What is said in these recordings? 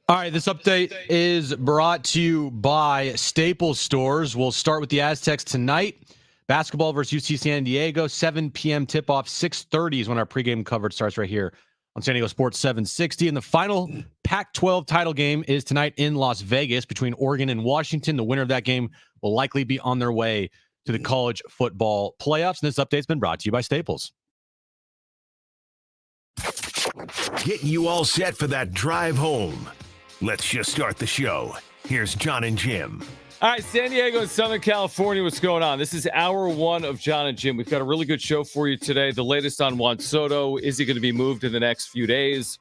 All right, this update is brought to you by Staples Stores. We'll start with the Aztecs tonight. Basketball versus UC San Diego, 7 p.m. tip-off. 6:30 is when our pregame coverage starts right here on San Diego Sports 760. And the final Pac-12 title game is tonight in Las Vegas between Oregon and Washington. The winner of that game will likely be on their way to the college football playoffs. And this update's been brought to you by Staples. Getting you all set for that drive home. Let's just start the show. Here's Jon and Jim. All right, San Diego and Southern California, what's going on? This is hour one of Jon and Jim. We've got a really good show for you today. The latest on Juan Soto. Is he going to be moved in the next few days?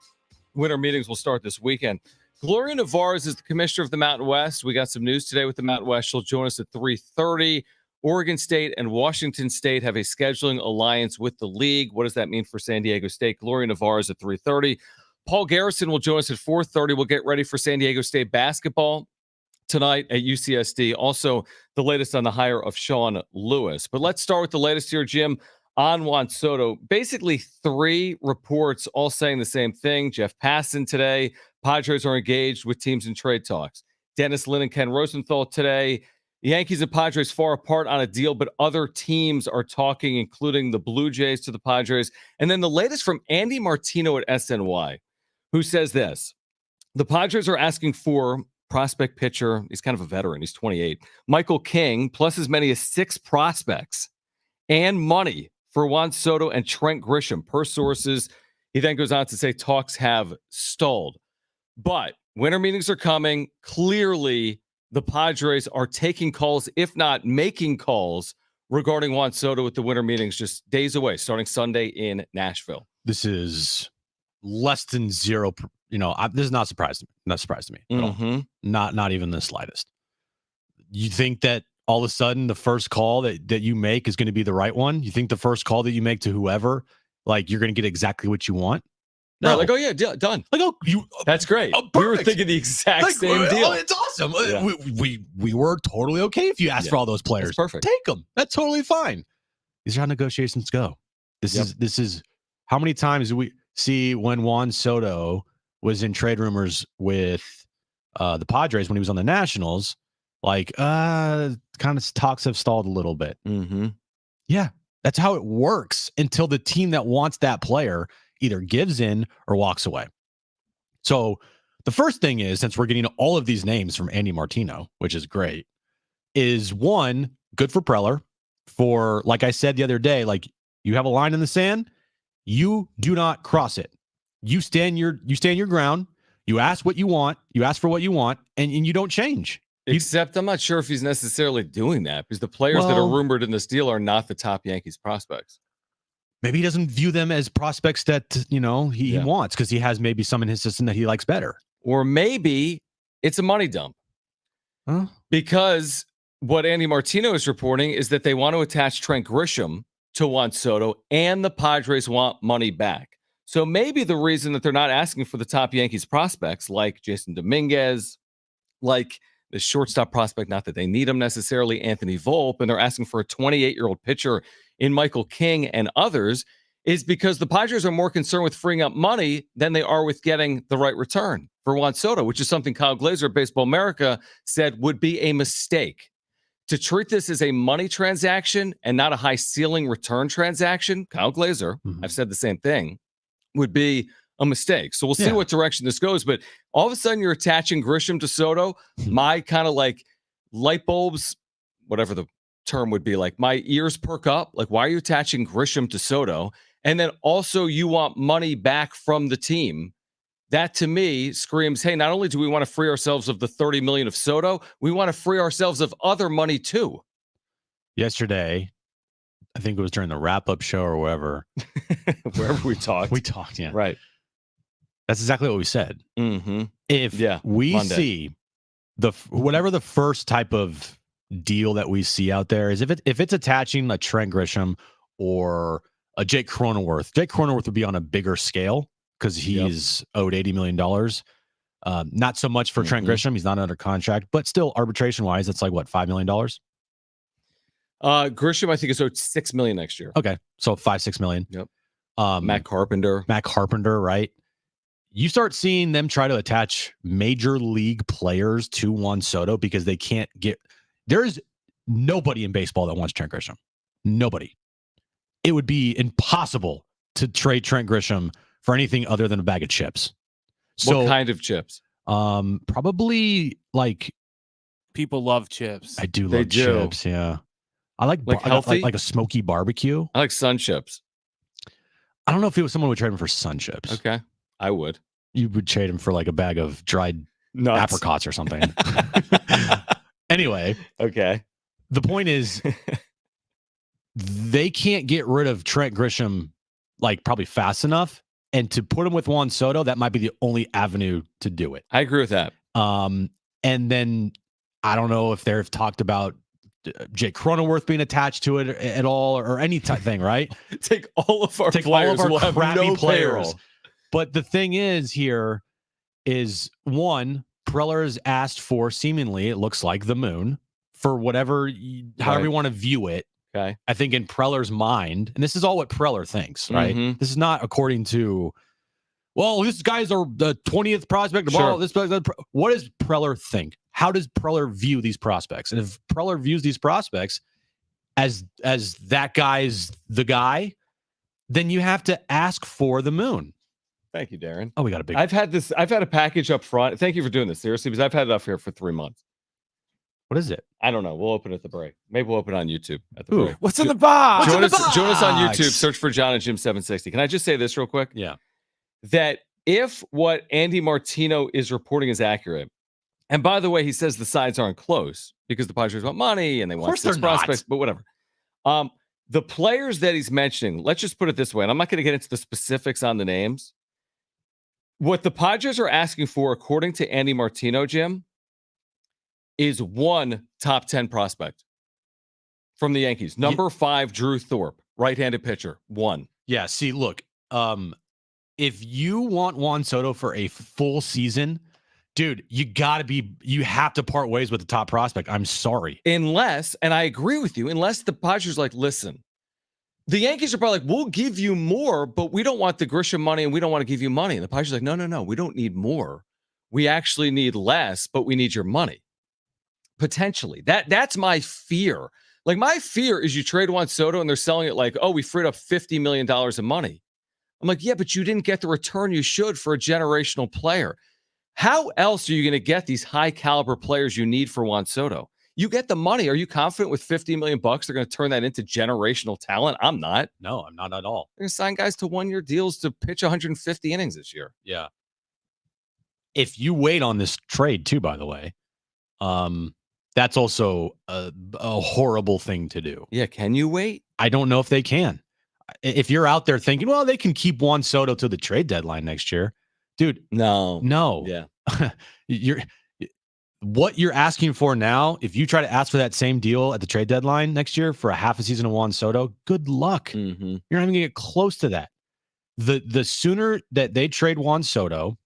Winter meetings will start this weekend. Gloria Nevarez is the commissioner of the Mountain West. We got some news today with the Mountain West. She'll join us at 3:30. Oregon State and Washington State have a scheduling alliance with the league. What does that mean for San Diego State? Gloria Nevarez at 3:30. Paul Garrison will join us at 4:30. We'll get ready for San Diego State basketball tonight at UCSD. Also, the latest on the hire of Shawn Lewis. But let's start with the latest here, Jim, on Juan Soto. Basically, three reports all saying the same thing. Jeff Passan today. Padres are engaged with teams in trade talks. Dennis Lin and Ken Rosenthal today. The Yankees and Padres far apart on a deal, but other teams are talking, including the Blue Jays to the Padres. And then the latest from Andy Martino at SNY, who says this: the Padres are asking for prospect pitcher. He's kind of a veteran. He's 28. Michael King, plus as many as 6 prospects and money for Juan Soto and Trent Grisham, per sources. He then goes on to say talks have stalled. But winter meetings are coming. Clearly, the Padres are taking calls, if not making calls, regarding Juan Soto with the winter meetings just days away, starting Sunday in Nashville. This is less than zero. This is not surprise to me. Not surprise to me at all. Not even the slightest. You think that all of a sudden the first call that you make is going to be the right one? You think the first call that you make to whoever, like, you're going to get exactly what you want? No. Right, like, oh yeah, done. Like, oh, that's great. We were thinking the exact same deal. It's awesome. Yeah. We were totally okay if you asked for all those players. That's perfect. Take them. That's totally fine. These are how negotiations go. This is how many times do we see when Juan Soto was in trade rumors with the Padres when he was on the Nationals, like kind of talks have stalled a little bit. Yeah, that's how it works until the team that wants that player either gives in or walks away. So the first thing is, since we're getting all of these names from Andy Martino, which is great, is one, good for Preller. For, like I said the other day, like, you have a line in the sand, you do not cross it. You stand your ground. You ask what you want. You ask for what you want, and you don't change. Except I'm not sure if he's necessarily doing that, because the players that are rumored in this deal are not the top Yankees prospects. Maybe he doesn't view them as prospects that he wants, because he has maybe some in his system that he likes better. Or maybe it's a money dump. Huh? Because what Andy Martino is reporting is that they want to attach Trent Grisham to Juan Soto, and the Padres want money back. So maybe the reason that they're not asking for the top Yankees prospects, like Jason Dominguez, like the shortstop prospect, not that they need him necessarily, Anthony Volpe, and they're asking for a 28-year-old pitcher in Michael King and others, is because the Padres are more concerned with freeing up money than they are with getting the right return for Juan Soto, which is something Kyle Glazer at Baseball America said would be a mistake. To treat this as a money transaction and not a high ceiling return transaction, Kyle Glazer, I've said the same thing, would be a mistake. So we'll see what direction this goes. But all of a sudden you're attaching Grisham to Soto. My kind of like light bulbs, whatever the term would be, like my ears perk up. Like, why are you attaching Grisham to Soto? And then also you want money back from the team. That to me screams, hey, not only do we want to free ourselves of the $30 million of Soto, we want to free ourselves of other money too. Yesterday, I think it was during the wrap-up show or wherever. Wherever we talked. We talked, yeah. Right. That's exactly what we said. If we Monday. see whatever the first type of deal that we see out there is, if it's attaching a Trent Grisham or a Jake Cronenworth. Jake Cronenworth would be on a bigger scale because he's owed $80 million. Not so much for Trent Grisham. He's not under contract, but still arbitration-wise, it's like, what, $5 million? Grisham, I think, is owed $6 million next year. Okay, so $5-6 million. Yep. Matt Carpenter, right? you start seeing them try to attach major league players to Juan Soto because they can't get. There's nobody in baseball that wants Trent Grisham. Nobody. It would be impossible to trade Trent Grisham for anything other than a bag of chips. So, what kind of chips? Probably like people love chips. I do love chips. Yeah, I like healthy, like a smoky barbecue. I like Sun chips. I don't know if it was someone would trade him for Sun chips. Okay, I would. You would trade him for like a bag of dried Nuts. apricots or something. Anyway, okay. The point is, they can't get rid of Trent Grisham like probably fast enough, and to put him with Juan Soto, that might be the only avenue to do it. I agree with that. And then I don't know if they've talked about Jake Cronenworth being attached to it at all, or any type thing, right? Take all of our players. We'll have no players. But the thing is here is, one, Preller has asked for, seemingly, it looks like, the moon for whatever, however you want to view it. Okay. I think in Preller's mind, and this is all what Preller thinks, right? Mm-hmm. This is not according to, well, these guys are the 20th prospect. Sure. What does Preller think? How does Preller view these prospects? And if Preller views these prospects as that guy's the guy, then you have to ask for the moon. Thank you, Darren. Oh, we got a big. I've had a package up front. Thank you for doing this, seriously, because I've had it up here for 3 months. What is it? I don't know. We'll open it at the break. Maybe we'll open it on YouTube at the break. What's in the box? Join us on YouTube. Search for Jon and Jim 760. Can I just say this real quick? Yeah. That if what Andy Martino is reporting is accurate, and by the way, he says the sides aren't close because the Padres want money and they want six prospects, but whatever. The players that he's mentioning, let's just put it this way, and I'm not going to get into the specifics on the names. What the Padres are asking for, according to Andy Martino, Jim, is one top 10 prospect from the Yankees. Number 5, Drew Thorpe, right-handed pitcher. 1. Yeah. See, look, if you want Juan Soto for a full season, dude, you have to part ways with the top prospect. I'm sorry. Unless, and I agree with you, unless the Padres are like, listen, the Yankees are probably like, we'll give you more, but we don't want the Grisham money and we don't want to give you money. And the Padres are like, no, we don't need more. We actually need less, but we need your money. Potentially. That's my fear. Like, my fear is you trade Juan Soto and they're selling it like, oh, we freed up $50 million of money. I'm like, yeah, but you didn't get the return you should for a generational player. How else are you going to get these high caliber players you need for Juan Soto? You get the money. Are you confident with $50 million they're going to turn that into generational talent? I'm not. No, I'm not at all. They're going to sign guys to 1-year deals to pitch 150 innings this year. Yeah. If you wait on this trade too, by the way, that's also a horrible thing to do. Yeah. Can you wait? I don't know if they can. If you're out there thinking, well, they can keep Juan Soto to the trade deadline next year, dude. No. Yeah. What you're asking for now, if you try to ask for that same deal at the trade deadline next year for a half a season of Juan Soto, good luck. Mm-hmm. You're not even going to get close to that. The sooner that they trade Juan Soto,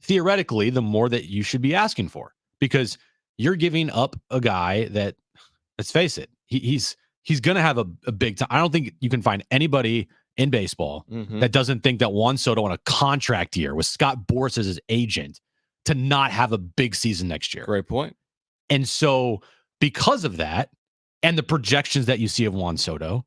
theoretically, the more that you should be asking for, because you're giving up a guy that, let's face it, he's going to have a big time. I don't think you can find anybody in baseball that doesn't think that Juan Soto on a contract year with Scott Boras as his agent to not have a big season next year. Great point. And so because of that and the projections that you see of Juan Soto,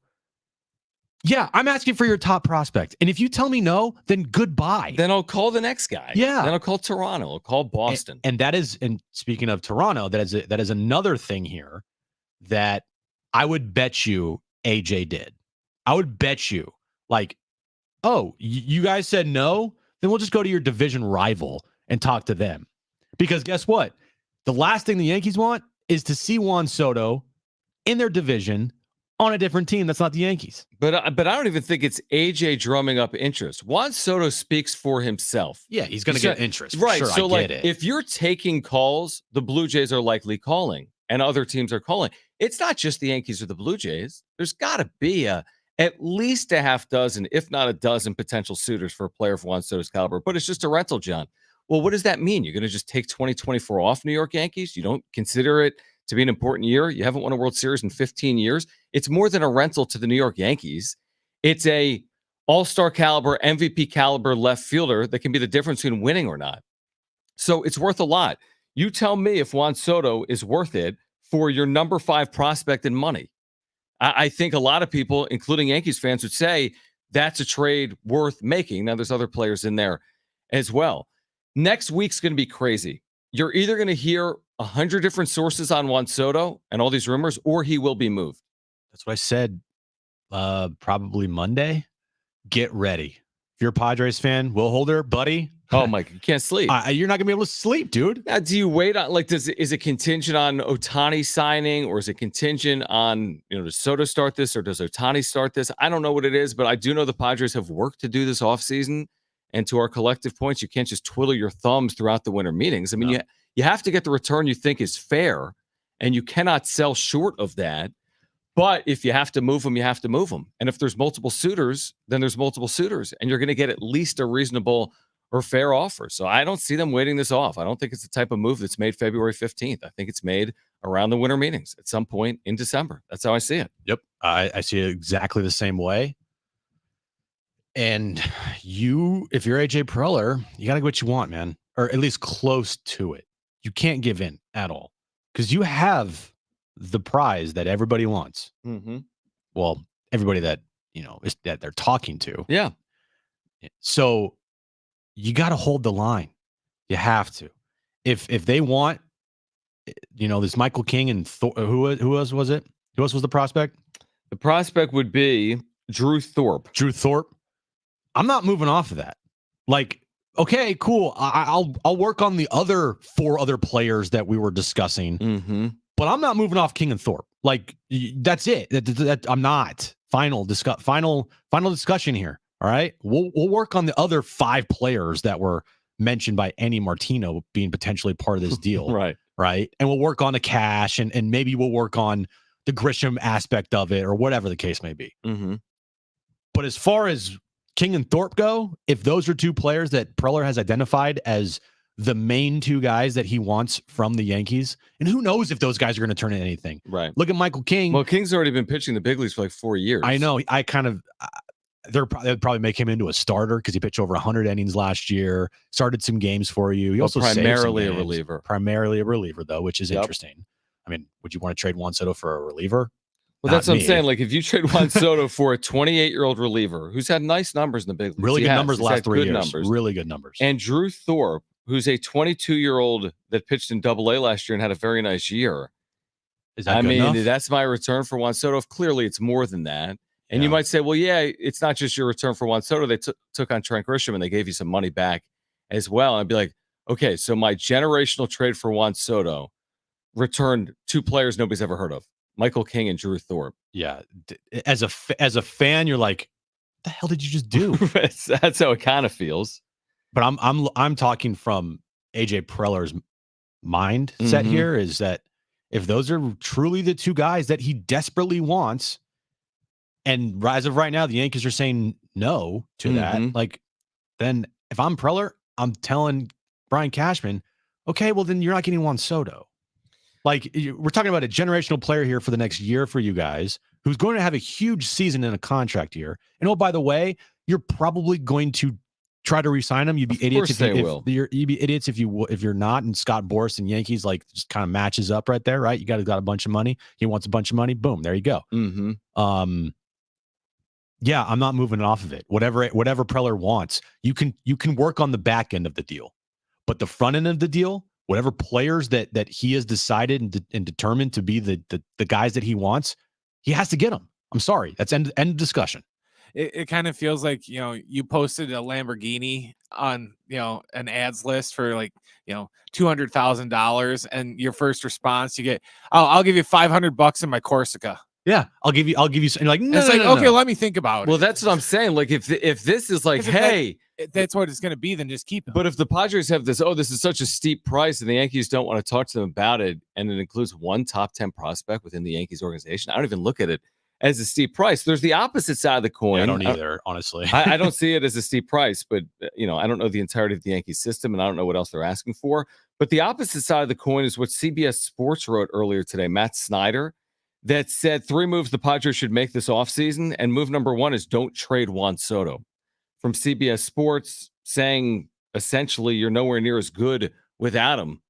yeah, I'm asking for your top prospect. And if you tell me no, then goodbye. Then I'll call the next guy. Yeah. Then I'll call Toronto. I'll call Boston. And that is, and speaking of Toronto, that is another thing here that I would bet you AJ did. I would bet you, like, oh, you guys said no? Then we'll just go to your division rival and talk to them. Because guess what? The last thing the Yankees want is to see Juan Soto in their division on a different team that's not the Yankees. But I don't even think it's AJ drumming up interest. Juan Soto speaks for himself. Yeah, he's going to get interest. Right. Sure, So, I like, get it. if you're taking calls, the Blue Jays are likely calling and other teams are calling. It's not just the Yankees or the Blue Jays. There's got to be at least a half dozen, if not a dozen, potential suitors for a player of Juan Soto's caliber. But it's just a rental, John. Well, what does that mean? You're going to just take 2024 off, New York Yankees? You don't consider it to be an important year? You haven't won a World Series in 15 years? It's more than a rental to the New York Yankees. It's all-star caliber, MVP caliber left fielder that can be the difference between winning or not. So it's worth a lot. You tell me if Juan Soto is worth it for your number 5 prospect in money. I think a lot of people, including Yankees fans, would say that's a trade worth making. Now, there's other players in there as well. Next week's going to be crazy. You're either going to hear 100 different sources on Juan Soto and all these rumors, or he will be moved. That's what I said probably Monday. Get ready. If you're a Padres fan, Will Holder, buddy. Oh, Mike, you can't sleep. You're not going to be able to sleep, dude. Now, do you wait on, is it contingent on Ohtani signing, or is it contingent on, does Soto start this or does Ohtani start this? I don't know what it is, but I do know the Padres have work to do this offseason. And to our collective points, you can't just twiddle your thumbs throughout the winter meetings. I mean, you have to get the return you think is fair, and you cannot sell short of that. But if you have to move them, you have to move them. And if there's multiple suitors, then there's multiple suitors, and you're going to get at least a reasonable or fair offer. So I don't see them waiting this off. I don't think it's the type of move that's made February 15th. I think it's made around the winter meetings at some point in December. That's how I see it. Yep. I see it exactly the same way. And if you're AJ Preller, you got to get what you want, man, or at least close to it. You can't give in at all because you have the prize that everybody wants. Mm-hmm. Well, everybody that, that they're talking to. Yeah. So you got to hold the line. You have to. If they want, this Michael King and who else was it? Who else was the prospect? The prospect would be Drew Thorpe. I'm not moving off of that. Like, okay, cool. I'll work on the other 4 other players that we were discussing, but I'm not moving off King and Thorpe. Like, that's it. That I'm not. Final discussion here. All right, we'll work on the other 5 players that were mentioned by Annie Martino being potentially part of this deal. Right, and we'll work on the cash, and maybe we'll work on the Grisham aspect of it, or whatever the case may be. But as far as King and Thorpe go, if those are 2 players that Preller has identified as the main 2 guys that he wants from the Yankees, and who knows if those guys are going to turn into anything. Right. Look at Michael King. Well, King's already been pitching the big leagues for like 4 years. I know. They'd probably make him into a starter because he pitched over 100 innings last year, started some games for you. He also primarily a reliever. Primarily a reliever, though, which is interesting. I mean, would you want to trade Juan Soto for a reliever? Well, that's what I'm saying. Like, if you trade Juan Soto for a 28-year-old reliever who's had nice numbers in the big leagues, really good numbers the last 3 years, really good numbers, and Drew Thorpe, who's a 22-year-old that pitched in Double-A last year and had a very nice year. Is that good enough? That's my return for Juan Soto. Clearly, it's more than that. And you might say, well, yeah, it's not just your return for Juan Soto. They took on Trent Grisham and they gave you some money back as well. And I'd be like, okay, so my generational trade for Juan Soto returned 2 players nobody's ever heard of, Michael King and Drew Thorpe. Yeah. As a fan, you're like, what the hell did you just do? That's how it kind of feels. But I'm talking from AJ Preller's mindset here, is that if those are truly the 2 guys that he desperately wants, and as of right now, the Yankees are saying no to that. Like, then if I'm Preller, I'm telling Brian Cashman, okay, well, then you're not getting Juan Soto. Like, we're talking about a generational player here for the next year for you guys, who's going to have a huge season in a contract year. And oh, by the way, you're probably going to try to re-sign him. You'd be idiots you'd be idiots if you're not. And Scott Boras and Yankees just kind of matches up right there, right? You got a bunch of money. He wants a bunch of money. Boom, there you go. Yeah, I'm not moving off of it. Whatever Preller wants, you can work on the back end of the deal, but the front end of the deal, whatever players that he has decided and determined to be the guys that he wants, he has to get them. I'm sorry, that's end of discussion. It kind of feels like, you posted a Lamborghini on, an ads list for like, $200,000, and your first response you get, I'll give you $500 in my Corsica. Yeah, I'll give you something. Like, no, it's no, like, no, okay, no. let me think about it. Well, that's what I'm saying. Like, if this is like, hey, that's what it's going to be, then just keep it. But if the Padres have this is such a steep price, and the Yankees don't want to talk to them about it, and it includes 1 top 10 prospect within the Yankees organization, I don't even look at it as a steep price. There's the opposite side of the coin. Yeah, I don't either, honestly. I don't see it as a steep price, but I don't know the entirety of the Yankees system, and I don't know what else they're asking for. But the opposite side of the coin is what CBS Sports wrote earlier today. Matt Snyder that said 3 moves the Padres should make this offseason. And move number 1 is don't trade Juan Soto. From CBS Sports, saying essentially you're nowhere near as good without him,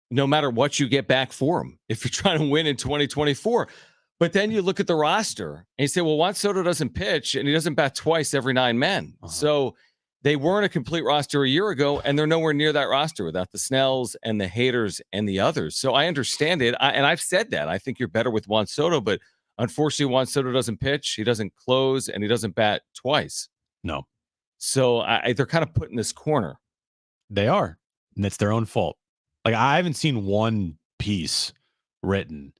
no matter what you get back for him, if you're trying to win in 2024. But then you look at the roster and you say, well, Juan Soto doesn't pitch and he doesn't bat twice every 9 men. So they weren't a complete roster a year ago, and they're nowhere near that roster without the Snells and the Haters and the others. So I understand it. And I've said that. I think you're better with Juan Soto, but unfortunately, Juan Soto doesn't pitch, he doesn't close, and he doesn't bat twice. No. So they're kind of put in this corner. They are. And it's their own fault. Like, I haven't seen one piece written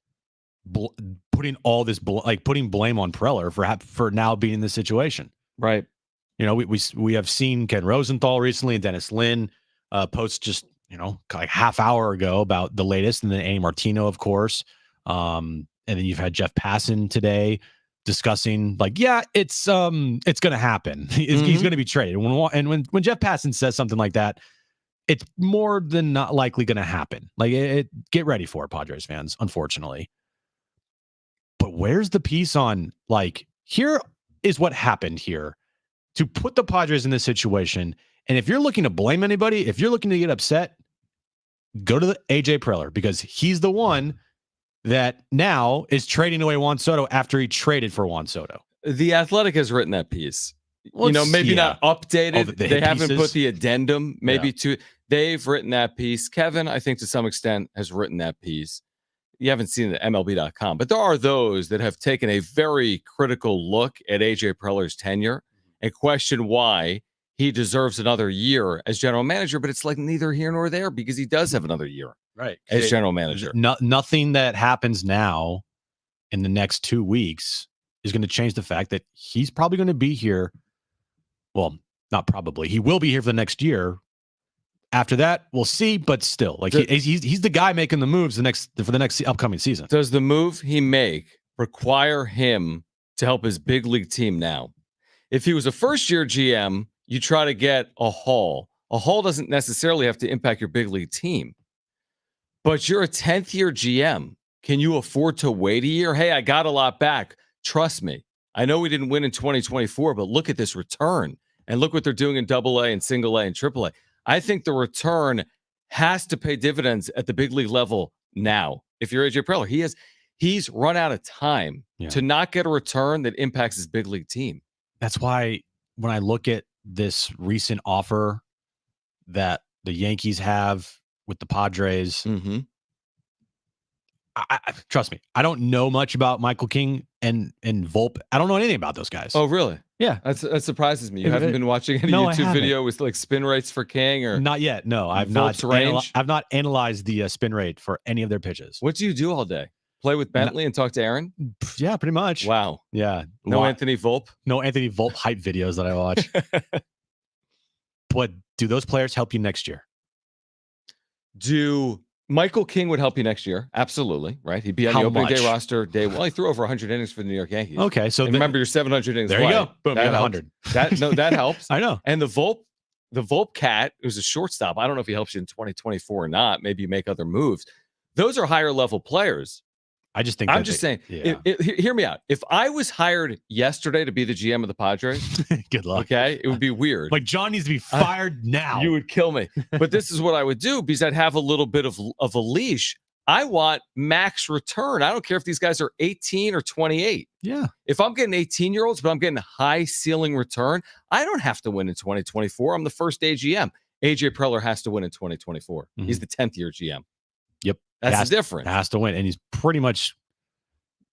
putting all this, putting blame on Preller for now being in this situation. Right. You know, we have seen Ken Rosenthal recently and Dennis Lin post just, like half hour ago about the latest, and then Annie Martino, of course. And then you've had Jeff Passan today discussing it's going to happen. He's going to be traded. When Jeff Passan says something like that, it's more than not likely going to happen. Get ready for it, Padres fans, unfortunately. But where's the piece on, here is what happened here to put the Padres in this situation. And if you're looking to blame anybody, if you're looking to get upset, go to the AJ Preller, because he's the one that now is trading away Juan Soto after he traded for Juan Soto. The Athletic has written that piece. Maybe not updated. They haven't put the addendum to. They've written that piece. Kevin, I think to some extent, has written that piece. You haven't seen it at MLB.com, but there are those that have taken a very critical look at AJ Preller's tenure and question why he deserves another year as general manager. But it's neither here nor there, because he does have another year as general manager. Nothing that happens now in the next 2 weeks is going to change the fact that he's probably going to be here. Well, not probably. He will be here for the next year. After that, we'll see. But still, he's the guy making the moves for the next upcoming season. Does the move he make require him to help his big league team now? If he was a first-year GM, you try to get a haul. A haul doesn't necessarily have to impact your big league team. But you're a 10th-year GM. Can you afford to wait a year? Hey, I got a lot back. Trust me. I know we didn't win in 2024, but look at this return. And look what they're doing in AA and single A and AAA. I think the return has to pay dividends at the big league level now. If you're AJ Preller, he's run out of time to not get a return that impacts his big league team. That's why when I look at this recent offer that the Yankees have with the Padres, I trust me, I don't know much about Michael King and Volpe. I don't know anything about those guys. Oh, really? Yeah. That surprises me. You haven't been watching any YouTube video with spin rates for King or not yet? No, I've not. I've not analyzed the spin rate for any of their pitches. What do you do all day? Play with Bentley and talk to Aaron? Yeah, pretty much. Wow. Yeah. No Anthony Volpe? No Anthony Volpe hype videos that I watch. But do those players help you next year? Michael King would help you next year. Absolutely. Right. He'd be on the opening day roster day. Well, he threw over 100 innings for the New York Yankees. Okay. So remember your 700 innings. There you go. Boom. That 100. That helps. I know. And the Volpe cat, who's a shortstop. I don't know if he helps you in 2024 or not. Maybe you make other moves. Those are higher level players. I just think I'm just saying, hear me out. If I was hired yesterday to be the GM of the Padres, good luck. Okay, it would be weird. John needs to be fired now. You would kill me. But this is what I would do, because I'd have a little bit of a leash. I want max return. I don't care if these guys are 18 or 28. Yeah. If I'm getting 18-year-olds, but I'm getting high ceiling return, I don't have to win in 2024. I'm the first day GM. AJ Preller has to win in 2024. He's the 10th year GM. Yep. That's the difference. Has to win. And he's pretty much,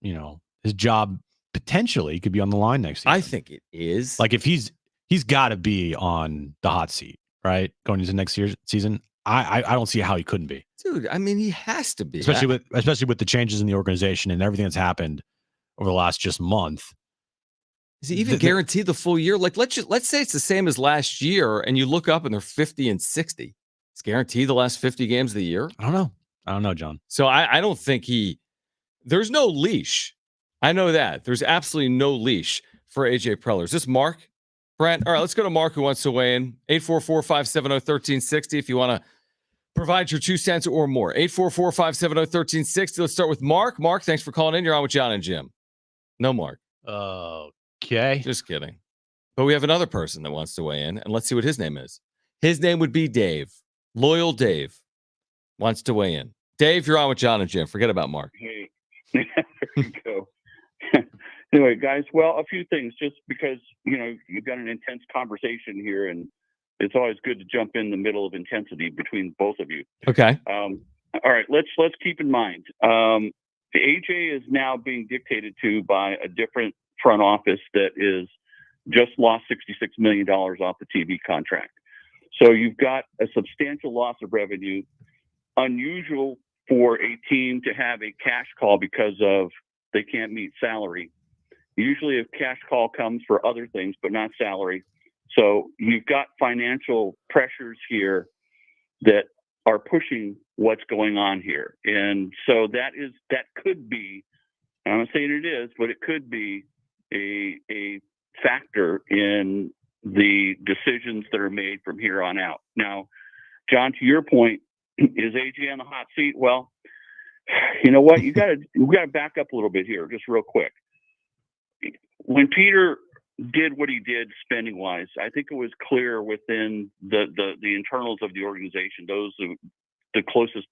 his job potentially could be on the line next season. I think it is. If he's got to be on the hot seat, right? Going into next year's season. I don't see how he couldn't be. Dude, I mean, he has to be. Especially with the changes in the organization and everything that's happened over the last just month. Is he even guaranteed the full year? Let's say it's the same as last year, and you look up and they're 50 and 60. He's guaranteed the last 50 games of the year. I don't know, John. So I don't think there's no leash. I know that. There's absolutely no leash for AJ Preller. Is this Mark? Brent? All right, let's go to Mark, who wants to weigh in. 844-570-1360 if you want to Provide your 2 cents or more. 844-570-1360. Let's start with Mark. Mark, thanks for calling in. You're on with John and Jim. No, Mark. Okay. Just kidding. But we have another person that wants to weigh in, and let's see what his name is. His name would be Dave. Loyal Dave wants to weigh in. Dave, you're on with John and Jim. Forget about Mark. Hey, there you go. Anyway, guys, well, a few things, just because, you've got an intense conversation here, and it's always good to jump in the middle of intensity between both of you. Okay. All right, let's keep in mind, the AJ is now being dictated to by a different front office that is just lost $66 million off the TV contract. So you've got a substantial loss of revenue, unusual for a team to have a cash call because of they can't meet salary. Usually a cash call comes for other things, but not salary. So you've got financial pressures here that are pushing what's going on here. And so that could be, I'm not saying it is, but it could be a factor in the decisions that are made from here on out. Now, John, to your point, is AJ on the hot seat? Well, you know what? We got to back up a little bit here, just real quick. When Peter did what he did spending wise, I think it was clear within the internals of the organization, the closest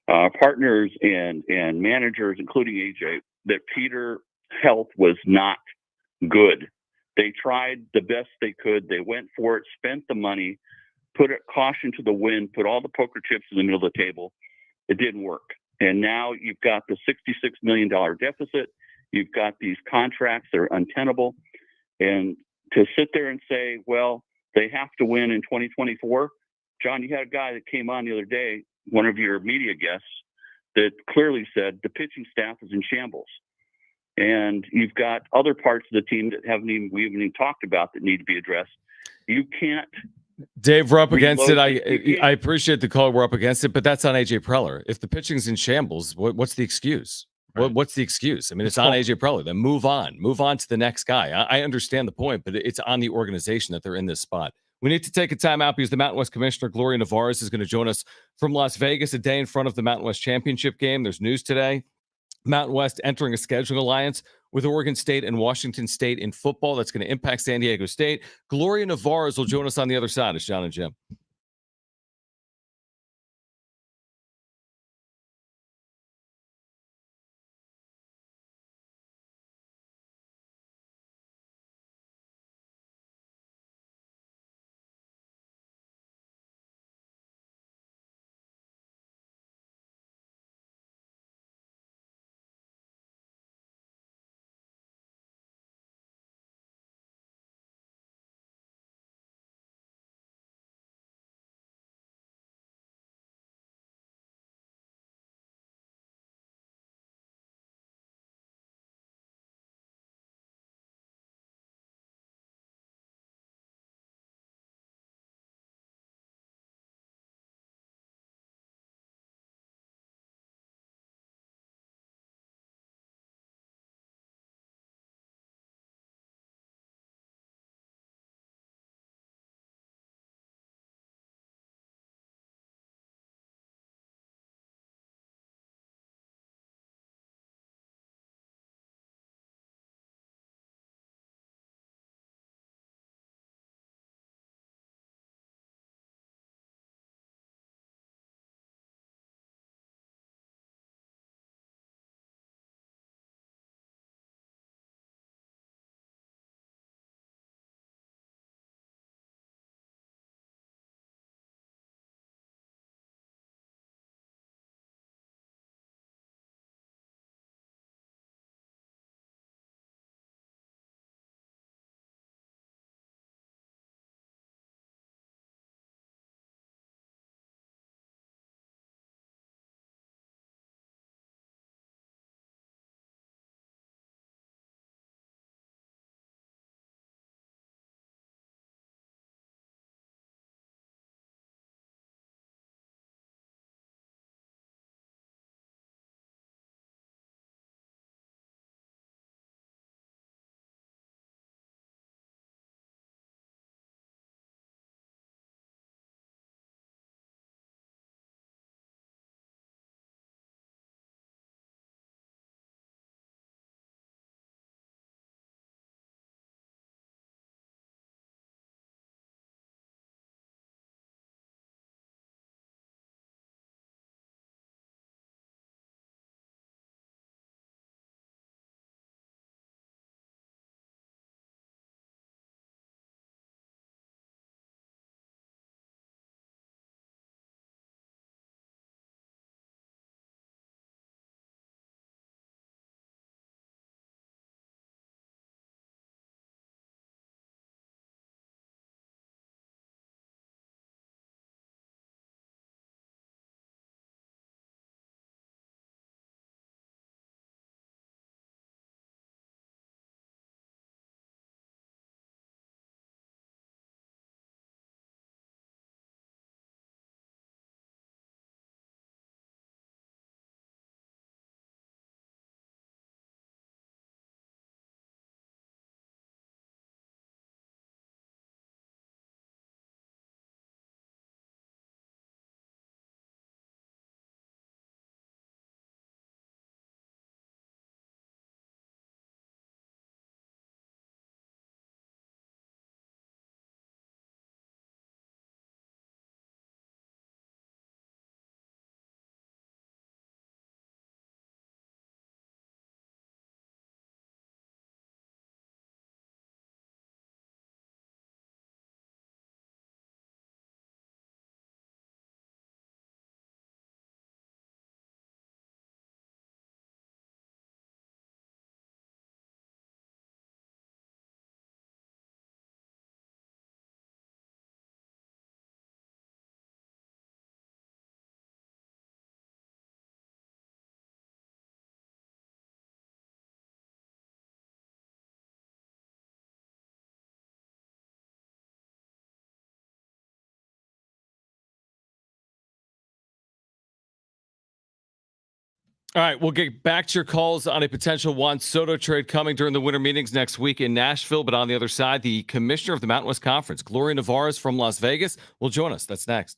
partners and managers, including AJ, that Peter health was not good. They tried the best they could. They went for it, spent the money, put caution to the wind, put all the poker chips in the middle of the table. It didn't work. And now you've got the $66 million deficit. You've got these contracts that are untenable. And to sit there and say, well, they have to win in 2024. John, you had a guy that came on the other day, one of your media guests, that clearly said the pitching staff is in shambles. And you've got other parts of the team that we haven't even talked about that need to be addressed. You can't. Dave, we're up against it. I appreciate the call. We're up against it, but that's on AJ Preller. If the pitching's in shambles, what's the excuse? Right. What's the excuse? I mean, it's on AJ Preller. Then move on to the next guy. I understand the point, but it's on the organization that they're in this spot. We need to take a timeout because the Mountain West Commissioner, Gloria Nevarez, is going to join us from Las Vegas a day in front of the Mountain West Championship game. There's news today. Mountain West entering a scheduling alliance with Oregon State and Washington State in football. That's going to impact San Diego State. Gloria Nevarez will join us on the other side. It's John and Jim. All right, we'll get back to your calls on a potential Juan Soto trade coming during the winter meetings next week in Nashville. But on the other side, the commissioner of the Mountain West Conference, Gloria Nevarez from Las Vegas, will join us. That's next.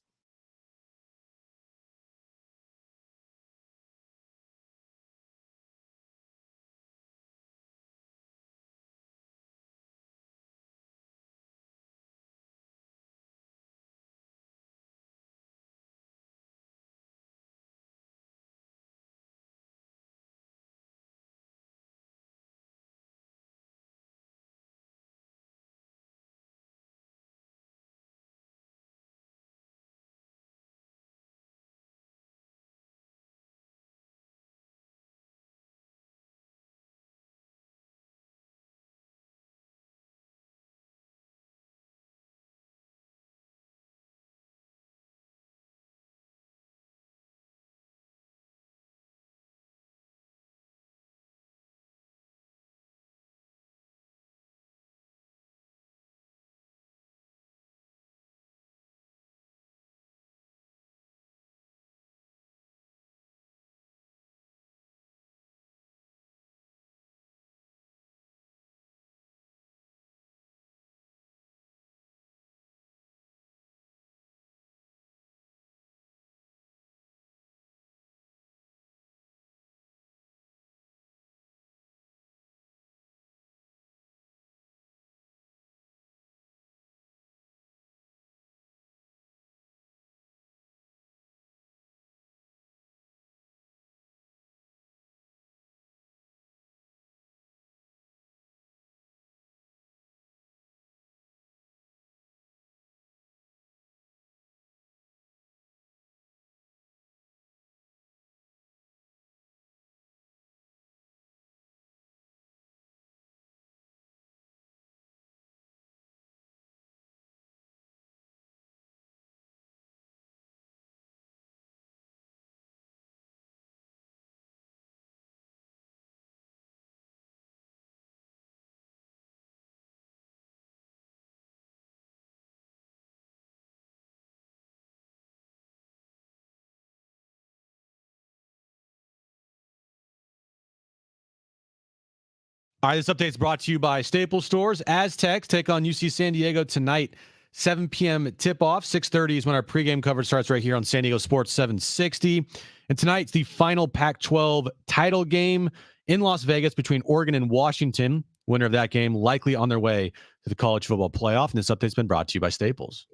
All right, this update is brought to you by Staples Stores. Aztecs take on UC San Diego tonight, 7 p.m. tip-off. 6:30 is when our pregame coverage starts right here on San Diego Sports 760. And tonight's the final Pac-12 title game in Las Vegas between Oregon and Washington. Winner of that game likely on their way to the college football playoff. And this update's been brought to you by Staples.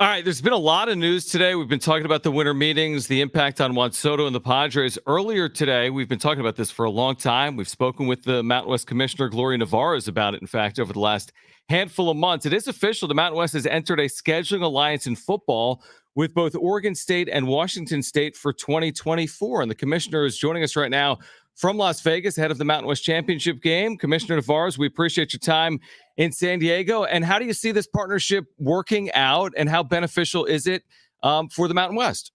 All right, there's been a lot of news today. We've been talking about the winter meetings, the impact on Juan Soto and the Padres. Earlier today, we've been talking about this for a long time. We've spoken with the Mountain West Commissioner, Gloria Nevarez, about it, in fact, over the last handful of months. It is official. The Mountain West has entered a scheduling alliance in football with both Oregon State and Washington State for 2024. And the commissioner is joining us right now from Las Vegas, ahead of the Mountain West Championship game. Commissioner Nevarez, we appreciate your time in San Diego. And how do you see this partnership working out, and how beneficial is it for the Mountain West?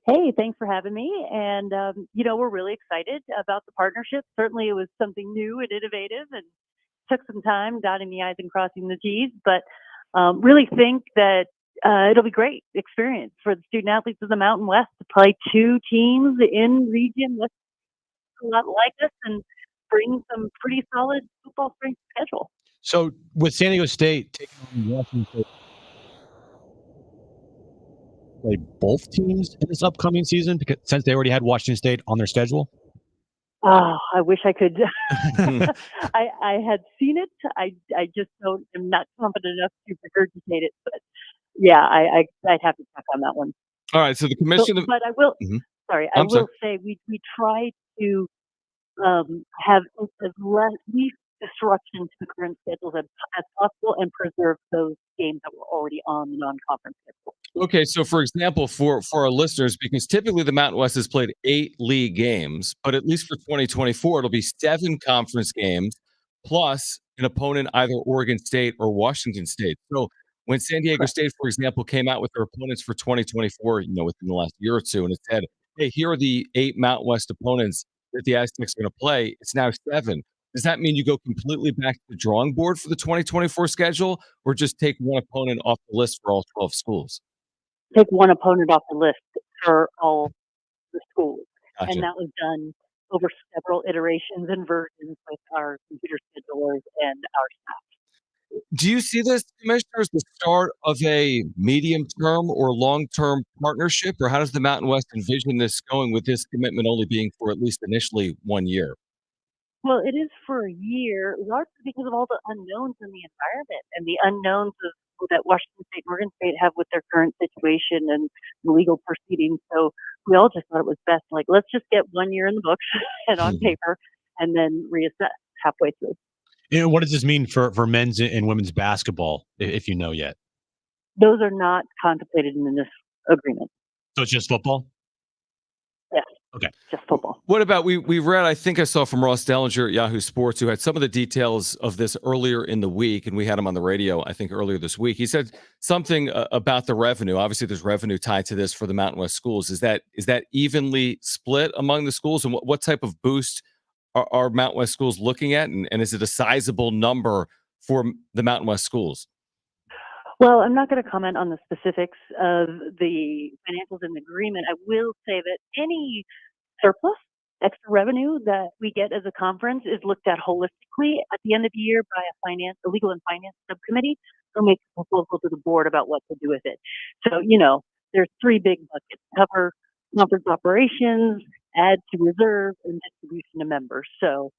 Hey, thanks for having me. And, we're really excited about the partnership. Certainly it was something new and innovative and took some time dotting the I's and crossing the T's, but really think that it'll be a great experience for the student athletes of the Mountain West to play two teams in region that's a lot like us and bring some pretty solid football strength schedule. So with San Diego State taking on Washington State, play both teams in this upcoming season because since they already had Washington State on their schedule? Oh, I wish I could. I had seen it. I just am not confident enough to regurgitate it. But yeah, I'd have to check on that one. All right. So the commission, but I will. Mhm. Sorry, I will say we try to have as least disruption to the current schedules as possible and preserve those games that were already on the non-conference schedule. Okay, so for example, for our listeners, because typically the Mountain West has played 8 league games, but at least for 2024, it'll be 7 conference games plus an opponent, either Oregon State or Washington State. So when San Diego State, for example, came out with their opponents for 2024, within the last year or two, and it said, hey, here are the 8 Mountain West opponents that the Aztecs are going to play, it's now 7. Does that mean you go completely back to the drawing board for the 2024 schedule, or just take one opponent off the list for all 12 schools? Take one opponent off the list. for all the schools. Gotcha. And that was done over several iterations and versions with our computer schedulers and our staff. Do you see this, Commissioner, as the start of a medium-term or long-term partnership, or how does the Mountain West envision this going with this commitment only being for at least initially 1 year? Well, it is for a year, largely because of all the unknowns in the environment and the unknowns of that Washington State and Oregon State have with their current situation and the legal proceedings. So we all just thought it was best, like, let's just get 1 year in the books and on paper, and then reassess halfway through. And what does this mean for men's and women's basketball, if you know yet? Those are not contemplated in this agreement. So it's just football? Yes. Okay. Just football. What about we read, I think I saw from Ross Dellinger at Yahoo Sports, who had some of the details of this earlier in the week, and we had him on the radio, I think, earlier this week. He said something about the revenue. Obviously, there's revenue tied to this for the Mountain West schools. Is that evenly split among the schools, and what type of boost are Mountain West schools looking at, and is it a sizable number for the Mountain West schools? Well, I'm not going to comment on the specifics of the financials in the agreement. I will say that any surplus, extra revenue that we get as a conference is looked at holistically at the end of the year by a legal and finance subcommittee who makes a proposal to the board about what to do with it. So, there's three big buckets: cover conference operations, add to reserve, and distribution to members. So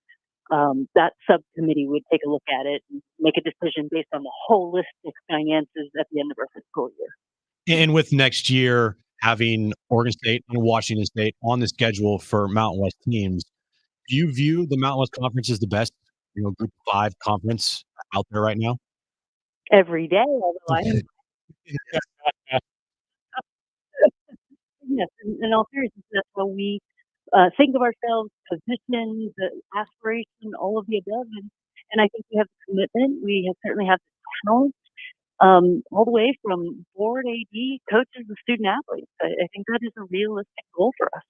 that subcommittee would take a look at it and make a decision based on the holistic finances at the end of our fiscal year. And with next year having Oregon State and Washington State on the schedule for Mountain West teams, do you view the Mountain West Conference as the best, Group of 5 conference out there right now? Every day, although I am. Yes, in all seriousness, that's how we think of ourselves, position, the aspiration, all of the above. And I think we have the commitment. We certainly have the talent, all the way from board, AD, coaches, and student athletes. I think that is a realistic goal for us.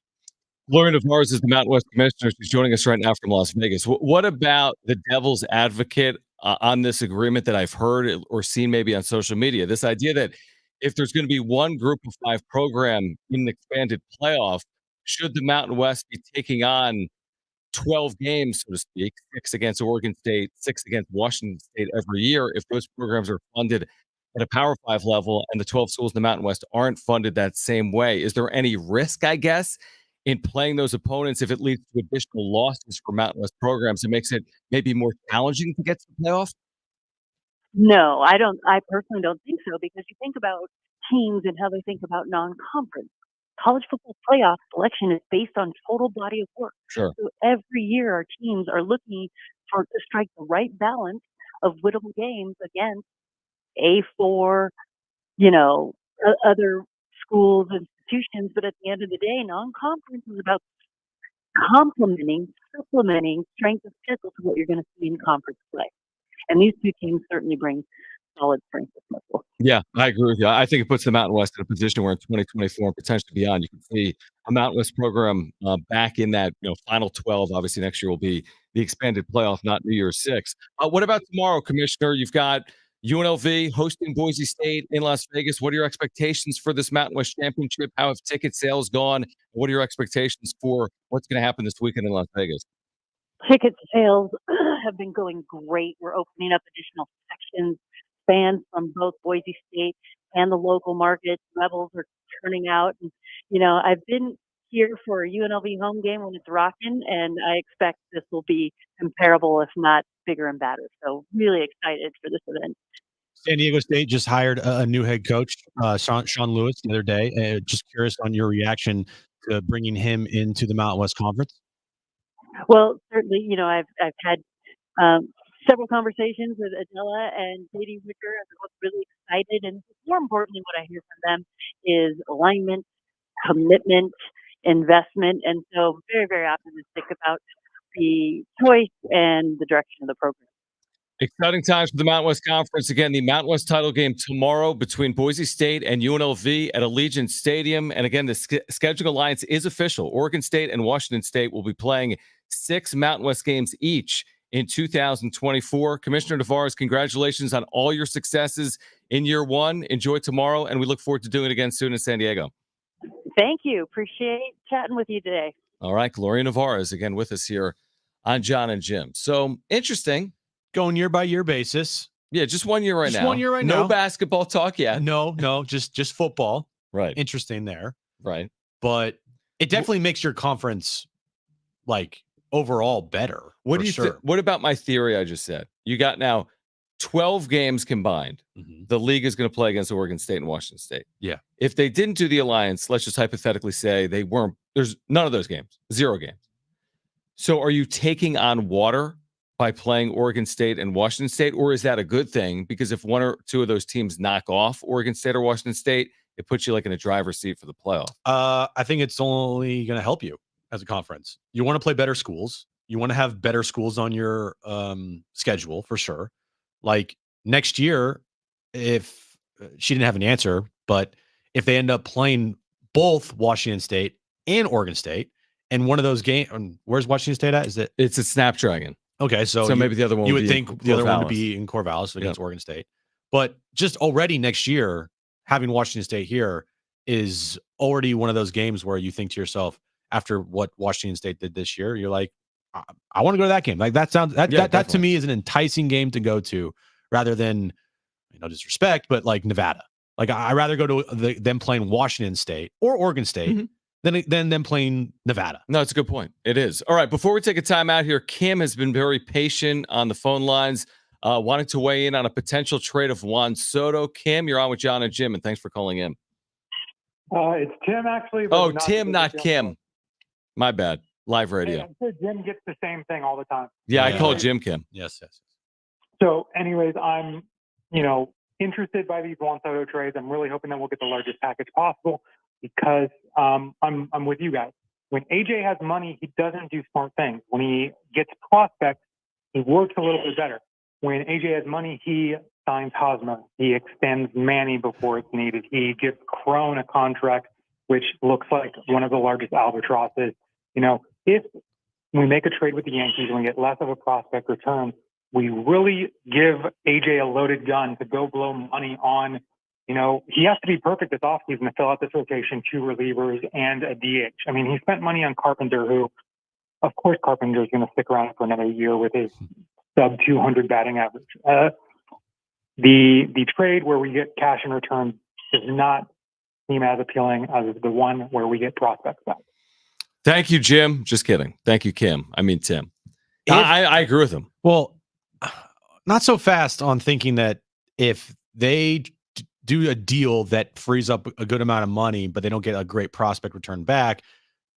Lauren DeVars is the Mountain West Commissioner. She's joining us right now from Las Vegas. What about the devil's advocate on this agreement that I've heard or seen maybe on social media? This idea that if there's going to be one Group of 5 program in the expanded playoff, should the Mountain West be taking on 12 games, so to speak, 6 against Oregon State, 6 against Washington State every year, if those programs are funded at a Power 5 level and the 12 schools in the Mountain West aren't funded that same way? Is there any risk, I guess, in playing those opponents if it leads to additional losses for Mountain West programs? It makes it maybe more challenging to get to the playoffs? No, I don't. I personally don't think so, because you think about teams and how they think about non-conference. College football playoff selection is based on total body of work. Sure. So every year our teams are looking to strike the right balance of winnable games against A4, other schools, institutions. But at the end of the day, non-conference is about supplementing strength of schedule to what you're going to see in conference play. And these two teams certainly bring solid strength of schedule. Yeah, I agree with you. I think it puts the Mountain West in a position where in 2024 and potentially beyond, you can see a Mountain West program back in that final 12. Obviously, next year will be the expanded playoff, not New Year's 6. What about tomorrow, Commissioner? You've got UNLV hosting Boise State in Las Vegas. What are your expectations for this Mountain West Championship? How have ticket sales gone? What are your expectations for what's going to happen this weekend in Las Vegas? Ticket sales have been going great. We're opening up additional sections. Fans from both Boise State and the local market, Rebels, are turning out. And, I've been here for a UNLV home game when it's rocking, and I expect this will be comparable, if not bigger and badder. So really excited for this event. San Diego State just hired a new head coach, Shawn Lewis, the other day. Just curious on your reaction to bringing him into the Mountain West Conference. Well, certainly, I've had several conversations with Adela and J.D. Wicker, and I'm really excited. And more importantly, what I hear from them is alignment, commitment, investment. And so very, very optimistic about the choice and the direction of the program. Exciting times for the Mountain West Conference. Again, the Mountain West title game tomorrow between Boise State and UNLV at Allegiant Stadium. And again, the scheduling alliance is official. Oregon State and Washington State will be playing 6 Mountain West games each in 2024. Commissioner DeVars, congratulations on all your successes in year 1. Enjoy tomorrow, and we look forward to doing it again soon in San Diego. Thank you. Appreciate chatting with you today. All right. Gloria Navarro is again with us here on Jon and Jim. So interesting. Going year by year basis. Yeah, just 1 year right now. Just 1 year right now. No basketball talk yet. No, just football. Right. Interesting there. Right. But it definitely makes your conference like overall better. What do you what about my theory I just said? You got now 12 games combined. Mm-hmm. The league is going to play against Oregon State and Washington State. Yeah. If they didn't do the alliance, let's just hypothetically say they weren't, there's none of those games, 0 games. So are you taking on water by playing Oregon State and Washington State, or is that a good thing? Because if 1 or 2 of those teams knock off Oregon State or Washington State, it puts you like in a driver's seat for the playoff. I think it's only going to help you as a conference. You want to play better schools. You want to have better schools on your schedule for sure. Like next year, if she didn't have an answer, but if they end up playing both Washington State and Oregon State, and one of those games, where's Washington State at? It's a Snapdragon. Okay, so maybe the other one. You would think the other one would be in Corvallis against Oregon State, but just already next year, having Washington State here is already one of those games where you think to yourself, after what Washington State did this year, you're like, I want to go to that game. Like that sounds that to me is an enticing game to go to, rather than, disrespect, but like Nevada. Like I rather go to them playing Washington State or Oregon State than them playing Nevada. No, it's a good point. It is. All right. Before we take a time out here, Kim has been very patient on the phone lines, wanting to weigh in on a potential trade of Juan Soto. Kim, you're on with Jon and Jim, and thanks for calling in. It's Tim, actually. Oh, Tim, not Kim. My bad. Live radio. Hey, I'm sure Jim gets the same thing all the time. Yeah, I call Jim Kim. Yes. So, anyways, I'm, interested by these Juan Soto trades. I'm really hoping that we'll get the largest package possible because I'm with you guys. When AJ has money, he doesn't do smart things. When he gets prospects, he works a little bit better. When AJ has money, he signs Hosmer. He extends Manny before it's needed. He gives Crone a contract, which looks like one of the largest albatrosses. If we make a trade with the Yankees and we get less of a prospect return, we really give AJ a loaded gun to go blow money on. He has to be perfect this offseason to fill out this rotation, 2 relievers and a DH. I mean, he spent money on Carpenter, who, of course, Carpenter is going to stick around for another year with his sub 200 batting average. The trade where we get cash in return does not seem as appealing as the one where we get prospects back. Thank you, Jim. Just kidding. Thank you, Kim. I mean, Tim. I agree with him. Well, not so fast on thinking that if they do a deal that frees up a good amount of money, but they don't get a great prospect return back,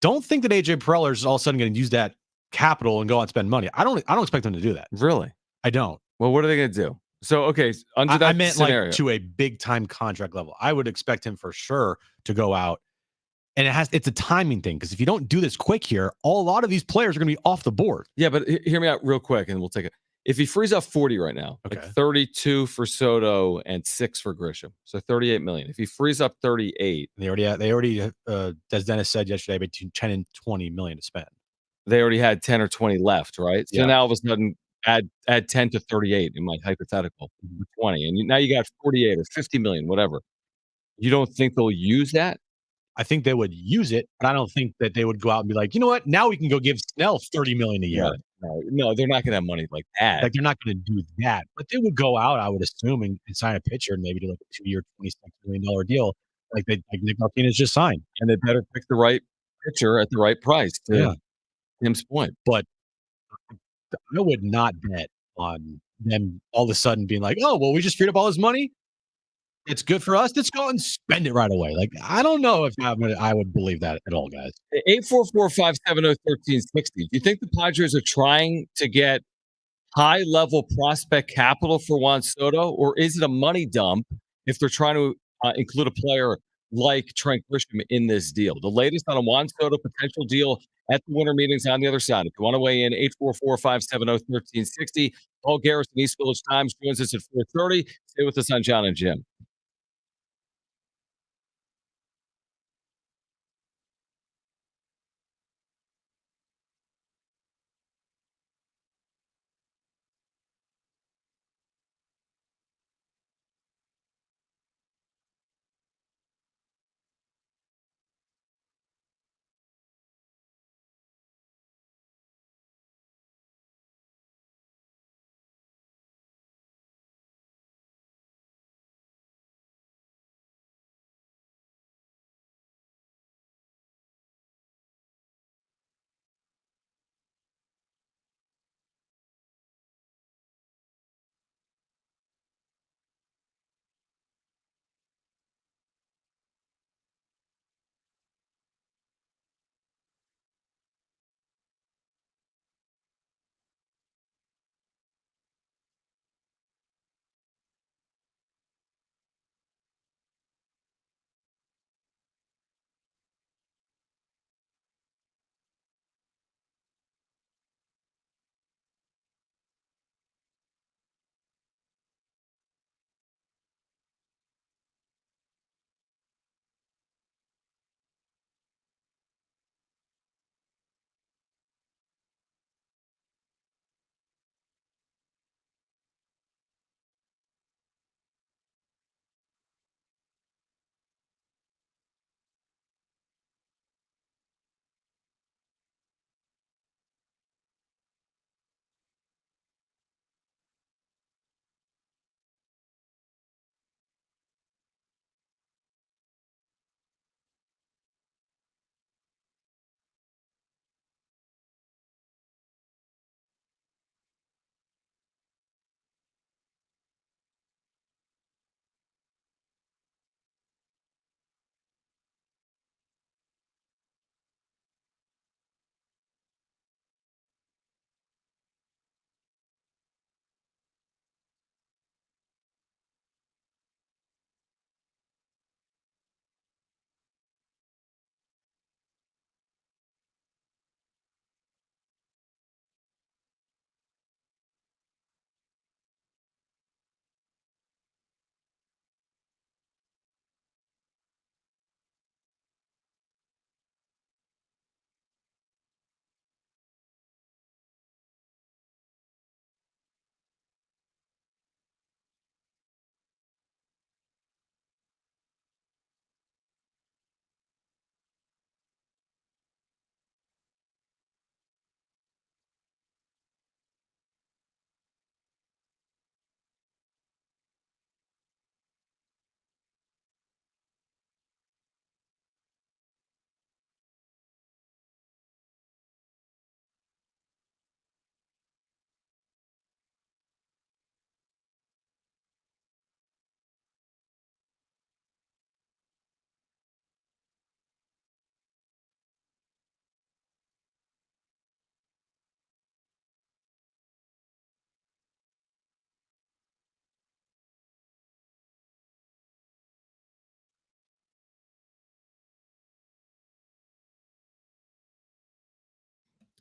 don't think that AJ Preller is all of a sudden going to use that capital and go out and spend money. I don't expect them to do that. Really? I don't. Well, what are they going to do? So, okay, under that I meant scenario, like to a big time contract level. I would expect him for sure to go out. And it's a timing thing, because if you don't do this quick here, a lot of these players are going to be off the board. Yeah, but hear me out real quick, and we'll take it. If he frees up 40 right now, okay, like 32 for Soto and 6 for Grisham, so 38 million. If he frees up 38, they already, as Dennis said yesterday, between 10 and 20 million to spend. They already had 10 or 20 left, right? So now all of a sudden, add 10 to 38 in my hypothetical, 20, and now you got 48 or 50 million, whatever. You don't think they'll use that? I think they would use it, but I don't think that they would go out and be like, you know what? Now we can go give Snell $30 million a year. No, they're not going to have money like that. Like, they're not going to do that, but they would go out, I would assume, and sign a pitcher and maybe do like a 2-year, $26 million deal, like Nick Martinez just signed. And they better pick the right pitcher at the right price. To Tim's point, but I would not bet on them all of a sudden being like, oh, well, we just freed up all this money. It's good for us. Let's go and spend it right away. Like, I don't know if I would believe that at all, guys. 844-570-1360. Do you think the Padres are trying to get high-level prospect capital for Juan Soto, or is it a money dump if they're trying to include a player like Trent Grisham in this deal? The latest on a Juan Soto potential deal at the winter meetings on the other side. If you want to weigh in, 844-570-1360. Paul Garrison, East Village Times, joins us at 4:30. Stay with us on Jon and Jim.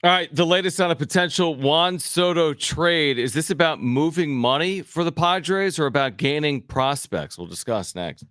All right, the latest on a potential Juan Soto trade. Is this about moving money for the Padres or about gaining prospects? We'll discuss next.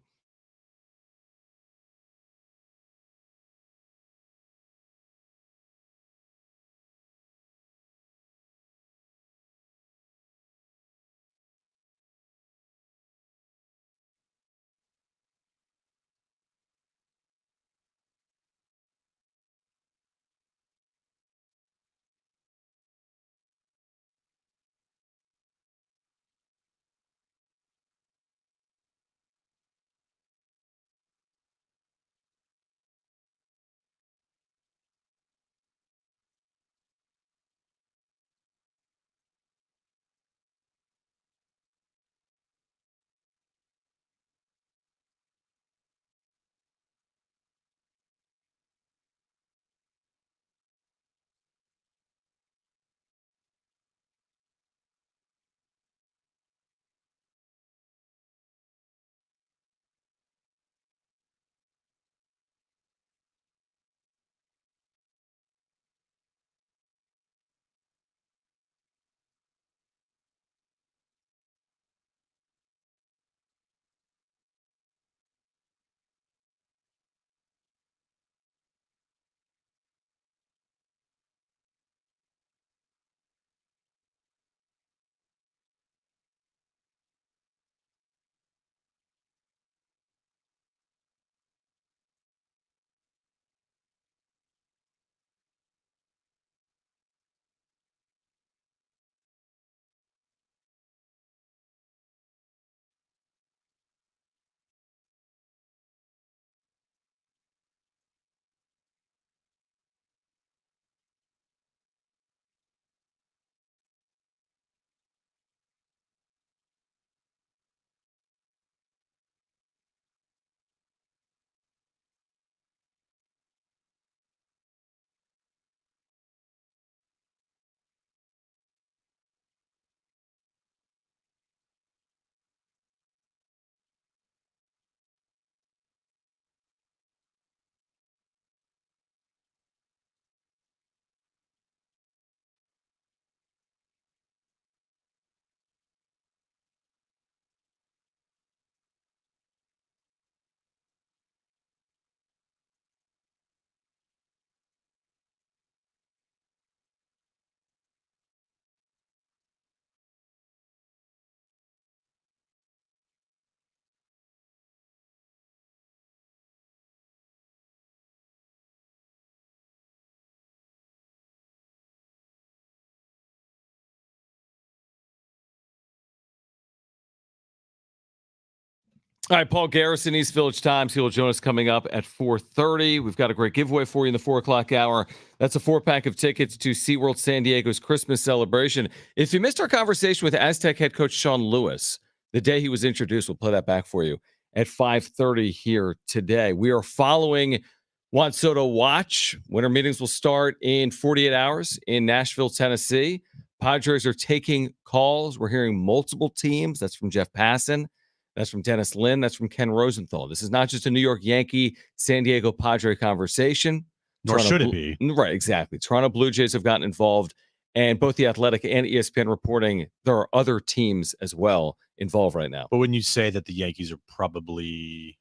All right, Paul Garrison, East Village Times. He will join us coming up at 4:30. We've got a great giveaway for you in the 4 o'clock hour. That's a 4-pack of tickets to SeaWorld San Diego's Christmas celebration. If you missed our conversation with Aztec head coach Shawn Lewis, the day he was introduced, we'll play that back for you at 5:30 here today. We are following Juan Soto Watch. Winter meetings will start in 48 hours in Nashville, Tennessee. Padres are taking calls. We're hearing multiple teams. That's from Jeff Passan. That's from Dennis Lin. That's from Ken Rosenthal. This is not just a New York Yankee, San Diego Padre conversation. Nor should it be. Right, exactly. Toronto Blue Jays have gotten involved, and both The Athletic and ESPN reporting there are other teams as well involved right now. But wouldn't you say that the Yankees are probably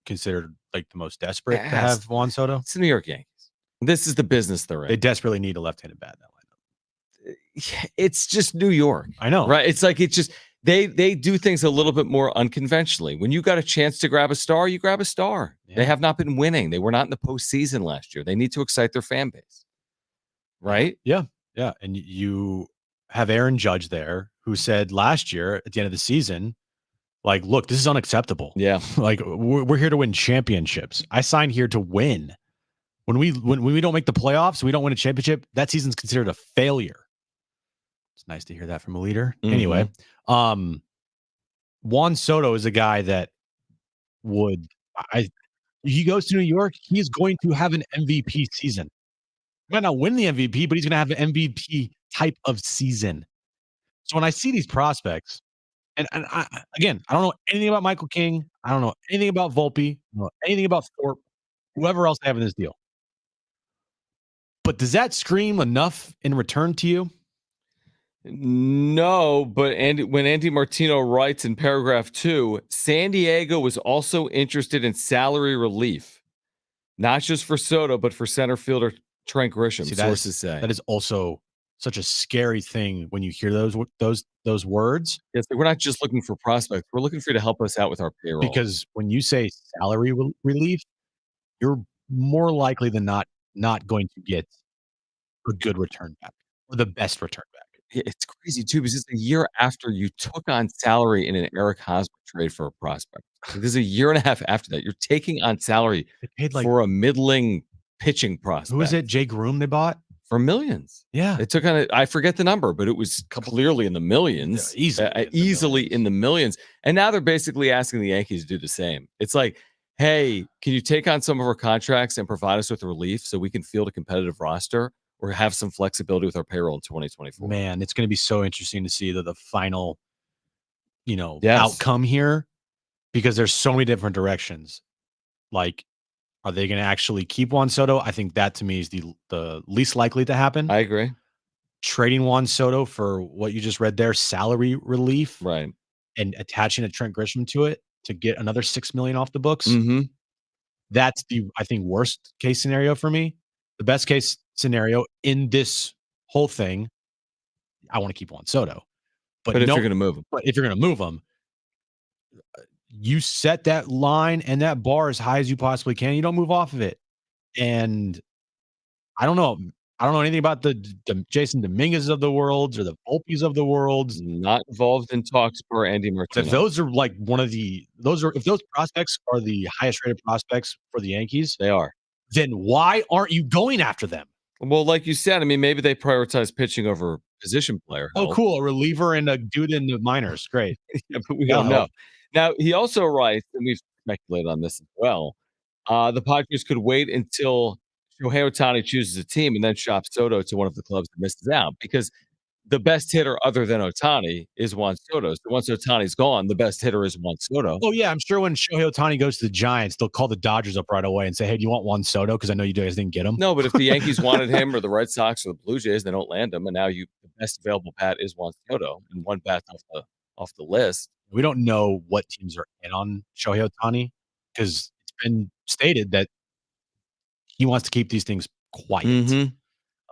considered like the most desperate to have Juan Soto? It's the New York Yankees. This is the business they're in. They desperately need a left-handed bat in that lineup. It's just New York. I know. Right? It's like it's just they do things a little bit more unconventionally. When you got a chance to grab a star, you grab a star. Yeah. They have not been winning. They were not in the postseason last year. They need to excite their fan base. Right? Yeah. Yeah. And you have Aaron Judge there who said last year at the end of the season, like, look, this is unacceptable. Yeah. Like we're here to win championships. I signed here to win. When we don't make the playoffs, we don't win a championship, that season's considered a failure. It's nice to hear that from a leader. Mm-hmm. Anyway, Juan Soto is a guy that he goes to New York, he is going to have an MVP season. He might not win the MVP, but he's going to have an MVP type of season. So when I see these prospects, and I don't know anything about Michael King. I don't know anything about Volpe. I don't know anything about Thorpe, whoever else they have in this deal. But does that scream enough in return to you? No, but when Andy Martino writes in paragraph 2, San Diego was also interested in salary relief, not just for Soto, but for center fielder Trent Grisham. See, Sources say that is also such a scary thing when you hear those words. yes, we're not just looking for prospects; we're looking for you to help us out with our payroll. Because when you say salary relief, you're more likely than not going to get a good return back or the best return back. It's crazy too because it's a year after you took on salary in an Eric Hosmer trade for a prospect. Like, this is a year and a half after that. You're taking on salary They paid like for a middling pitching prospect. who is it? Jay Groom they bought For millions. Yeah, They took on it. I forget the number, but it was clearly in the millions. easily In the millions. And now they're basically asking the Yankees to do the same. It's like, hey, can you take on some of our contracts and provide us with relief so we can field a competitive roster or have some flexibility with our payroll in 2024? Man, it's going to be so interesting to see the final, Yes. outcome here because there's so many different directions. Like, are they going to actually keep Juan Soto? I think that to me is the least likely to happen. I agree. Trading Juan Soto for what you just read there, salary relief, Right. and attaching a Trent Grisham to it to get another $6 million off the books. Mm-hmm. That's I think, worst case scenario for me. The best case scenario in this whole thing, I want to keep Juan Soto. But if you're going to move him. But if you're going to move him, you set that line and that bar as high as you possibly can. You don't move off of it. And I don't know. I don't know anything about the Jason Dominguez of the world or the Volpes of the world. Not involved in talks for Andy Martino. If those are like if those prospects are the highest rated prospects for the Yankees, They are. then why aren't you going after them? Well, like you said, I mean, maybe they prioritize pitching over position player Oh, help. cool. A reliever and a dude in the minors. Great. Yeah, but we That'll don't know. help. Now, he also writes, and we've speculated on this as well, the Padres could wait until Shohei Ohtani chooses a team and then shop Soto to one of the clubs that misses out because the best hitter other than Ohtani is Juan Soto. So once Ohtani's gone, the best hitter is Juan Soto. Oh, yeah. I'm sure when Shohei Ohtani goes to the Giants, they'll call the Dodgers up right away and say, hey, do you want Juan Soto? Because I know you guys didn't get him. No, but if the Yankees wanted him or the Red Sox or the Blue Jays, they don't land him. And now the best available bat is Juan Soto and one bat off the list. We don't know what teams are in on Shohei Ohtani because it's been stated that he wants to keep these things quiet.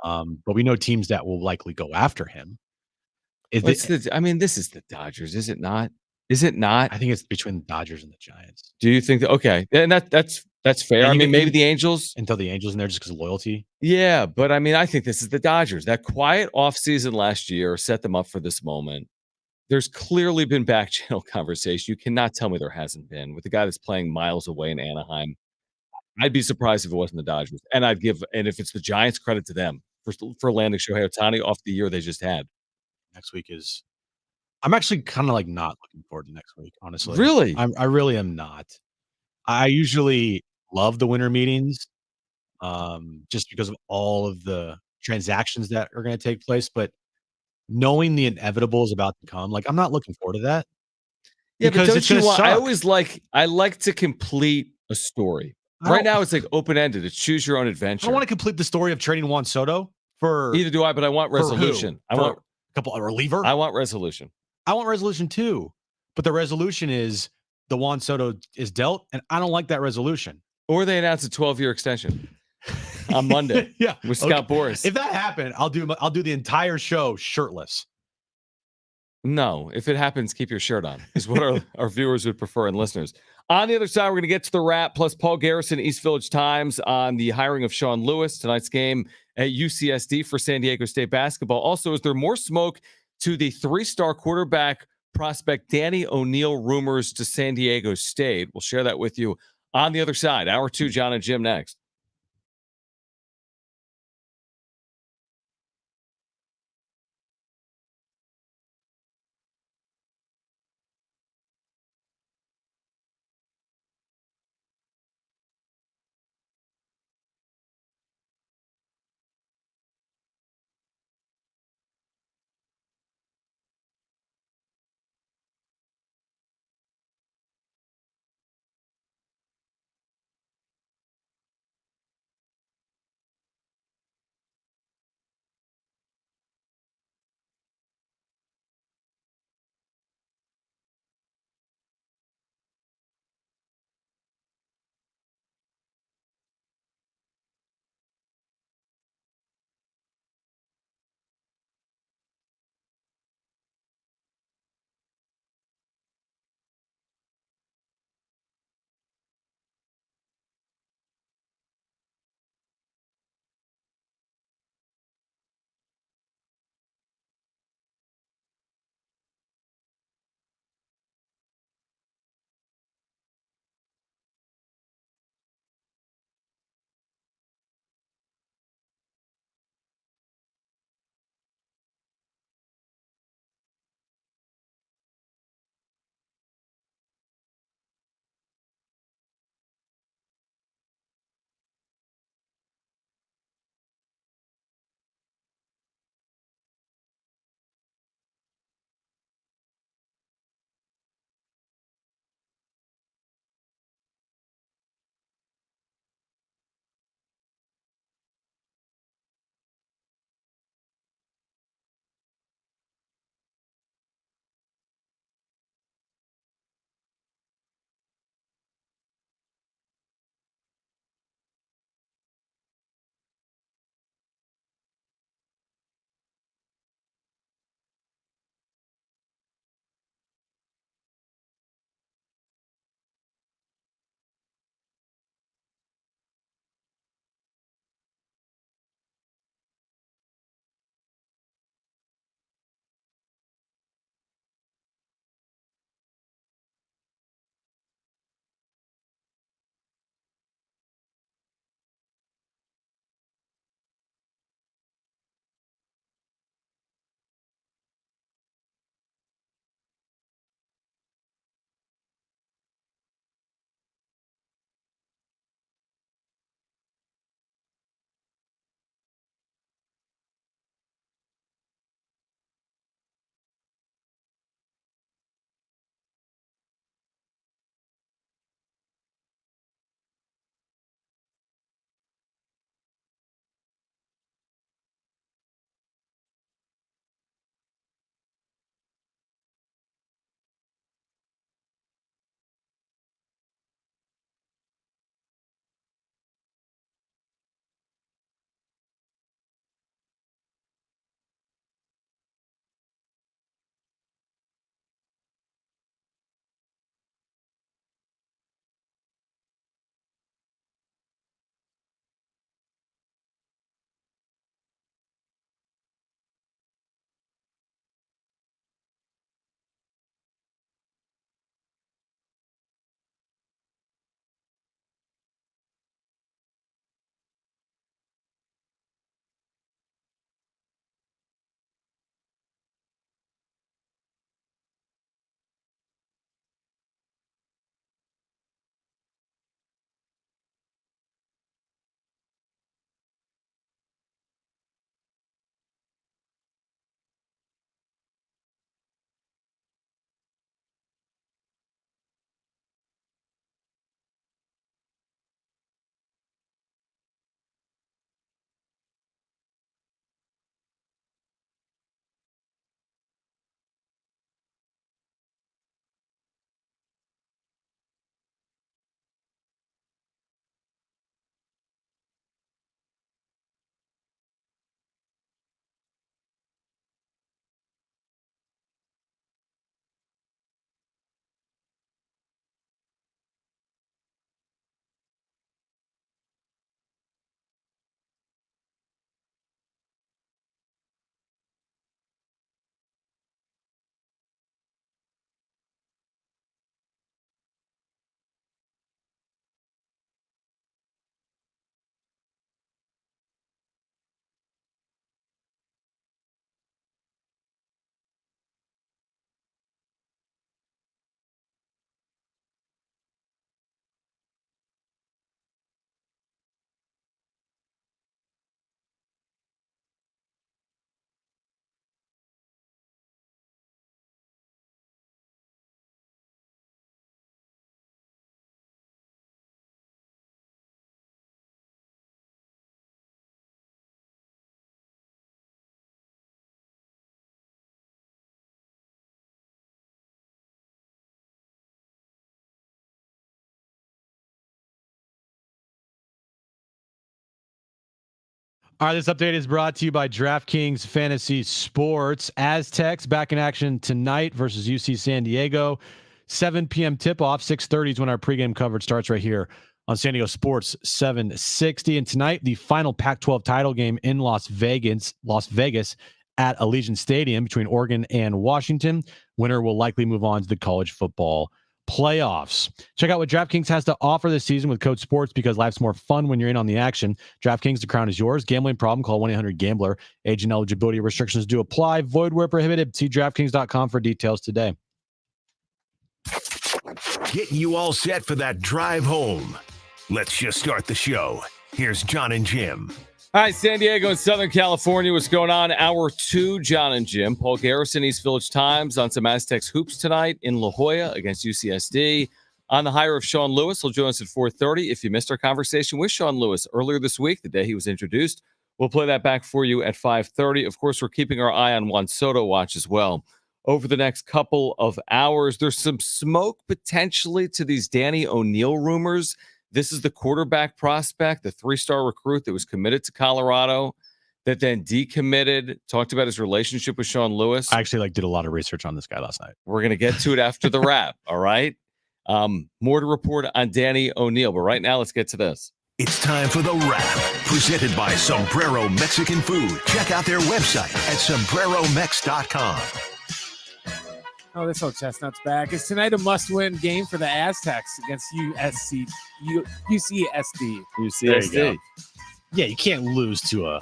But we know teams that will likely go after him. This is the Dodgers, is it not? Is it not? I think it's between the Dodgers and the Giants. Do you think that? Okay, and that's fair. And I mean, even- maybe the Angels. And throw the Angels in there just because of loyalty. Yeah, but I mean, I think this is the Dodgers. That quiet offseason last year set them up for this moment. There's clearly been back channel conversation. You cannot tell me there hasn't been with the guy that's playing miles away in Anaheim. I'd be surprised if it wasn't the Dodgers. And if it's the Giants, credit to them for landing Shohei Ohtani off the year they just had. Next week is I'm actually kind of like not looking forward to next week, honestly. Really? I really am not. I usually love the winter meetings, just because of all of the transactions that are going to take place. But knowing the inevitable is about to come, like I'm not looking forward to that. Yeah, because but it's gonna suck. I like to complete a story. I Right don't- now, it's like open ended. It's choose your own adventure. I want to complete the story of trading Juan Soto for Either do I, but I want for who? resolution. I For want a reliever. I want resolution. I want resolution too, but the resolution is the Juan Soto is dealt, and I don't like that resolution. Or they announce a 12-year extension on Monday Yeah, with Scott Boras. If that happened, I'll do the entire show shirtless. No, if it happens, keep your shirt on, is what our viewers would prefer and listeners. On the other side, we're going to get to the wrap, plus Paul Garrison, East Village Times, on the hiring of Shawn Lewis, tonight's game at UCSD for San Diego State basketball. Also, is there more smoke to the three-star quarterback prospect Danny O'Neal rumors to San Diego State? We'll share that with you on the other side. Hour 2, Jon and Jim next. All right, this update is brought to you by DraftKings Fantasy Sports. Aztecs back in action tonight versus UC San Diego. 7 p.m. tip-off, 6:30 is when our pregame coverage starts right here on San Diego Sports 760. And tonight, the final Pac-12 title game in Las Vegas at Allegiant Stadium between Oregon and Washington. Winner will likely move on to the college football playoffs. Check out what DraftKings has to offer this season with code SPORTS because life's more fun when you're in on the action. DraftKings, the crown is yours. Gambling problem? Call 1-800-GAMBLER. Age and eligibility restrictions do apply. Void where prohibited. See DraftKings.com for details today. Getting you all set for that drive home. Let's just start the show. Here's Jon and Jim. All right, San Diego and Southern California, what's going on? Hour 2, Jon and Jim. Paul Garrison, East Village Times, on some Aztecs hoops tonight in La Jolla against UCSD. On the hire of Shawn Lewis, he'll join us at 4:30. If you missed our conversation with Shawn Lewis earlier this week, the day he was introduced, we'll play that back for you at 5:30. Of course, we're keeping our eye on Juan Soto watch as well. Over the next couple of hours, there's some smoke potentially to these Danny O'Neil rumors. This is the quarterback prospect, the 3-star recruit that was committed to Colorado, that then decommitted, talked about his relationship with Shawn Lewis. I actually did a lot of research on this guy last night. We're going to get to it after the wrap, all right? More to report on Danny O'Neil, but right now let's get to this. It's time for the wrap, presented by Sombrero Mexican Food. Check out their website at sombreromex.com. Oh, this old chestnut's back. Is tonight a must-win game for the Aztecs against UCSD? UCSD. Yeah, you can't lose to a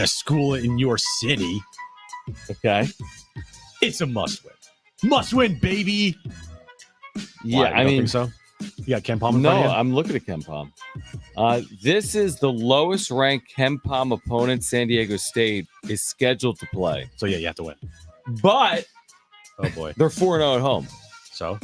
school in your city. Okay. It's a must-win. Must-win, baby. Yeah, Why, I mean, think so. You got Ken Palm in no, front of you? I'm looking at Ken Palm. This is the lowest ranked Ken Palm opponent San Diego State is scheduled to play. So, yeah, you have to win. But Oh, boy. they're 4-0 at home. So?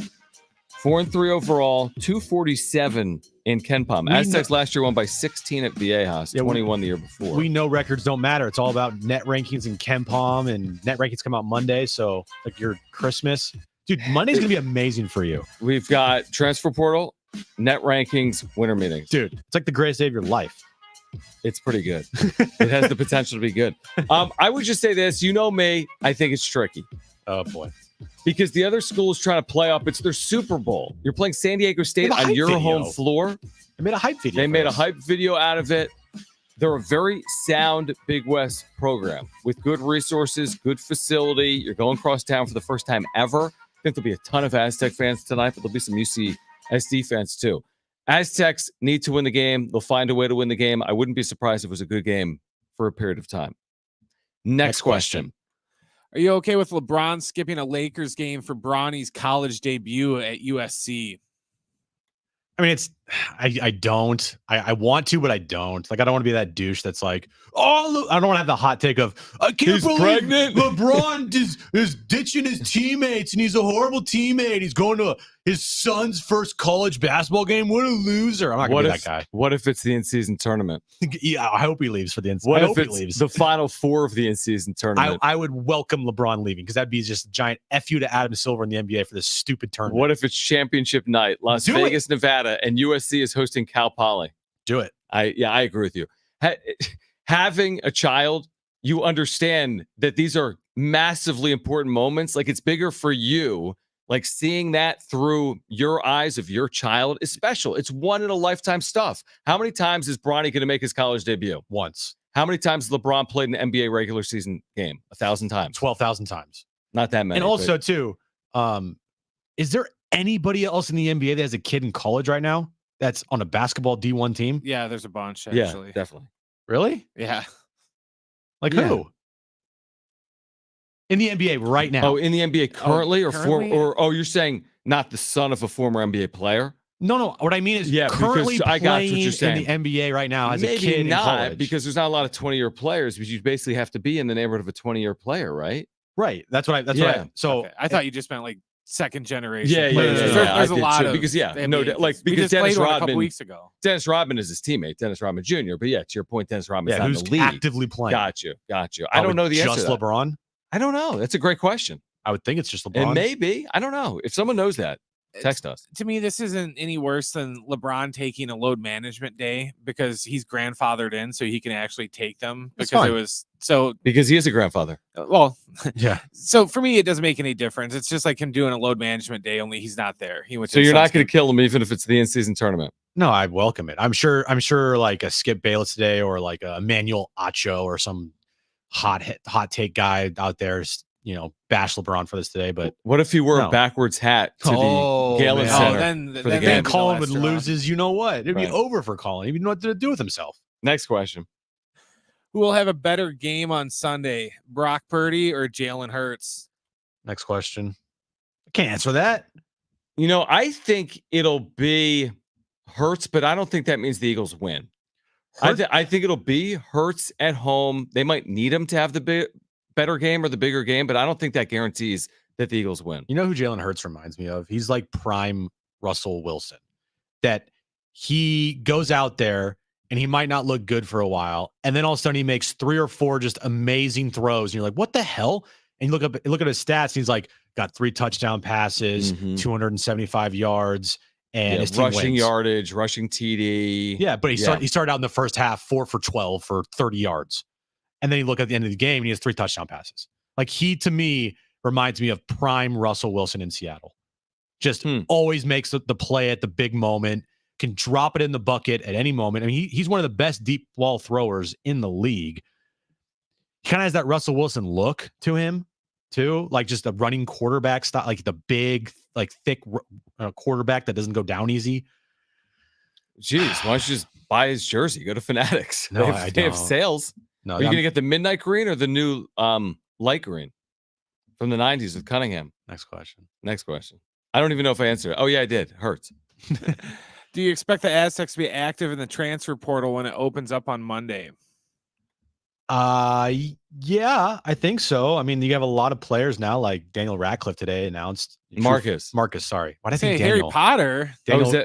4-3 overall, 247 in Ken Palm. Aztecs last year won by 16 at Viejas, 21 the year before. We know records don't matter. It's all about net rankings and Ken Palm, and net rankings come out Monday. So, like your Christmas. Dude, Monday's going to be amazing for you. We've got transfer portal, net rankings, winter meetings. Dude, it's like the greatest day of your life. It's pretty good. It has the potential to be good. I would just say this. You know me. I think it's tricky. Oh, boy. Because the other school is trying to play up. It's their Super Bowl. You're playing San Diego State on your home floor. They made a hype video. They made a hype video out of it. They're a very sound Big West program with good resources, good facility. You're going across town for the first time ever. I think there'll be a ton of Aztec fans tonight, but there'll be some UCSD fans too. Aztecs need to win the game. They'll find a way to win the game. I wouldn't be surprised if it was a good game for a period of time. Next question. Are you okay with LeBron skipping a Lakers game for Bronny's college debut at USC? I mean, I don't. I want to, but I don't. Like, I don't want to be that douche that's like, oh, I don't want to have the hot take of, I can't believe pregnant. LeBron is ditching his teammates and he's a horrible teammate. He's going to his son's first college basketball game. What a loser. I'm not going to be that guy. What if it's the in-season tournament? Yeah, I hope he leaves for the in-season. What I if hope he it's leaves. the Final Four of the in-season tournament? I would welcome LeBron leaving because that'd be just a giant F you to Adam Silver in the NBA for this stupid tournament. What if it's championship night, Las Vegas, Nevada, and USC is hosting Cal Poly? Do it. I agree with you. Having a child, you understand that these are massively important moments. Like, it's bigger for you. Like, seeing that through your eyes of your child is special. It's one in a lifetime stuff. How many times is Bronny going to make his college debut? Once. How many times has LeBron played an NBA regular season game? 1,000 times. 12,000 times. Not that many. And also, too, is there anybody else in the NBA that has a kid in college right now that's on a basketball D1 team? Yeah, there's a bunch, actually. Yeah, definitely. Really? Yeah. Like Yeah. who? In the NBA right now? Oh, in the NBA currently, currently? You're saying not the son of a former NBA player? No. What I mean is, Yeah, currently because I got what you're playing saying. in the NBA right now as Maybe a kid not, in college. because there's not a lot of 20-year players, but you basically have to be in the neighborhood of a 20-year player, right? Right. That's what I. Yeah. So Okay. I thought you just meant like second generation. Yeah, players. yeah. There's I a did lot too, of because NBA because we just Dennis played one a Rodman couple weeks ago. Dennis Rodman is his teammate, Dennis Rodman Jr. But yeah, to your point, Dennis Rodman's not who's in the league. actively playing? Got you. I don't know the answer. Just To that. LeBron? I don't know. That's a great question. I would think it's just LeBron. And maybe I don't know if someone knows that. Text us. To me, this isn't any worse than LeBron taking a load management day because he's grandfathered in, so he can actually take them. That's Because fine. it was so. Because he is a grandfather. Well, Yeah. So for me, it doesn't make any difference. It's just like him doing a load management day, only he's not there. He went. So you're not going to kill him even if it's the in-season tournament. No, I welcome it. I'm sure like a Skip Bayless today or like a Emmanuel Acho or some hot take guy out there, bash LeBron for this today. But what if he wore No. a backwards hat to Oh, the Galen man. Center? then for the then game. then the Colin last would straw. lose his, you know what? It'd Right. be over for Colin. He didn't know what to do with himself. Next question. Who will have a better game on Sunday, Brock Purdy or Jalen Hurts? Next question. I can't answer that. I think it'll be Hurts, but I don't think that means the Eagles win. I think it'll be Hurts at home. They might need him to have the better game or the bigger game, but I don't think that guarantees that the Eagles win. You know who Jalen Hurts reminds me of? He's like prime Russell Wilson. That he goes out there and he might not look good for a while, and then all of a sudden he makes 3 or 4 just amazing throws, and you're like, "What the hell?" And you look at his stats, and he's like, got 3 touchdown passes, 275 yards, and his team rushing wins. yardage, rushing TD. Yeah, but he started out in the first half 4 for 12 for 30 yards, and then you look at the end of the game, and he has 3 touchdown passes. Like he, to me, reminds me of prime Russell Wilson in Seattle. Just always makes the play at the big moment, can drop it in the bucket at any moment. I mean, he's one of the best deep ball throwers in the league. He kind of has that Russell Wilson look to him, too, like just a running quarterback style, like the big, like thick quarterback that doesn't go down easy. Jeez, why don't you just buy his jersey? Go to Fanatics. No, they have sales. No, Are you going to get the midnight green or the new light green from the 90s with Cunningham? Next question. I don't even know if I answered it. Oh, yeah, I did. Hurts. Do you expect the Aztecs to be active in the transfer portal when it opens up on Monday? Yeah, I think so. I mean, you have a lot of players now, like Daniel Radcliffe today announced. Marcus, sorry. Why did I Say say Harry Daniel? Potter. Daniel, what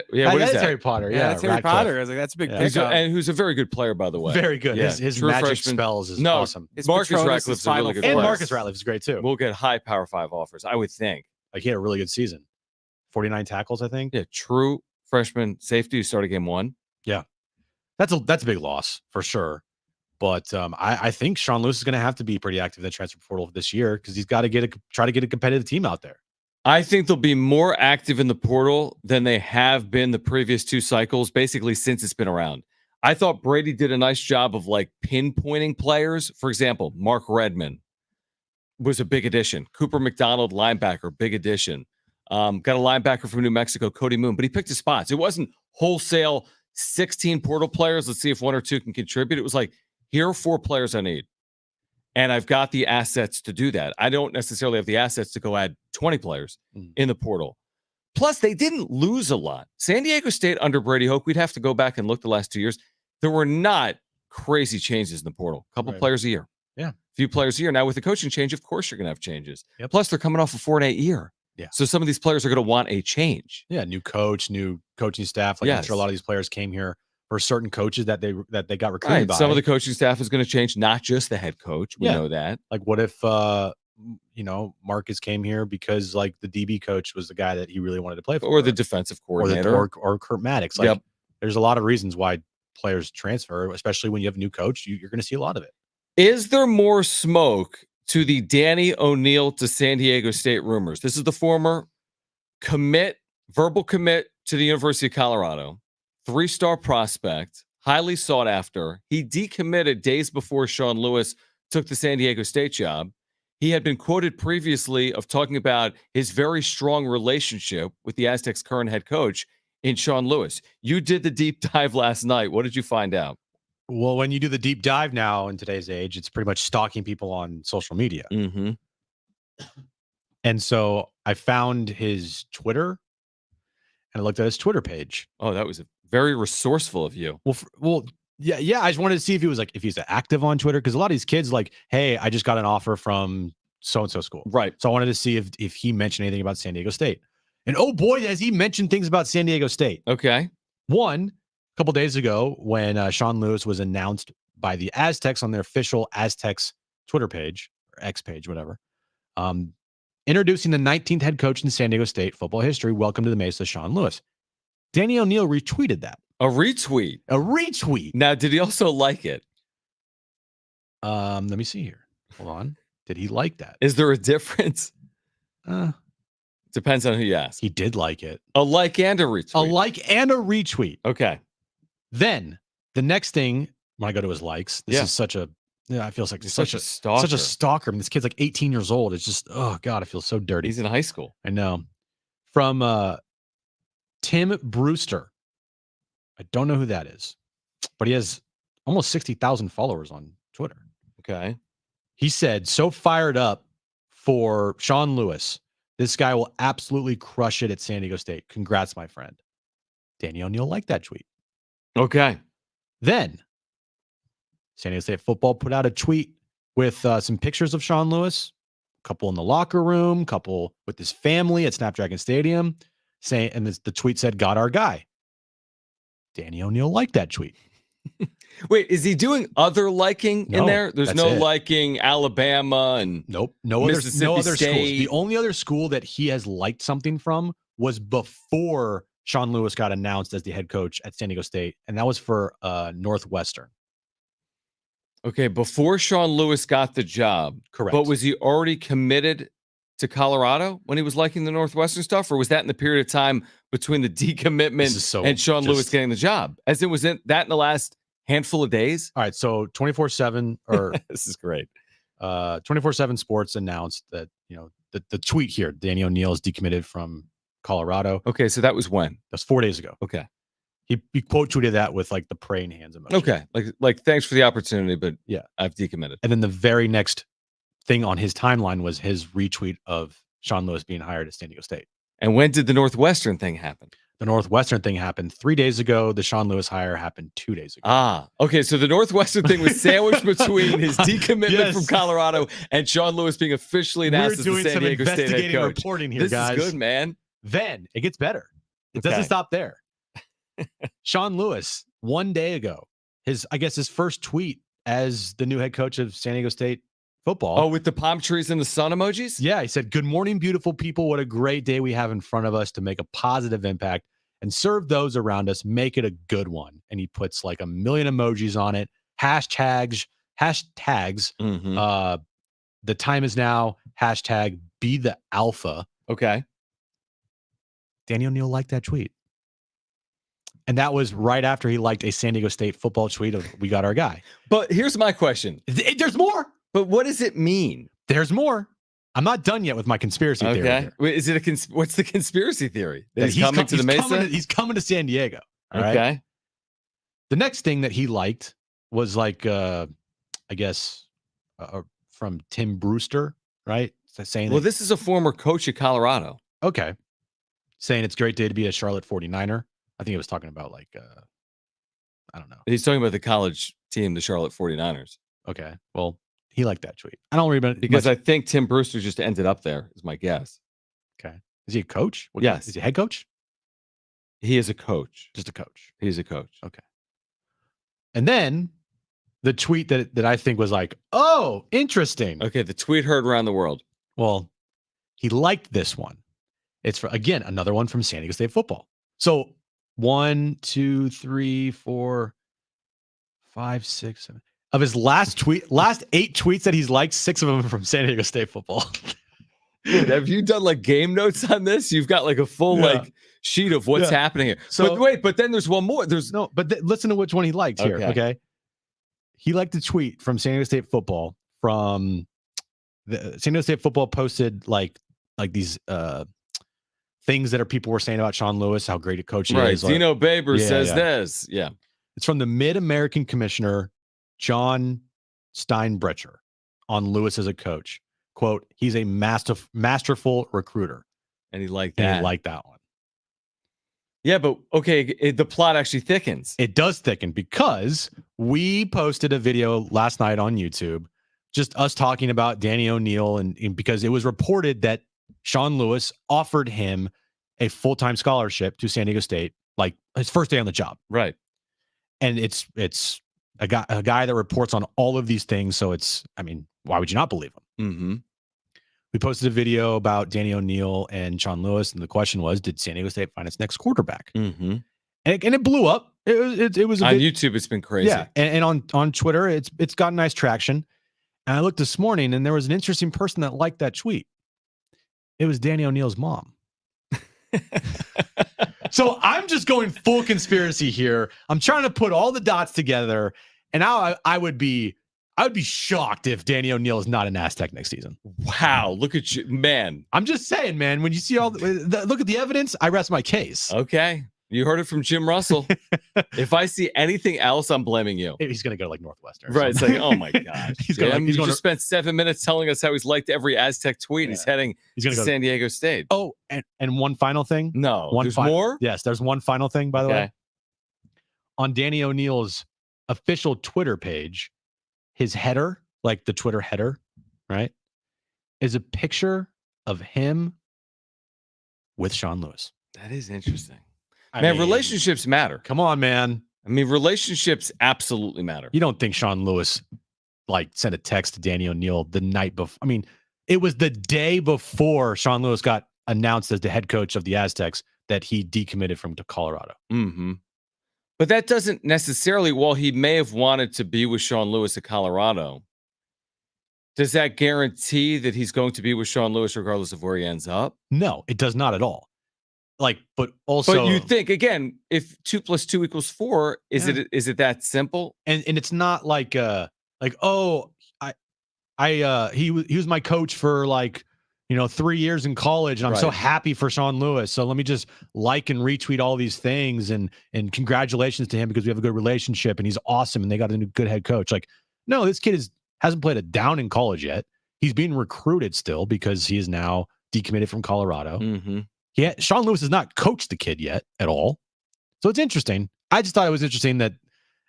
is that? Harry Potter. Yeah, Yeah, that's Harry Radcliffe. Potter. I was like, that's a big pickup. and who's a very good player, by the way. Very good. Yeah, His true magic freshman. spells is No, awesome. It's Marcus Patronus' Radcliffe's a really Final good And player. Marcus Radcliffe is great too. We'll get high Power 5 offers, I would think. Like he had a really good season. 49 tackles, I think. Yeah, true freshman safety who started game 1. That's a big loss for sure. But I think Shawn Lewis is going to have to be pretty active in the transfer portal this year because he's got to try to get a competitive team out there. I think they'll be more active in the portal than they have been the previous 2 cycles, basically since it's been around. I thought Brady did a nice job of like pinpointing players. For example, Mark Redmond was a big addition. Cooper McDonald, linebacker, big addition. Got a linebacker from New Mexico, Cody Moon, but he picked his spots. It wasn't wholesale 16 portal players. Let's see if 1 or 2 can contribute. It was like, here are 4 players I need. And I've got the assets to do that. I don't necessarily have the assets to go add 20 players in the portal. Plus, they didn't lose a lot. San Diego State under Brady Hoke, we'd have to go back and look the last 2 years. There were not crazy changes in the portal. A couple players a year. Yeah. A few players a year. Now, with the coaching change, of course, you're going to have changes. Yep. Plus, they're coming off a 4-8 year. Yeah. So some of these players are going to want a change. Yeah, new coach, new coaching staff. Like I'm sure a lot of these players came here for certain coaches that they got recruited by. Some of the coaching staff is going to change, not just the head coach. We know that. Like, what if Marcus came here because like the DB coach was the guy that he really wanted to play for, or the defensive coordinator, or Kurt Maddox. Like, there's a lot of reasons why players transfer, especially when you have a new coach. You're going to see a lot of it. Is there more smoke to the Danny O'Neal to San Diego State rumors? This is the former verbal commit to the University of Colorado, 3-star prospect, highly sought after. He decommitted days before Shawn Lewis took the San Diego State job. He had been quoted previously of talking about his very strong relationship with the Aztecs' current head coach in Shawn Lewis. You did the deep dive last night. What did you find out? Well, when you do the deep dive now in today's age, it's pretty much stalking people on social media. Mm-hmm. And so I found his Twitter and I looked at his Twitter page. Oh, that was very resourceful of you. Yeah. I just wanted to see if he's active on Twitter, because a lot of these kids like, hey, I just got an offer from so-and-so school. Right. So I wanted to see if he mentioned anything about San Diego State. And oh boy, has he mentioned things about San Diego State. Okay. One, a couple days ago when Shawn Lewis was announced by the Aztecs on their official Aztecs Twitter page or X page, whatever. Introducing the 19th head coach in San Diego State football history. Welcome to the Mesa, Shawn Lewis. Danny O'Neil retweeted that. A retweet. A retweet. Now, did he also like it? Let me see here. Hold on. Did he like that? Is there a difference? Depends on who you ask. He did like it. A like and a retweet. A like and a retweet. Okay. Then the next thing, when I go to his likes, this is such a, I feel like such a stalker. Such a stalker. I mean, this kid's like 18 years old. It's just, oh God, I feel so dirty. He's in high school. I know. From Tim Brewster. I don't know who that is, but he has almost 60,000 followers on Twitter. Okay. He said, so fired up for Shawn Lewis. This guy will absolutely crush it at San Diego State. Congrats, my friend. Danny O'Neil liked that tweet. Okay. Then San Diego State football put out a tweet with some pictures of Shawn Lewis, a couple in the locker room, couple with his family at Snapdragon Stadium, saying, and the tweet said, "Got our guy." Danny O'Neil liked that tweet. Wait, is he doing other liking in there? There's no liking Alabama and no Mississippi other State. schools. The only other school that he has liked something from was before Shawn Lewis got announced as the head coach at San Diego State, and that was for Northwestern. Okay, before Shawn Lewis got the job. Correct. But was he already committed to Colorado when he was liking the Northwestern stuff, or was that in the period of time between the decommitment and Shawn Lewis getting the job? As it was in that in the last handful of days? All right, so 24/7 or this is great. 24/7 Sports announced that, you know, the tweet here, Danny O'Neil is decommitted from Colorado. Okay, so that was when? That's 4 days ago. Okay. He quote tweeted that with like the praying hands emoji. Okay. Like thanks for the opportunity, but yeah, I've decommitted. And then the very next thing on his timeline was his retweet of Shawn Lewis being hired at San Diego State. And when did the Northwestern thing happen? The Northwestern thing happened 3 days ago. The Shawn Lewis hire happened 2 days ago. Ah, okay. So the Northwestern thing was sandwiched between his decommitment from Colorado and Shawn Lewis being officially announced as the San Diego State head coach. Reporting here, this guys. Is good, man. Then it gets better. It doesn't stop there. Shawn Lewis, 1 day ago, his first tweet as the new head coach of San Diego State football. Oh, with the palm trees and the sun emojis? Yeah, he said, "Good morning, beautiful people. What a great day we have in front of us to make a positive impact and serve those around us. Make it a good one." And he puts like a million emojis on it. Hashtags. Mm-hmm. The time is now. Hashtag be the alpha. Okay. Danny O'Neil liked that tweet. And that was right after he liked a San Diego State football tweet of "We got our guy." But here's my question. There's more. But what does it mean? There's more. I'm not done yet with my conspiracy theory. Okay. Wait, is it what's the conspiracy theory? That he's coming to the Mesa? He's coming to San Diego. All okay. Right? The next thing that he liked was like, I guess, from Tim Brewster, right? Saying well, this is a former coach at Colorado. Okay. Saying it's a great day to be a Charlotte 49er. I think he was talking about like, I don't know. He's talking about the college team, the Charlotte 49ers. Okay. Well, he liked that tweet. I don't remember because I think Tim Brewster just ended up there, is my guess. Okay. Is he a coach? Yes. Is he a head coach? He is a coach. Just a coach. He's a coach. Okay. And then the tweet that I think was like, oh, interesting. Okay. The tweet heard around the world. Well, he liked this one. It's for, again, another one from San Diego State football. So 1, 2, 3, 4, 5, 6, 7. Of his last 8 tweets that he's liked, 6 of them are from San Diego State football. Dude, have you done like game notes on this? You've got like a full like sheet of what's happening here. So but then there's one more. Listen to which one he liked here. Okay. He liked a tweet from San Diego State football from the San Diego State football posted like these things that people were saying about Shawn Lewis, how great a coach he is. Dino Baber says this. Yeah. It's from the Mid-American Commissioner, John Steinbrecher, on Lewis as a coach. Quote, he's a masterful recruiter. And he liked that. One. Yeah, but okay, the plot actually thickens. It does thicken because we posted a video last night on YouTube, just us talking about Danny O'Neil, and because it was reported that Shawn Lewis offered him a full-time scholarship to San Diego State, like his first day on the job. Right. And it's a guy that reports on all of these things. So why would you not believe him? Mm-hmm. We posted a video about Danny O'Neil and Shawn Lewis, and the question was, did San Diego State find its next quarterback? Mm-hmm. And it blew up. It was on YouTube. It's been crazy. Yeah, and on Twitter, it's got nice traction. And I looked this morning, and there was an interesting person that liked that tweet. It was Danny O'Neil's mom. So I'm just going full conspiracy here. I'm trying to put all the dots together, and now I would be shocked if Danny O'Neil is not an Aztec next season. Wow, look at you, man. I'm just saying, man. When you see all look at the evidence, I rest my case. Okay, you heard it from Jim Russell. If I see anything else, I'm blaming you. He's going to go to like Northwestern. Right. It's like, oh my God. He's going to spend 7 minutes telling us how he's liked every Aztec tweet. Yeah. He's heading to San Diego State. Oh, and one final thing. No, there's more? Yes, there's one final thing, by the way. On Danny O'Neil's official Twitter page, his header, like the Twitter header, right, is a picture of him with Shawn Lewis. That is interesting. Relationships matter. Come on, man. I mean, relationships absolutely matter. You don't think Shawn Lewis like sent a text to Danny O'Neil the night before? I mean, it was the day before Shawn Lewis got announced as the head coach of the Aztecs that he decommitted from Colorado. Mm-hmm. But that doesn't necessarily, while he may have wanted to be with Shawn Lewis at Colorado, does that guarantee that he's going to be with Shawn Lewis regardless of where he ends up? No, it does not at all. But you think again, if 2 + 2 = 4, is it that simple? And it's not like he was my coach for 3 years in college, and I'm so happy for Shawn Lewis. So let me just like and retweet all these things and congratulations to him because we have a good relationship and he's awesome and they got a good head coach. Like, no, this kid hasn't played a down in college yet. He's being recruited still because he is now decommitted from Colorado. Mm-hmm. Yeah, Shawn Lewis has not coached the kid yet at all. So it's interesting. I just thought it was interesting that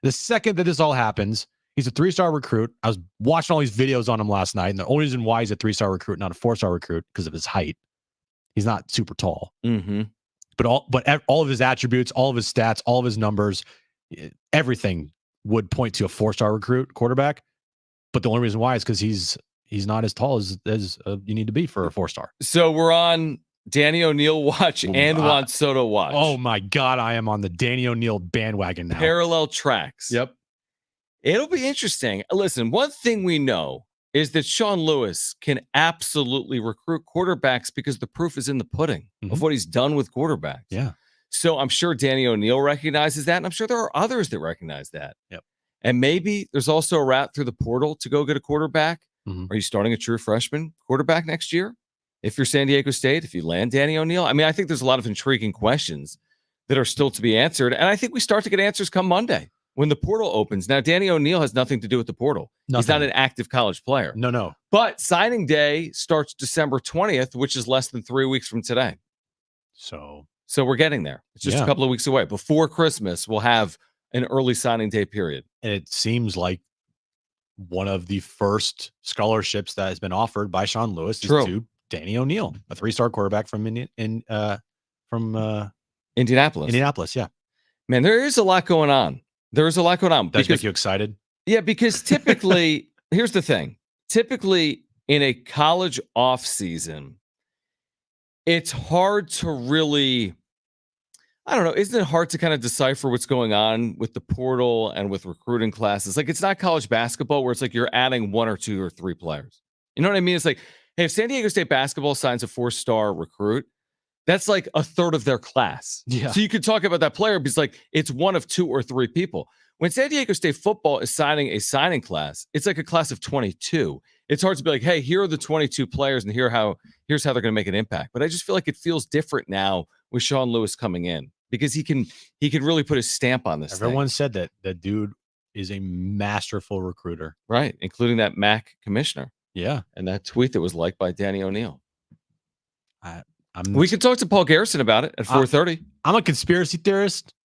the second that this all happens, he's a 3-star recruit. I was watching all these videos on him last night, and the only reason why he's a 3-star recruit, not a 4-star recruit, because of his height. He's not super tall. Mm-hmm. But all of his attributes, all of his stats, all of his numbers, everything would point to a 4-star recruit quarterback. But the only reason why is because he's not as tall as you need to be for a 4-star. So we're on Danny O'Neil watch and Juan Soto watch. Oh my God, I am on the Danny O'Neil bandwagon now. Parallel tracks. Yep. It'll be interesting. Listen, one thing we know is that Shawn Lewis can absolutely recruit quarterbacks because the proof is in the pudding of what he's done with quarterbacks. Yeah. So I'm sure Danny O'Neil recognizes that, and I'm sure there are others that recognize that. Yep. And maybe there's also a route through the portal to go get a quarterback. Mm-hmm. Are you starting a true freshman quarterback next year? If you're San Diego State, if you land Danny O'Neil, I mean, I think there's a lot of intriguing questions that are still to be answered. And I think we start to get answers come Monday when the portal opens. Now, Danny O'Neil has nothing to do with the portal. Nothing. He's not an active college player. No. But signing day starts December 20th, which is less than 3 weeks from today. So we're getting there. It's just a couple of weeks away. Before Christmas, we'll have an early signing day period. And it seems like one of the first scholarships that has been offered by Shawn Lewis is to Danny O'Neil, a 3-star quarterback from Indianapolis. Indianapolis, yeah. Man, there is a lot going on. Does that make you excited? Yeah, because typically, here's the thing. Typically, in a college offseason, it's hard to really, I don't know, isn't it hard to kind of decipher what's going on with the portal and with recruiting classes? Like, it's not college basketball where it's like you're adding 1 or 2 or 3 players. You know what I mean? It's like, hey, if San Diego State basketball signs a 4-star recruit, that's like a third of their class. Yeah. So you could talk about that player because like it's 1 of 2 or 3 people. When San Diego State football is signing a signing class, it's like a class of 22. It's hard to be like, hey, here are the 22 players and here's how they're going to make an impact. But I just feel like it feels different now with Shawn Lewis coming in because he can really put his stamp on this. Everyone said that dude is a masterful recruiter. Right, including that MAC commissioner. Yeah. And that tweet that was liked by Danny O'Neil. We can talk to Paul Garrison about it at 4:30. I'm a conspiracy theorist,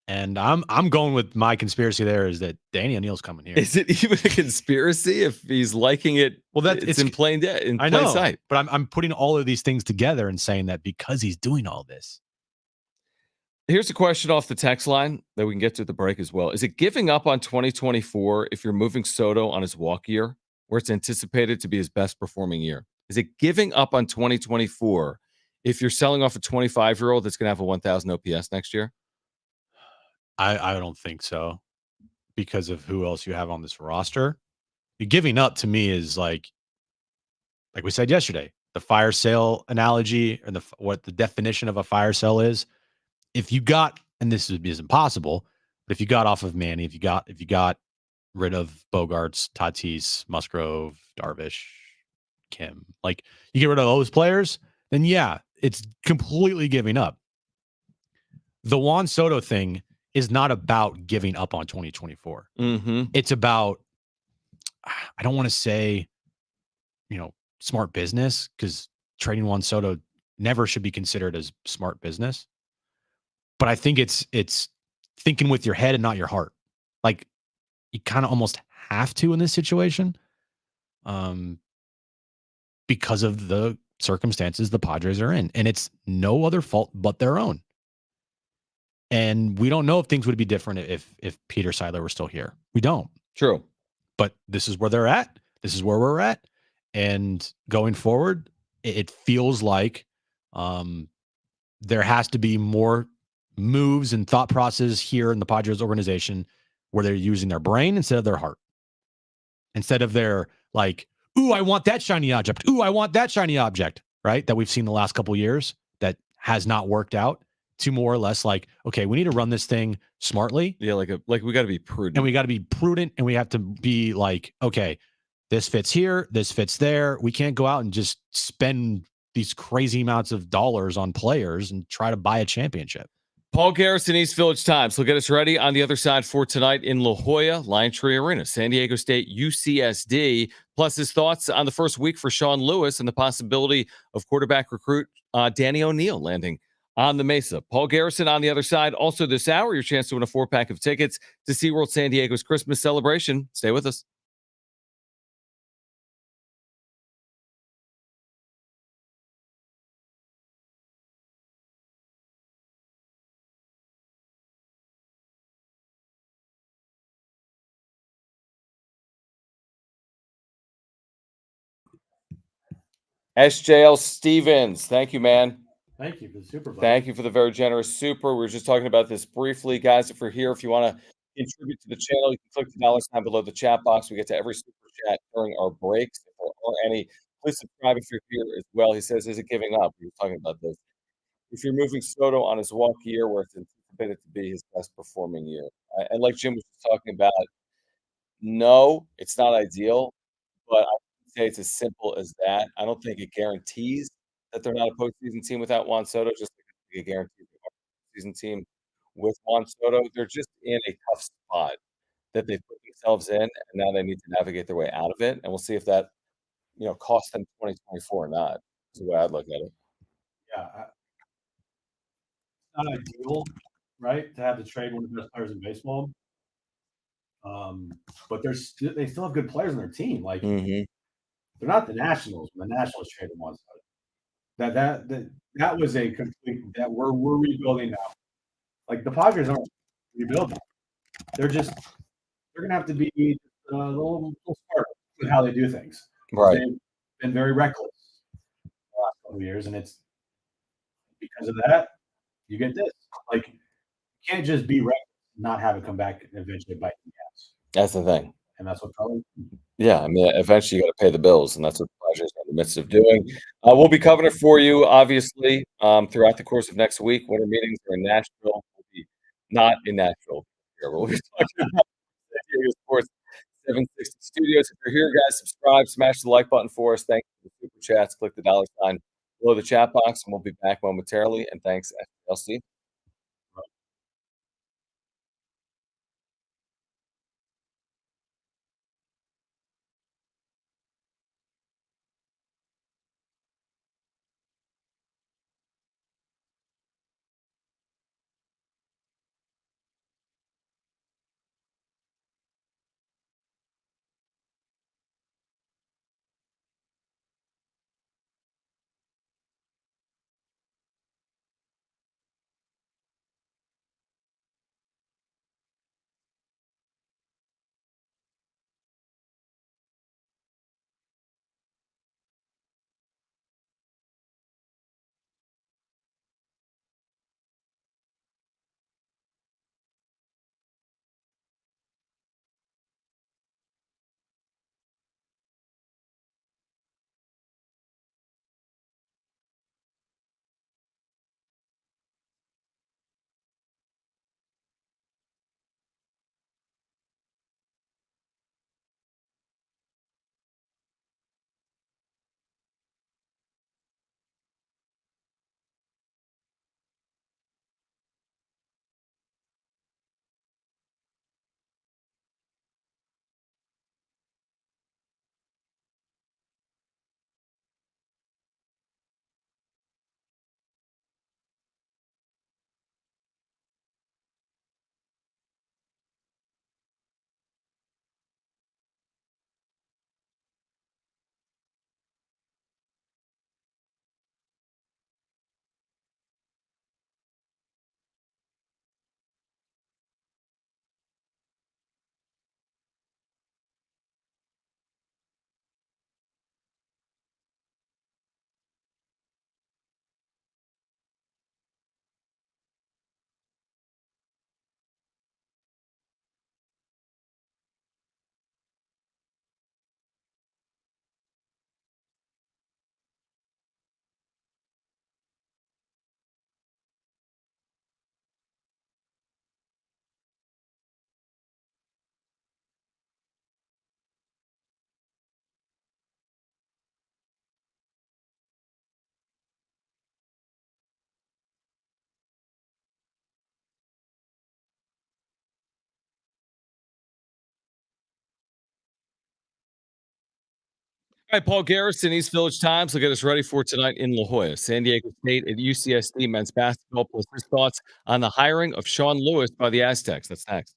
and I'm going with my conspiracy there is that Danny O'Neil's coming here. Is it even a conspiracy if he's liking it? Well, it's in plain sight. But I'm putting all of these things together and saying that because he's doing all this. Here's a question off the text line that we can get to at the break as well. Is it giving up on 2024 if you're moving Soto on his walk year, where it's anticipated to be his best performing year? Is it giving up on 2024 if you're selling off a 25-year-old that's going to have a 1,000 OPS next year? I don't think so because of who else you have on this roster. Giving up to me is like we said yesterday, the fire sale analogy and what the definition of a fire sale is. If you got, and this is impossible, but if you got off of Manny, if you got rid of Bogarts, Tatis, Musgrove, Darvish, Kim, like you get rid of those players, then yeah, it's completely giving up. The Juan Soto thing is not about giving up on 2024. Mm-hmm. It's about, I don't want to say, smart business, because trading Juan Soto never should be considered as smart business. But I think it's thinking with your head and not your heart. Like you kind of almost have to in this situation, because of the circumstances the Padres are in, and it's no other fault but their own. And we don't know if things would be different if Peter Seidler were still here. We don't. True. But this is where they're at. This is where we're at. And going forward, it feels like there has to be more moves and thought process here in the Padres organization where they're using their brain instead of their heart. Instead of their like, ooh, I want that shiny object. Ooh, I want that shiny object, right? That we've seen the last couple of years that has not worked out, to more or less like, okay, we need to run this thing smartly. Yeah, like we got to be prudent. And we got to be prudent, and we have to be like, okay, this fits here, this fits there. We can't go out and just spend these crazy amounts of dollars on players and try to buy a championship. Paul Garrison, East Village Times. So get us ready on the other side for tonight in La Jolla, Lion Tree Arena, San Diego State, UCSD, plus his thoughts on the first week for Shawn Lewis and the possibility of quarterback recruit Danny O'Neill landing on the Mesa. Paul Garrison on the other side. Also this hour, your chance to win a 4-pack of tickets to SeaWorld San Diego's Christmas celebration. Stay with us. SJL Stevens, thank you, man. Thank you for the super. Thank you for the very generous super. We were just talking about this briefly, guys. If you're here, if you want to contribute to the channel, you can click the dollar sign below the chat box. We get to every super chat during our breaks. If there are any, please subscribe if you're here as well. He says, is it giving up? We were talking about this. If you're moving Soto on his walk year, where it's anticipated to be his best performing year. And like Jim was just talking about, no, it's not ideal, but I would say it's as simple as that. I don't think it guarantees that they're not a postseason team without Juan Soto, just like it guarantees they're a postseason team with Juan Soto. They're just in a tough spot that they put themselves in, and now they need to navigate their way out of it. And we'll see if that, costs them 2024 or not. Is the way I'd look at it. Yeah, it's not ideal, right, to have to trade one of the best players in baseball. But they still have good players on their team. Like they're not the Nationals. When the Nationals traded Juan Soto, that was a complete that we're rebuilding now. Like the Padres aren't rebuilding. They're gonna have to be a little smart with how they do things. Right. They've been very reckless the last couple of years, and it's because of that you get this. Like you can't just be reckless, not have it come back and eventually bite you in the ass. That's the thing. And that's what probably. Yeah, I mean, eventually you got to pay the bills, and that's what the Padres are in the midst of doing. We'll be covering it for you, obviously, throughout the course of next week. Winter meetings are in Nashville. We'll be not in Nashville here. We'll be talking about San Diego Sports 760 Studios. If you're here, guys, subscribe, smash the like button for us. Thank you for the super chats. Click the dollar sign below the chat box, and we'll be back momentarily. And thanks, FLC. All right, Paul Garrison, East Village Times will get us ready for tonight in La Jolla. San Diego State at UCSD men's basketball, plus his thoughts on the hiring of Shawn Lewis by the Aztecs. That's next.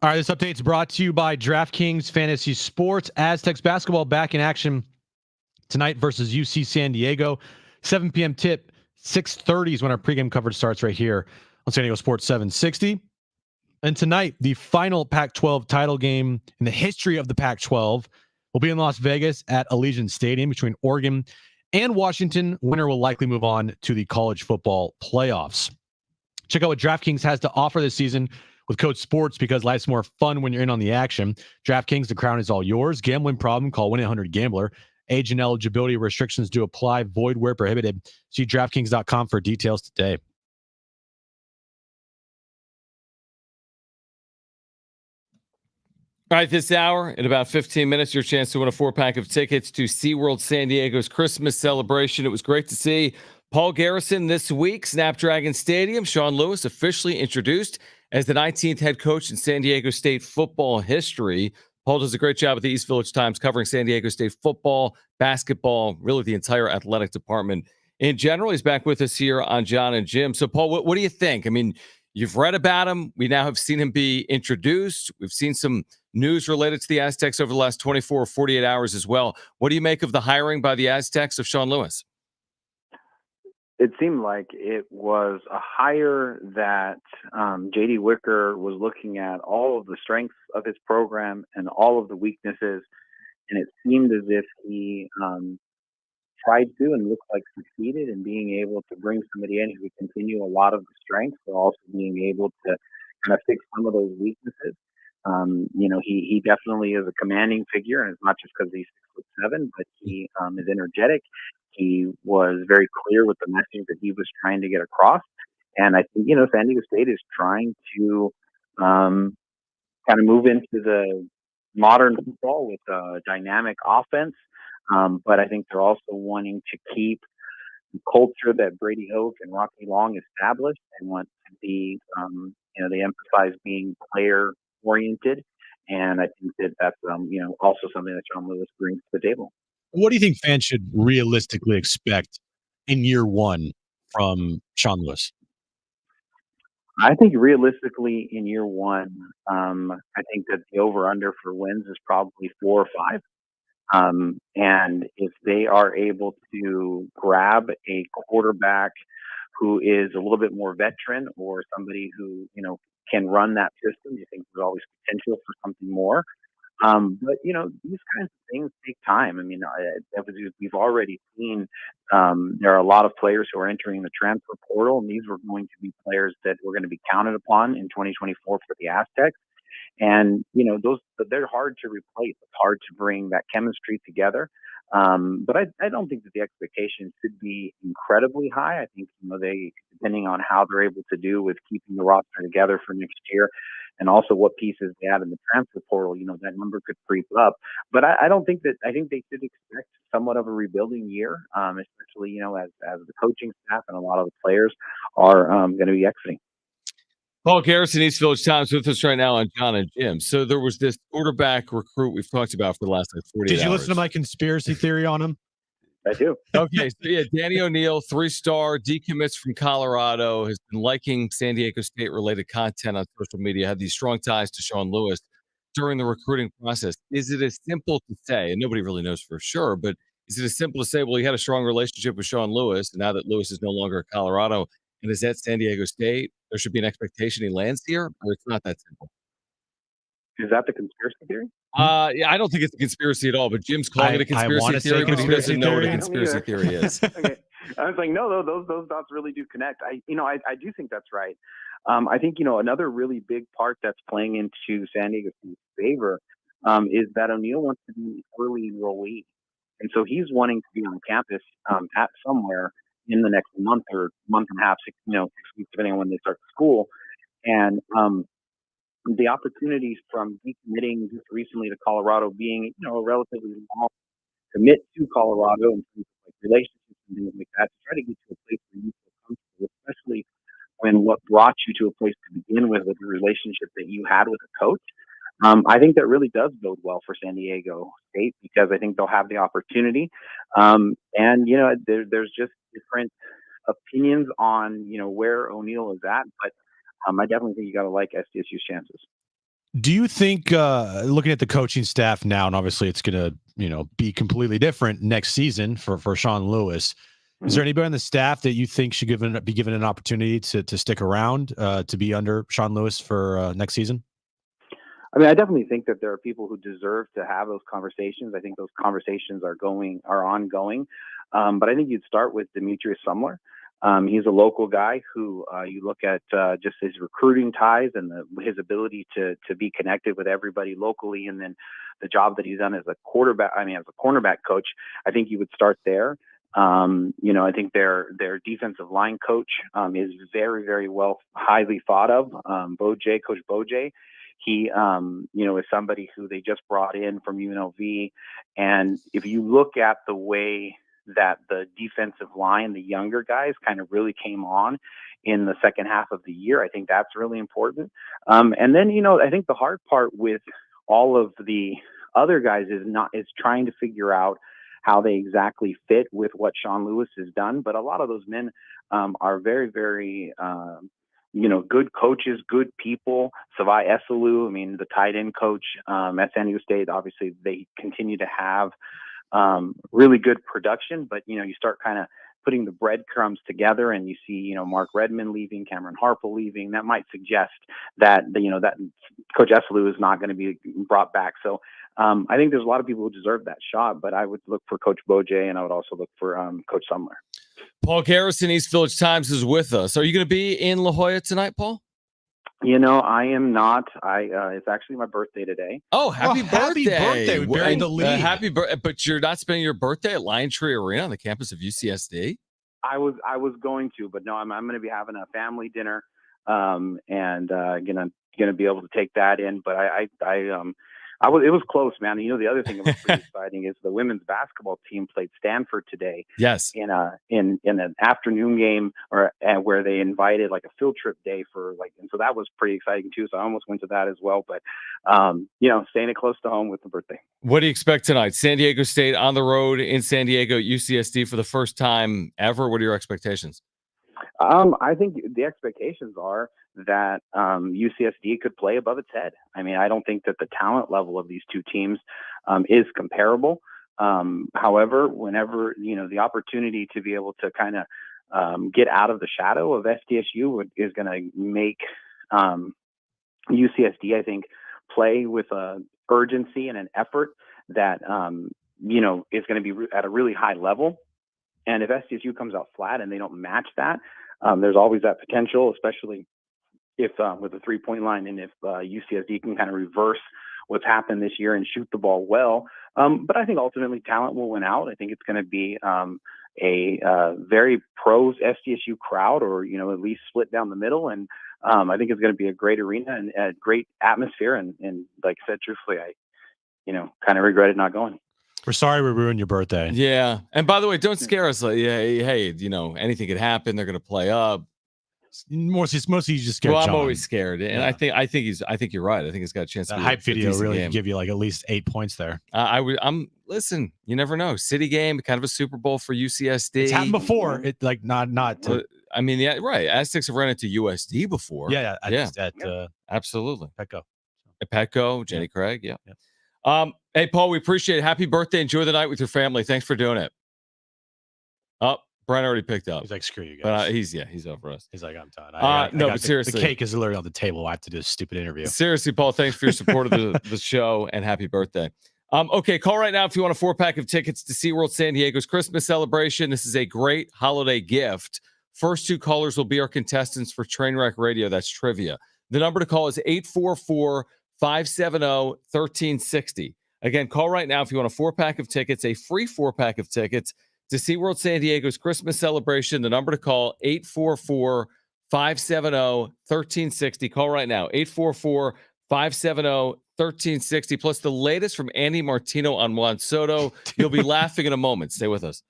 All right, this update is brought to you by DraftKings Fantasy Sports. Aztecs basketball back in action tonight versus UC San Diego. 7 p.m. tip, 6:30 is when our pregame coverage starts right here on San Diego Sports 760. And tonight, the final Pac-12 title game in the history of the Pac-12 will be in Las Vegas at Allegiant Stadium between Oregon and Washington. Winner will likely move on to the college football playoffs. Check out what DraftKings has to offer this season with code SPORTS because life's more fun when you're in on the action. DraftKings, the crown is all yours. Gambling problem? Call 1-800-GAMBLER. Age and eligibility restrictions do apply. Void where prohibited. See DraftKings.com for details today. All right, this hour, in about 15 minutes, your chance to win a 4-pack of tickets to SeaWorld San Diego's Christmas celebration. It was great to see Paul Garrison this week, Snapdragon Stadium. Shawn Lewis officially introduced as the 19th head coach in San Diego State football history. Paul does a great job at the East Village Times covering San Diego State football, basketball, really the entire athletic department in general. He's back with us here on Jon and Jim. So, Paul, what do you think? I mean, you've read about him. We now have seen him be introduced. We've seen some news related to the Aztecs over the last 24 or 48 hours as well. What do you make of the hiring by the Aztecs of Shawn Lewis? It seemed like it was a hire that J.D. Wicker was looking at all of the strengths of his program and all of the weaknesses, and it seemed as if he tried to and looked like succeeded in being able to bring somebody in who would continue a lot of the strengths, but also being able to kind of fix some of those weaknesses. He definitely is a commanding figure, and it's not just because he's 6'7", but he is energetic. He was very clear with the message that he was trying to get across. And I think, San Diego State is trying to kind of move into the modern football with a dynamic offense. But I think they're also wanting to keep the culture that Brady Hoke and Rocky Long established and want to be, they emphasize being player oriented. And I think that that's, also something that Shawn Lewis brings to the table. What do you think fans should realistically expect in year one from Shawn Lewis? I think realistically in year one, I think that the over under for wins is probably 4 or 5. And if they are able to grab a quarterback who is a little bit more veteran or somebody who, can run that system, you think there's always potential for something more. But these kinds of things take time. I mean, we've already seen there are a lot of players who are entering the transfer portal, and these were going to be players that were going to be counted upon in 2024 for the Aztecs. And those they're hard to replace. It's hard to bring that chemistry together. But I don't think that the expectations should be incredibly high. I think they, depending on how they're able to do with keeping the roster together for next year, and also what pieces they add in the transfer portal, that number could creep up. But I don't think that. I think they should expect somewhat of a rebuilding year, especially as the coaching staff and a lot of the players are going to be exiting. Paul Garrison, East Village Times, with us right now on Jon and Jim. So there was this quarterback recruit we've talked about for the last 48 hours. Did you listen to my conspiracy theory on him? I do. Okay, so yeah, Danny O'Neill, 3-star, decommits from Colorado, has been liking San Diego State-related content on social media, had these strong ties to Shawn Lewis during the recruiting process. Is it as simple to say, and nobody really knows for sure, but is it as simple to say, well, he had a strong relationship with Shawn Lewis, and now that Lewis is no longer at Colorado and is at San Diego State, there should be an expectation he lands here, or it's not that simple? Is that the conspiracy theory? Yeah, I don't think it's a conspiracy at all, but Jim's calling it a conspiracy theory, but he doesn't know what a conspiracy theory is. Okay. I was like, no, those dots really do connect. I do think that's right. I think, another really big part that's playing into San Diego State's favor is that O'Neill wants to be an early enrollee. And so he's wanting to be on campus at somewhere in the next month or month and a half, 6 weeks, depending on when they start school. And the opportunities from decommitting just recently to Colorado being, a relatively long commit to Colorado and like relationships and things like that, to try to get to a place where you feel comfortable, especially when what brought you to a place to begin with the relationship that you had with a coach. I think that really does bode well for San Diego State because I think they'll have the opportunity. And, there's just different opinions on, where O'Neill is at. But I definitely think you got to like SDSU's chances. Do you think, looking at the coaching staff now, and obviously it's going to, be completely different next season for Shawn Lewis, is there anybody on the staff that you think should be given an opportunity to stick around, to be under Shawn Lewis for next season? I mean, I definitely think that there are people who deserve to have those conversations. I think those conversations are ongoing. But I think you'd start with Demetrius Sumler. He's a local guy who you look at just his recruiting ties and his ability to be connected with everybody locally, and then the job that he's done as a cornerback coach. I think you would start there. I think their defensive line coach is very, very well, highly thought of. Coach Bojay. He, is somebody who they just brought in from UNLV. And if you look at the way that the defensive line, the younger guys, kind of really came on in the second half of the year, I think that's really important. And then, I think the hard part with all of the other guys is trying to figure out how they exactly fit with what Shawn Lewis has done. But a lot of those men are very, very, good coaches, good people. Savai Esalu, the tight end coach at San Diego State, obviously they continue to have really good production, but you start kind of putting the breadcrumbs together and you see, Mark Redmond leaving, Cameron Harple leaving, that might suggest that, that Coach Esalu is not going to be brought back. So I think there's a lot of people who deserve that shot, but I would look for Coach Bojay and I would also look for Coach Sumler. Paul Garrison, East Village Times, is with us. Are you going to be in La Jolla tonight, Paul? I am not. It's actually my birthday today. Oh, happy birthday. Happy birthday. We buried the lead. Happy birthday. But you're not spending your birthday at Lion Tree Arena on the campus of UCSD? I was going to, but no, I'm going to be having a family dinner, and gonna be able to take that in. But I It was close, man. You know, the other thing that was pretty exciting is the women's basketball team played Stanford today. Yes. In an afternoon game where they invited like a field trip day and so that was pretty exciting too. So I almost went to that as well. But you know, staying it close to home with the birthday. What do you expect tonight? San Diego State on the road in San Diego, UCSD for the first time ever. What are your expectations? I think the expectations are that UCSD could play above its head. I mean, I don't think that the talent level of these two teams is comparable. However, whenever, you know, the opportunity to be able to kind of get out of the shadow of SDSU is going to make UCSD, I think, play with a urgency and an effort that, you know, is going to be at a really high level. And if SDSU comes out flat and they don't match that, there's always that potential, especially if with the 3-point line, and if UCSD can kind of reverse what's happened this year and shoot the ball well. But I think ultimately talent will win out. I think it's going to be a very pro SDSU crowd, or, you know, at least split down the middle. And I think it's going to be a great arena and a great atmosphere. And like I said, truthfully, I, you know, kind of regretted not going. We're sorry we ruined your birthday. Yeah. And by the way, don't scare us. Like, hey, you know, anything could happen. They're going to play up. Mostly you just scared. Well, I'm John. always scared. And yeah. I think you're right. I think it's got a chance that to be hype video really game. give you like at least 8 points there. Listen, you never know. City game, kind of a Super Bowl for UCSD. It's happened before. It like not to, I mean, yeah, right. Aztecs have run into USD before. Yeah. Absolutely. Petco, Jenny Craig. Yeah. Hey, Paul, we appreciate it. Happy birthday. Enjoy the night with your family. Thanks for doing it. Oh, Brian already picked up. He's like, screw you guys. But he's over us. He's like, I'm done. But seriously. The cake is literally on the table. I have to do a stupid interview. Seriously, Paul, thanks for your support of the show, and happy birthday. Okay, call right now if you want a 4-pack of tickets to SeaWorld San Diego's Christmas celebration. This is a great holiday gift. First 2 callers will be our contestants for Trainwreck Radio. That's trivia. The number to call is 844-570-1360. Again, call right now if you want a 4-pack of tickets, a free 4-pack of tickets to SeaWorld San Diego's Christmas celebration. The number to call, 844-570-1360. Call right now, 844-570-1360. Plus the latest from Andy Martino on Juan Soto. You'll be laughing in a moment. Stay with us.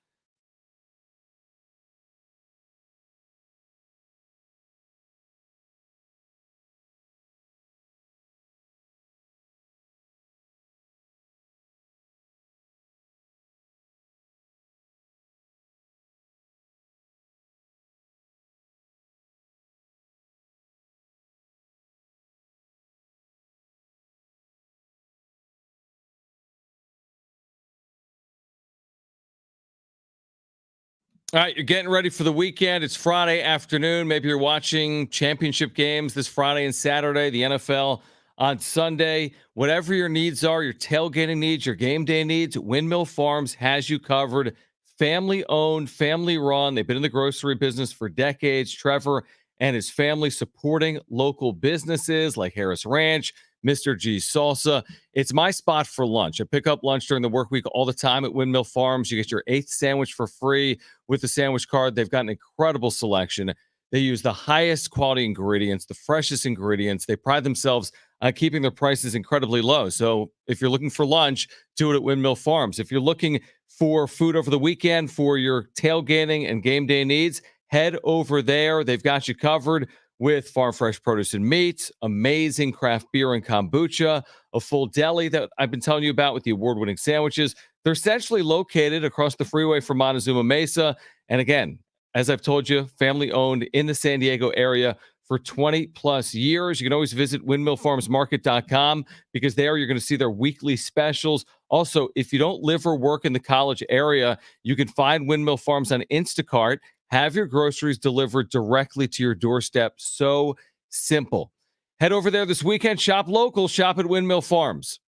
All right, you're getting ready for the weekend. It's Friday afternoon. Maybe you're watching championship games this Friday and Saturday, the NFL on Sunday. Whatever your needs are, your tailgating needs, your game day needs, Windmill Farms has you covered. Family owned, family run. They've been in the grocery business for decades. Trevor and his family supporting local businesses like Harris Ranch, Mr. G's Salsa. It's my spot for lunch. I pick up lunch during the work week all the time at Windmill Farms. You get your 8th sandwich for free with the sandwich card. They've got an incredible selection. They use the highest quality ingredients, the freshest ingredients. They pride themselves on keeping their prices incredibly low. So if you're looking for lunch, do it at Windmill Farms. If you're looking for food over the weekend for your tailgating and game day needs, head over there. They've got you covered with farm fresh produce and meat, amazing craft beer and kombucha, a full deli that I've been telling you about with the award-winning sandwiches. They're essentially located across the freeway from Montezuma Mesa. And again, as I've told you, family-owned in the San Diego area for 20-plus years. You can always visit windmillfarmsmarket.com because there you're going to see their weekly specials. Also, if you don't live or work in the college area, you can find Windmill Farms on Instacart. Have your groceries delivered directly to your doorstep. So simple. Head over there this weekend. Shop local. Shop at Windmill Farms.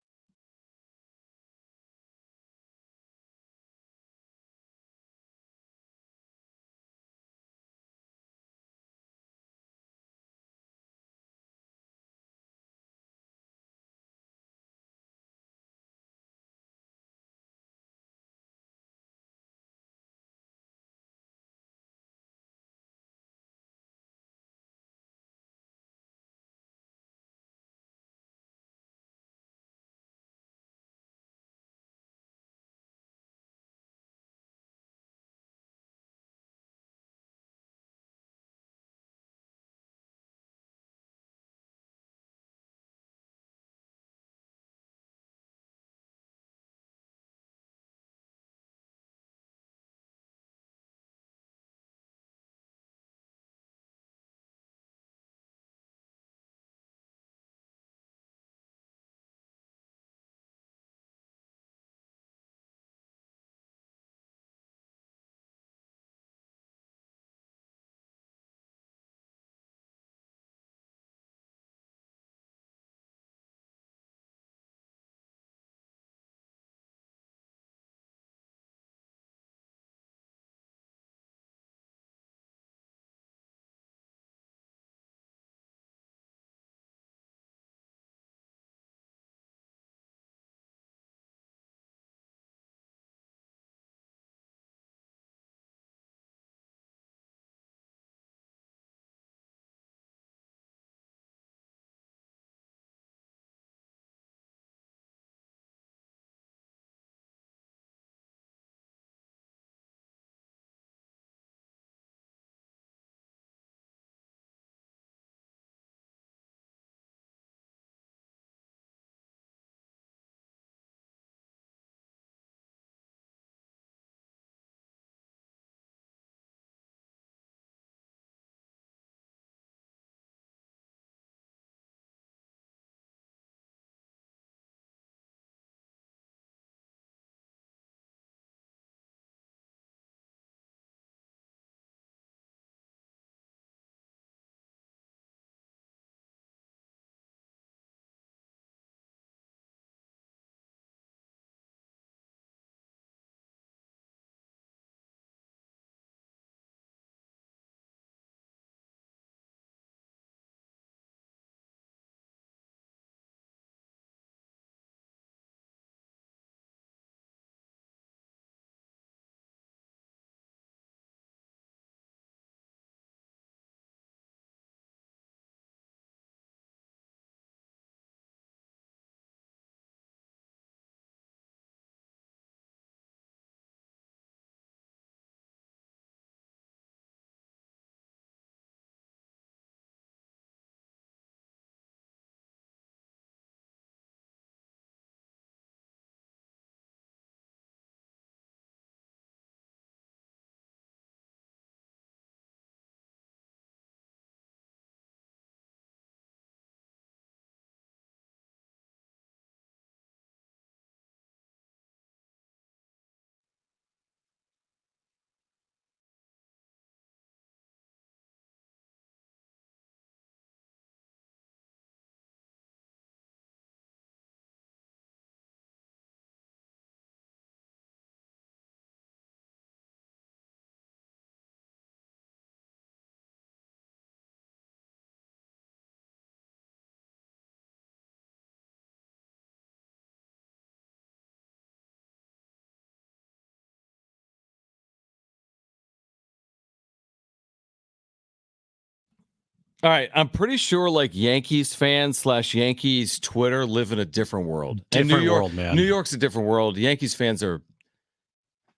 All right, I'm pretty sure like Yankees fans / Yankees Twitter live in a different world. And Different world, man. New York's a different world. Yankees fans are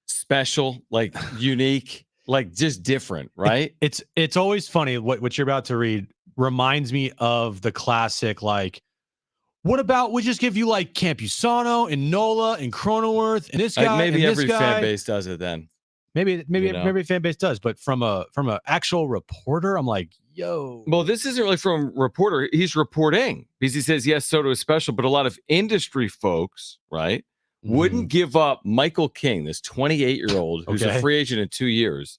special, like unique, like just different, right? It's always funny. What you're about to read reminds me of the classic, like, what about we just give you like Campusano and Nola and Cronenworth and this guy? Like maybe and every this guy. fan base does it then. Maybe every fan base does, but from a actual reporter, I'm like, yo. Well, this isn't really from reporter. He's reporting because he says yes, Soto is special, but a lot of industry folks, right, wouldn't give up Michael King, this 28-year-old who's a free agent in 2 years,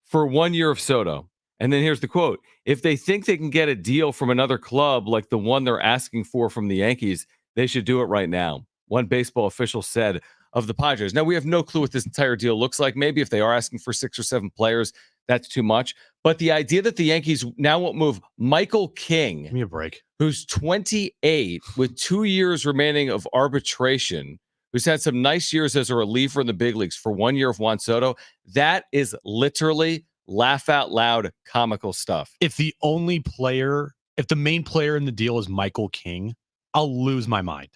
for 1 year of Soto. And then here's the quote: if they think they can get a deal from another club like the one they're asking for from the Yankees, they should do it right now. One baseball official said of the Padres. Now, we have no clue what this entire deal looks like. Maybe if they are asking for 6 or 7 players, that's too much. But the idea that the Yankees now won't move Michael King, Give me a break, who's 28 with 2 years remaining of arbitration, who's had some nice years as a reliever in the big leagues, for 1 year of Juan Soto, that is literally laugh out loud comical stuff. If the main player in the deal is Michael King, I'll lose my mind.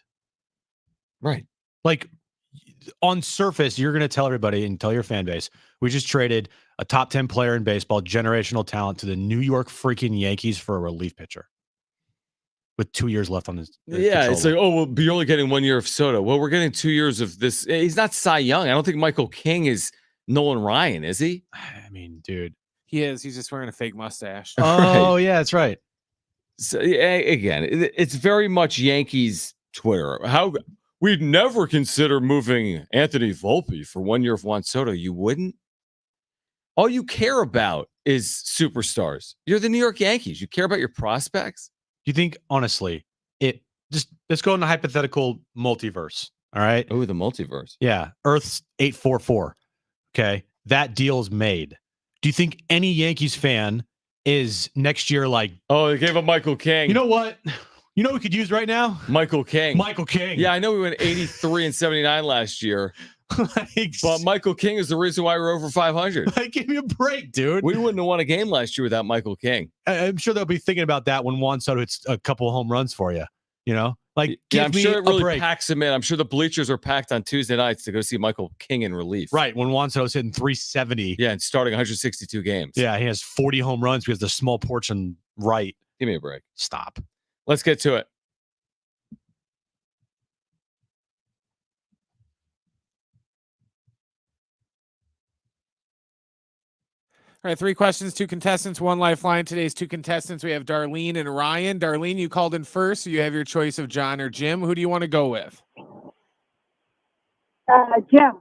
Right. Like, on surface, you're going to tell everybody and tell your fan base, we just traded a top 10 player in baseball, generational talent, to the New York freaking Yankees for a relief pitcher with 2 years left on his. Yeah, it's like, oh, we'll be only getting 1 year of Soto. Well, we're getting 2 years of this. He's not Cy Young. I don't think Michael King is Nolan Ryan, is he? I mean, dude. He is. He's just wearing a fake mustache. Oh, yeah, that's right. So, again, it's very much Yankees Twitter. How we'd never consider moving Anthony Volpe for 1 year of Juan Soto. You wouldn't? All you care about is superstars. You're the New York Yankees. You care about your prospects? Do you think, honestly, let's go in the hypothetical multiverse, all right? Oh, the multiverse. Yeah, Earth's 844. Okay, that deal's made. Do you think any Yankees fan is next year like, oh, they gave up Michael King. You know what? You know what we could use right now? Michael King. Michael King. Yeah, I know we went 83 and 79 last year. But Michael King is the reason why we're over 500. Like, give me a break, dude. We wouldn't have won a game last year without Michael King. I'm sure they'll be thinking about that when Juan Soto hits a couple home runs for you. You know, like, yeah, I'm sure it really break. packs him in. I'm sure the bleachers are packed on Tuesday nights to go see Michael King in relief. Right, when Juan Soto's hitting 370. Yeah, and starting 162 games. Yeah, he has 40 home runs because the small porch on right. Give me a break. Stop. Let's get to it. All right, 3 questions, 2 contestants, 1 lifeline. Today's 2 contestants, we have Darlene and Ryan. Darlene, you called in first, so you have your choice of Jon or Jim. Who do you want to go with? Jim.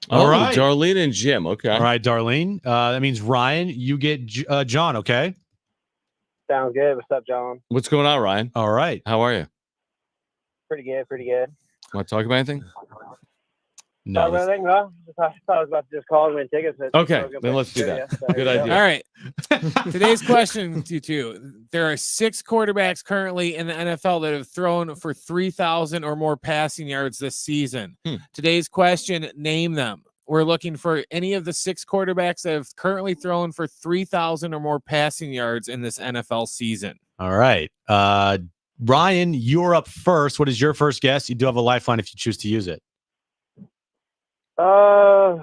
All right. Darlene and Jim. Okay. All right, Darlene. That means Ryan, you get Jon, okay? Sounds good. What's up, John? What's going on, Ryan? All right. How are you? Pretty good. Pretty good. Want to talk about anything? No. Anything, huh? I thought I was about to just call and win tickets. Okay, then let's do that. Good idea. All right. Today's question to you two. There are 6 quarterbacks currently in the NFL that have thrown for 3,000 or more passing yards this season. Today's question, name them. We're looking for any of the 6 quarterbacks that have currently thrown for 3,000 or more passing yards in this NFL season. All right. Ryan, you're up first. What is your first guess? You do have a lifeline if you choose to use it. I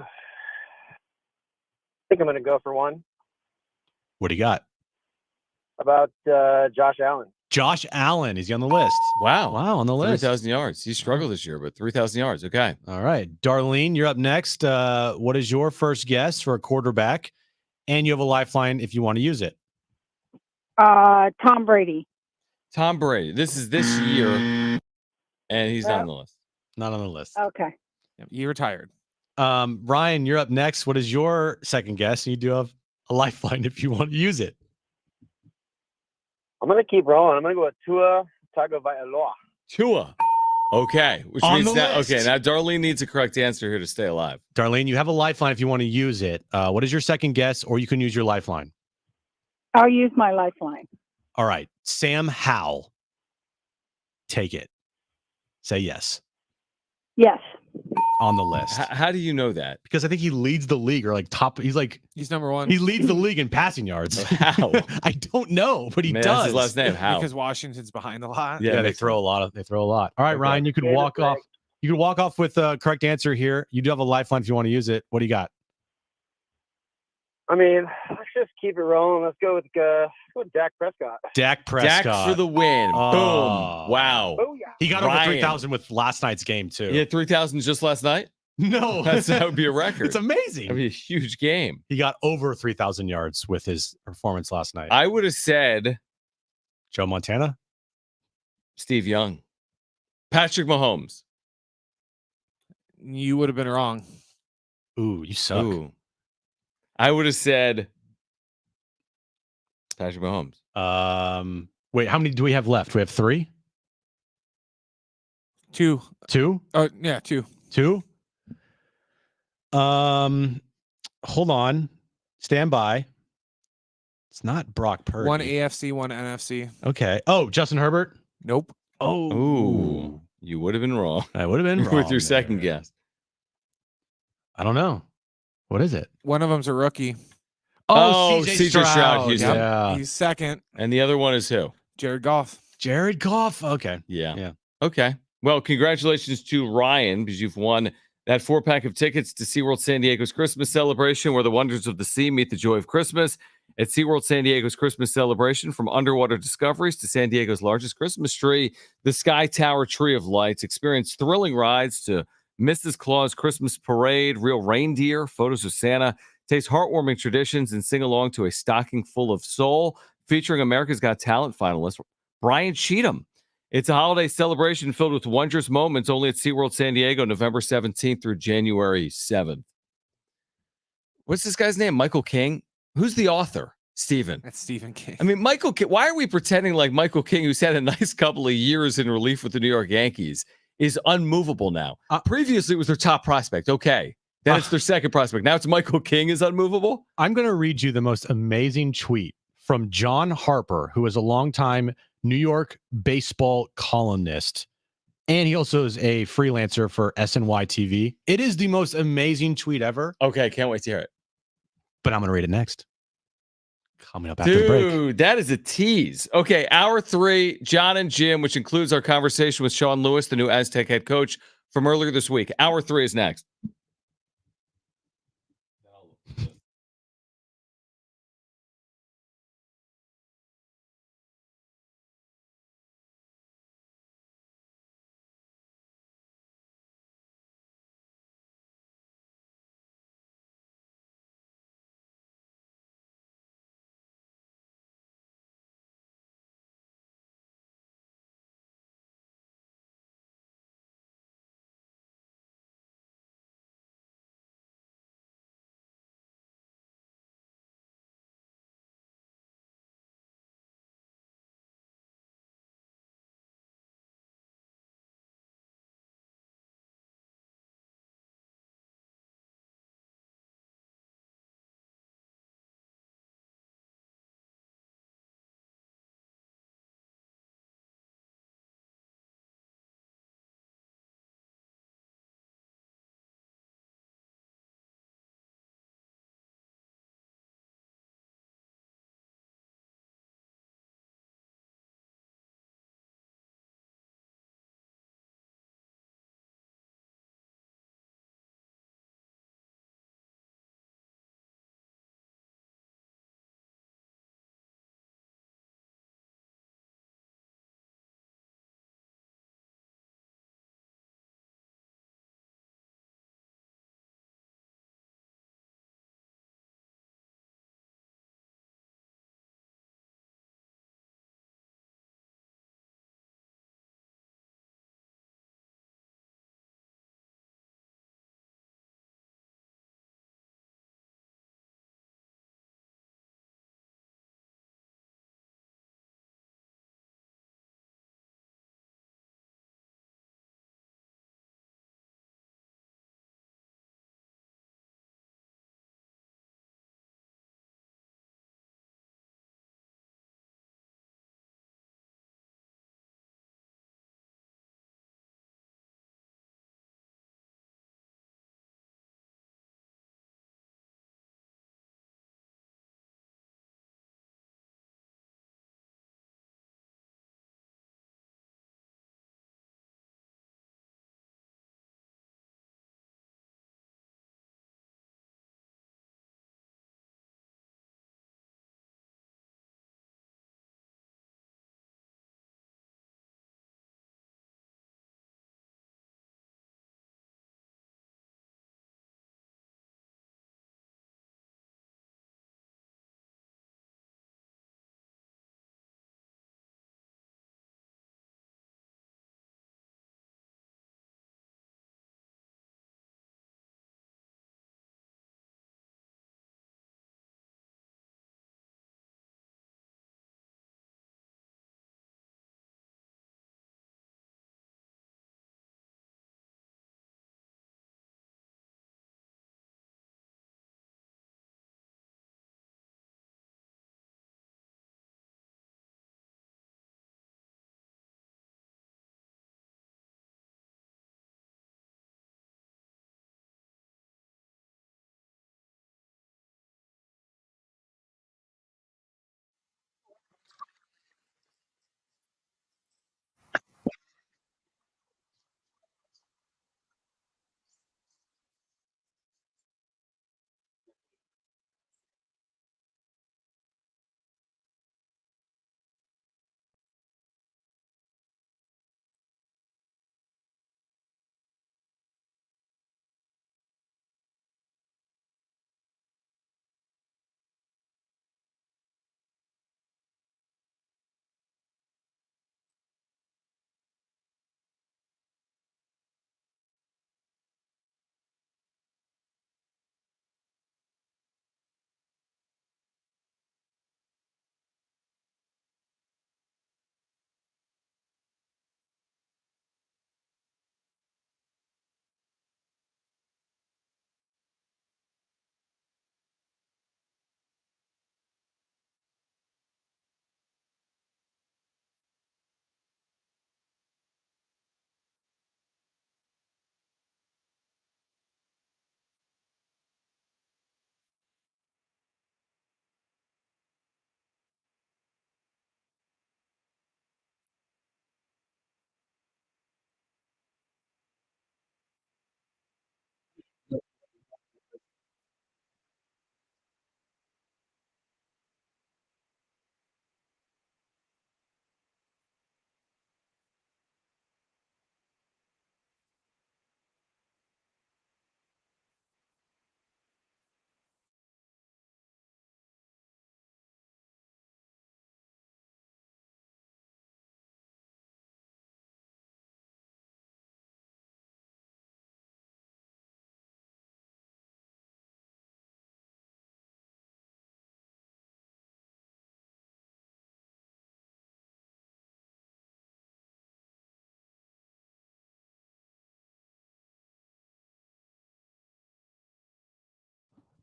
think I'm going to go for one. What do you got? About Josh Allen. Josh Allen. Is he on the list? Wow. Wow, on the list. 3,000 yards. He struggled this year, but 3,000 yards. Okay. All right. Darlene, you're up next. What is your first guess for a quarterback? And you have a lifeline if you want to use it. Tom Brady. Tom Brady. This is this year, and he's not on the list. Not on the list. Okay. You retired. Ryan, you're up next. What is your second guess? You do have a lifeline if you want to use it. I'm going to keep rolling. I'm going to go with Tua Tagovailoa. Tua. Okay. Which On means the now, list. okay, now Darlene needs a correct answer here to stay alive. Darlene, you have a lifeline if you want to use it. What is your second guess? Or you can use your lifeline. I'll use my lifeline. All right. Sam Howell. Take it. Say yes. Yes. on the list. How do you know that? Because I think he leads the league, or like top. He's number one. He leads the league in passing yards. How? I don't know, but he Man, does. that's his last name. How? Because Washington's behind a lot. Yeah, they throw a lot. They throw a lot. All right, Okay. Ryan, you could walk off. You could walk off with a correct answer here. You do have a lifeline if you want to use it. What do you got? I mean, let's just keep it rolling. Let's go with Dak Prescott. Dak Prescott. Dak for the win. Oh. Boom. Wow. Oh yeah. He got Ryan. over 3,000 with last night's game too. He had 3,000 just last night? No, that would be a record. It's amazing. That'd be a huge game. He got over 3,000 yards with his performance last night. I would have said Joe Montana, Steve Young, Patrick Mahomes. You would have been wrong. Ooh, you suck. Ooh. I would have said Patrick Mahomes. Wait, how many do we have left? We have 3? 2. 2? Oh, yeah, 2. 2? Hold on. Stand by. It's not Brock Purdy. 1 AFC, 1 NFC. Okay. Oh, Justin Herbert? Nope. Oh. Ooh. You would have been wrong. I would have been wrong with your second there. guess. I don't know. What is it? One of them's a rookie. Oh, CJ CJ Stroud, Houston. Yeah. He's second. And the other one is who? Jared Goff. Jared Goff. Okay. Yeah. Yeah. Okay. Well, congratulations to Ryan, because you've won that 4-pack of tickets to SeaWorld San Diego's Christmas celebration, where the wonders of the sea meet the joy of Christmas. At SeaWorld San Diego's Christmas celebration, from underwater discoveries to San Diego's largest Christmas tree, the Sky Tower Tree of Lights. Experience thrilling rides to Mrs. Claus Christmas Parade, real reindeer, photos of Santa, taste heartwarming traditions, and sing along to a stocking full of soul, featuring America's Got Talent finalist Brian Cheatham. It's a holiday celebration filled with wondrous moments, only at SeaWorld San Diego, November 17th through January 7th. What's this guy's name? Michael King? Who's the author? Stephen. That's Stephen King. I mean, Michael King, why are we pretending like Michael King, who's had a nice couple of years in relief with the New York Yankees, is unmovable now? Previously, it was their top prospect. Okay. Then it's their second prospect. Now it's Michael King is unmovable? I'm going to read you the most amazing tweet from John Harper, who is a longtime New York baseball columnist. And he also is a freelancer for SNY TV. It is the most amazing tweet ever. Okay, can't wait to hear it. But I'm going to read it next. Coming up after the break. Dude, that is a tease. Okay, hour 3, Jon and Jim, which includes our conversation with Shawn Lewis, the new Aztec head coach from earlier this week. Hour 3 is next.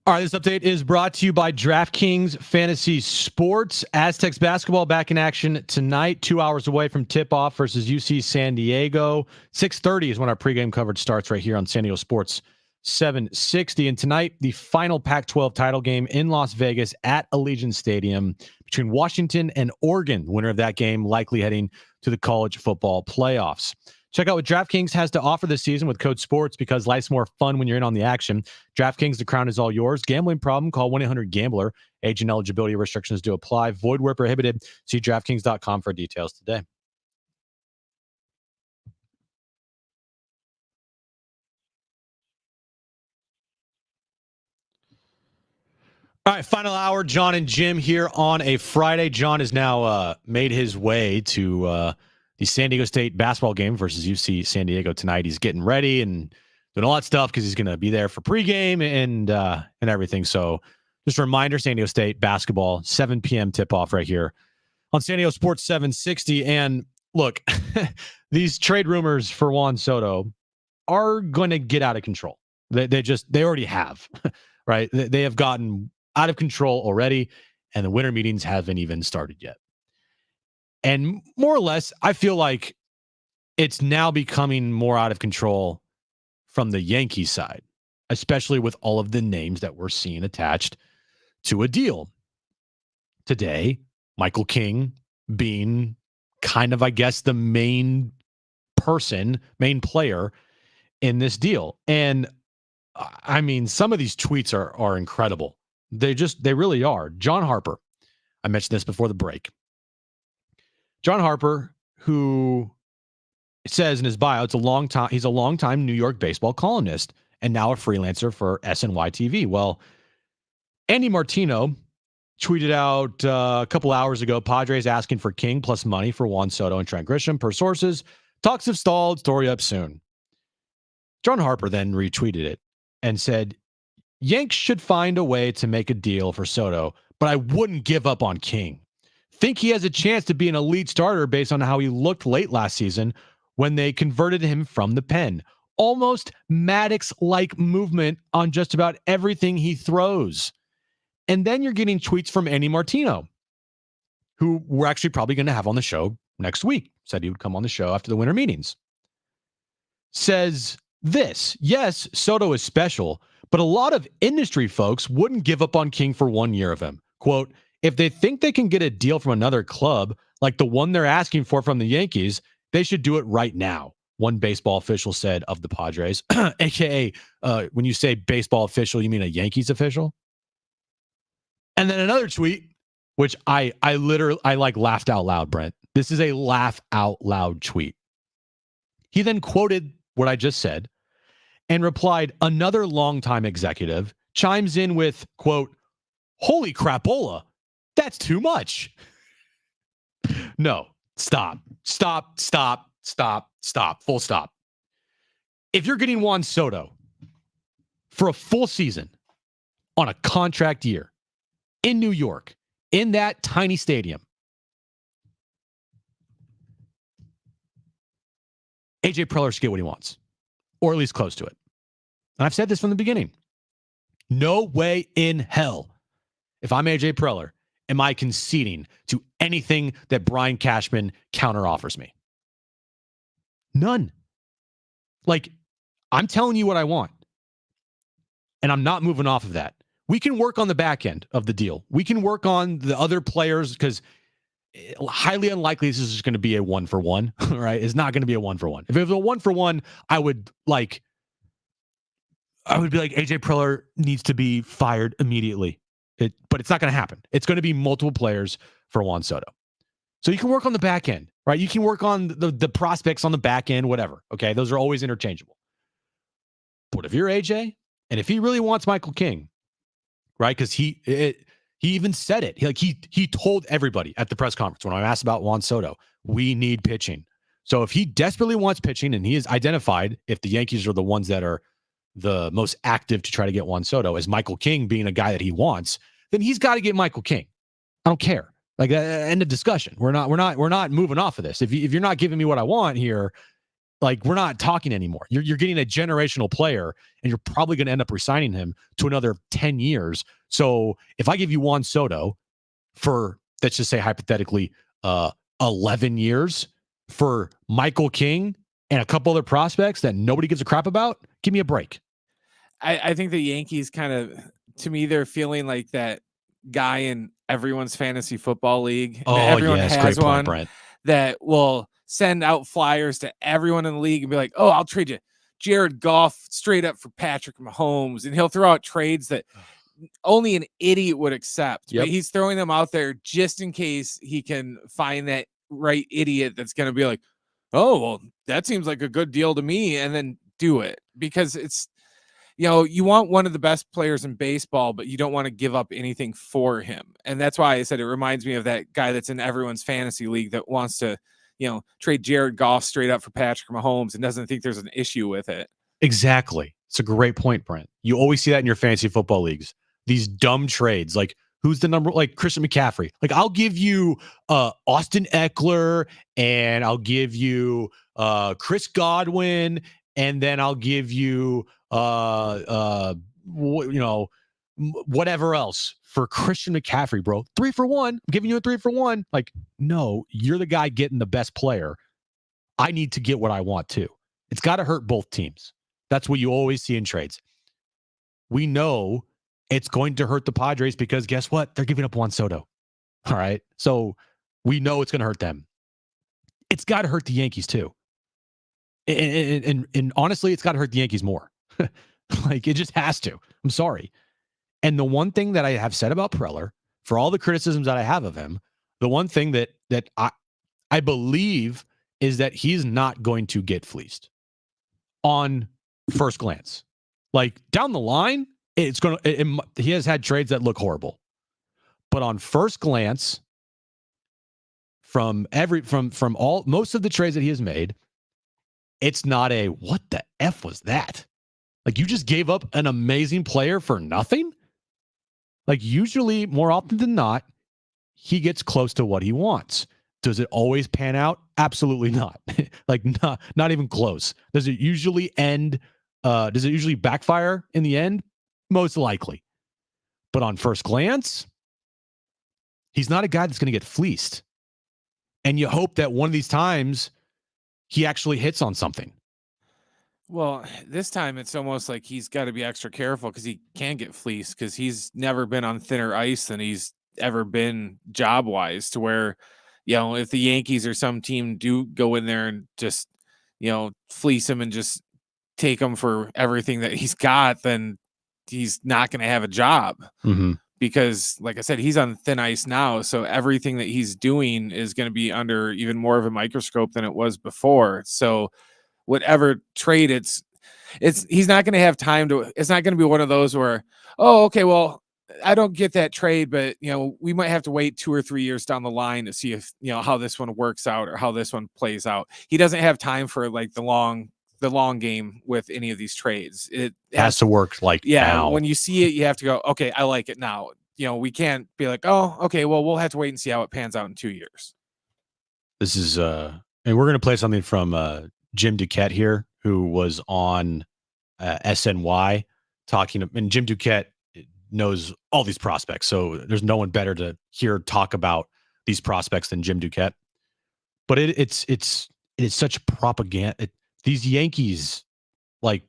All right, this update is brought to you by DraftKings Fantasy Sports. Aztecs basketball back in action tonight, 2 hours away from tip-off versus UC San Diego. 6:30 is when our pregame coverage starts right here on San Diego Sports 760. And tonight, the final Pac-12 title game in Las Vegas at Allegiant Stadium between Washington and Oregon. The winner of that game likely heading to the college football playoffs. Check out what DraftKings has to offer this season with code SPORTS because life's more fun when you're in on the action. DraftKings, the crown is all yours. Gambling problem? Call 1-800-GAMBLER. Age and eligibility restrictions do apply. Void where prohibited. See DraftKings.com for details today. All right, final hour. Jon and Jim here on a Friday. Jon has now made his way to the San Diego State basketball game versus UC San Diego tonight. He's getting ready and doing all that stuff because he's going to be there for pregame and everything. So just a reminder, San Diego State basketball, 7 p.m. tip-off right here on San Diego Sports 760. And look, these trade rumors for Juan Soto are going to get out of control. They already have, right? They have gotten out of control already, and the winter meetings haven't even started yet. And more or less, I feel like it's now becoming more out of control from the Yankees side, especially with all of the names that we're seeing attached to a deal. Today, Michael King being kind of, I guess, the main player in this deal. And I mean, some of these tweets are incredible. They really are. John Harper, I mentioned this before the break. John Harper, who says in his bio, he's a longtime New York baseball columnist and now a freelancer for SNY TV. Well, Andy Martino tweeted out a couple hours ago, Padres asking for King plus money for Juan Soto and Trent Grisham. Per sources, talks have stalled, story up soon. John Harper then retweeted it and said, Yanks should find a way to make a deal for Soto, but I wouldn't give up on King. Think he has a chance to be an elite starter based on how he looked late last season when they converted him from the pen. Almost Maddox-like movement on just about everything he throws. And then you're getting tweets from Andy Martino, who we're actually probably going to have on the show next week. Said he would come on the show after the winter meetings. Says this, yes, Soto is special, but a lot of industry folks wouldn't give up on King for 1 year of him. Quote, if they think they can get a deal from another club, like the one they're asking for from the Yankees, they should do it right now. One baseball official said of the Padres, AKA, when you say baseball official, you mean a Yankees official? And then another tweet, which I like laughed out loud, Brent. This is a laugh out loud tweet. He then quoted what I just said and replied, another longtime executive chimes in with, quote, holy crapola, that's too much. No, stop, full stop. If you're getting Juan Soto for a full season on a contract year in New York, in that tiny stadium, AJ Preller should get what he wants, or at least close to it. And I've said this from the beginning. No way in hell, if I'm AJ Preller, am I conceding to anything that Brian Cashman counteroffers me? None. Like, I'm telling you what I want, and I'm not moving off of that. We can work on the back end of the deal. We can work on the other players because highly unlikely this is just going to be a 1-for-1, right? It's not going to be a 1-for-1. If it was a 1-for-1, I would be like, AJ Preller needs to be fired immediately. But it's not going to happen. It's going to be multiple players for Juan Soto. So you can work on the back end, right? You can work on the prospects on the back end, whatever. Okay, those are always interchangeable. But if you're AJ, and if he really wants Michael King, right? Because he even said it. He told everybody at the press conference when I asked about Juan Soto, we need pitching. So if he desperately wants pitching, and he is identified, if the Yankees are the ones that are the most active to try to get Juan Soto as Michael King being a guy that he wants, then he's got to get Michael King. I don't care. Like, end of discussion. We're not moving off of this. If you're not giving me what I want here, Like, we're not talking anymore. You're getting a generational player, and you're probably going to end up resigning him to another 10 years. So if I give you Juan Soto for, let's just say hypothetically, 11 years for Michael King and a couple other prospects that nobody gives a crap about, give me a break. I think the Yankees kind of, to me, they're feeling like that guy in everyone's fantasy football league. Oh, everyone yes, has great point, one Brent. that will send out flyers to everyone in the league and be like, oh, I'll trade you Jared Goff straight up for Patrick Mahomes. And he'll throw out trades that only an idiot would accept. Yep. But he's throwing them out there just in case he can find that right idiot that's going to be like, oh, well, that seems like a good deal to me, and then do it. Because it's, you want one of the best players in baseball, but you don't want to give up anything for him. And that's why I said it reminds me of that guy that's in everyone's fantasy league that wants to, trade Jared Goff straight up for Patrick Mahomes and doesn't think there's an issue with it. Exactly. It's a great point, Brent. You always see that in your fantasy football leagues. These dumb trades, like who's the number, like Christian McCaffrey. Like, I'll give you Austin Eckler, and I'll give you Chris Godwin, and then I'll give you whatever else for Christian McCaffrey, bro. 3 for 1. I'm giving you a 3 for 1. Like, no, you're the guy getting the best player. I need to get what I want too. It's got to hurt both teams. That's what you always see in trades. We know it's going to hurt the Padres because guess what? They're giving up Juan Soto. All right. So we know it's going to hurt them. It's got to hurt the Yankees too. And honestly, it's got to hurt the Yankees more. Like, it just has to. I'm sorry. And the one thing that I have said about Preller, for all the criticisms that I have of him, the one thing that I believe is that he's not going to get fleeced on first glance. Like, down the line, it's going to, he has had trades that look horrible, but on first glance, from most of the trades that he has made, it's not a, what the F was that? Like, you just gave up an amazing player for nothing? Like, usually, more often than not, he gets close to what he wants. Does it always pan out? Absolutely not. Like, not even close. Does it usually end? Does it usually backfire in the end? Most likely. But on first glance, he's not a guy that's going to get fleeced. And you hope that one of these times he actually hits on something. Well, this time it's almost like he's got to be extra careful because he can get fleeced because he's never been on thinner ice than he's ever been job-wise, to where, if the Yankees or some team do go in there and just, fleece him and just take him for everything that he's got, then he's not going to have a job. Mm-hmm. Because, like I said, he's on thin ice now. So everything that he's doing is going to be under even more of a microscope than it was before. So whatever trade he's not going to have time to, it's not going to be one of those where, oh, okay, well, I don't get that trade, but we might have to wait 2 or 3 years down the line to see if, how this one works out or how this one plays out. He doesn't have time for like the long game with any of these trades. It has to work like now. When you see it, you have to go, okay, I like it now. We can't be like, oh, okay, well, we'll have to wait and see how it pans out in 2 years. This is and we're going to play something from Jim Duquette here, who was on SNY talking, and Jim Duquette knows all these prospects, so there's no one better to hear talk about these prospects than Jim Duquette. But it is such propaganda. These Yankees, like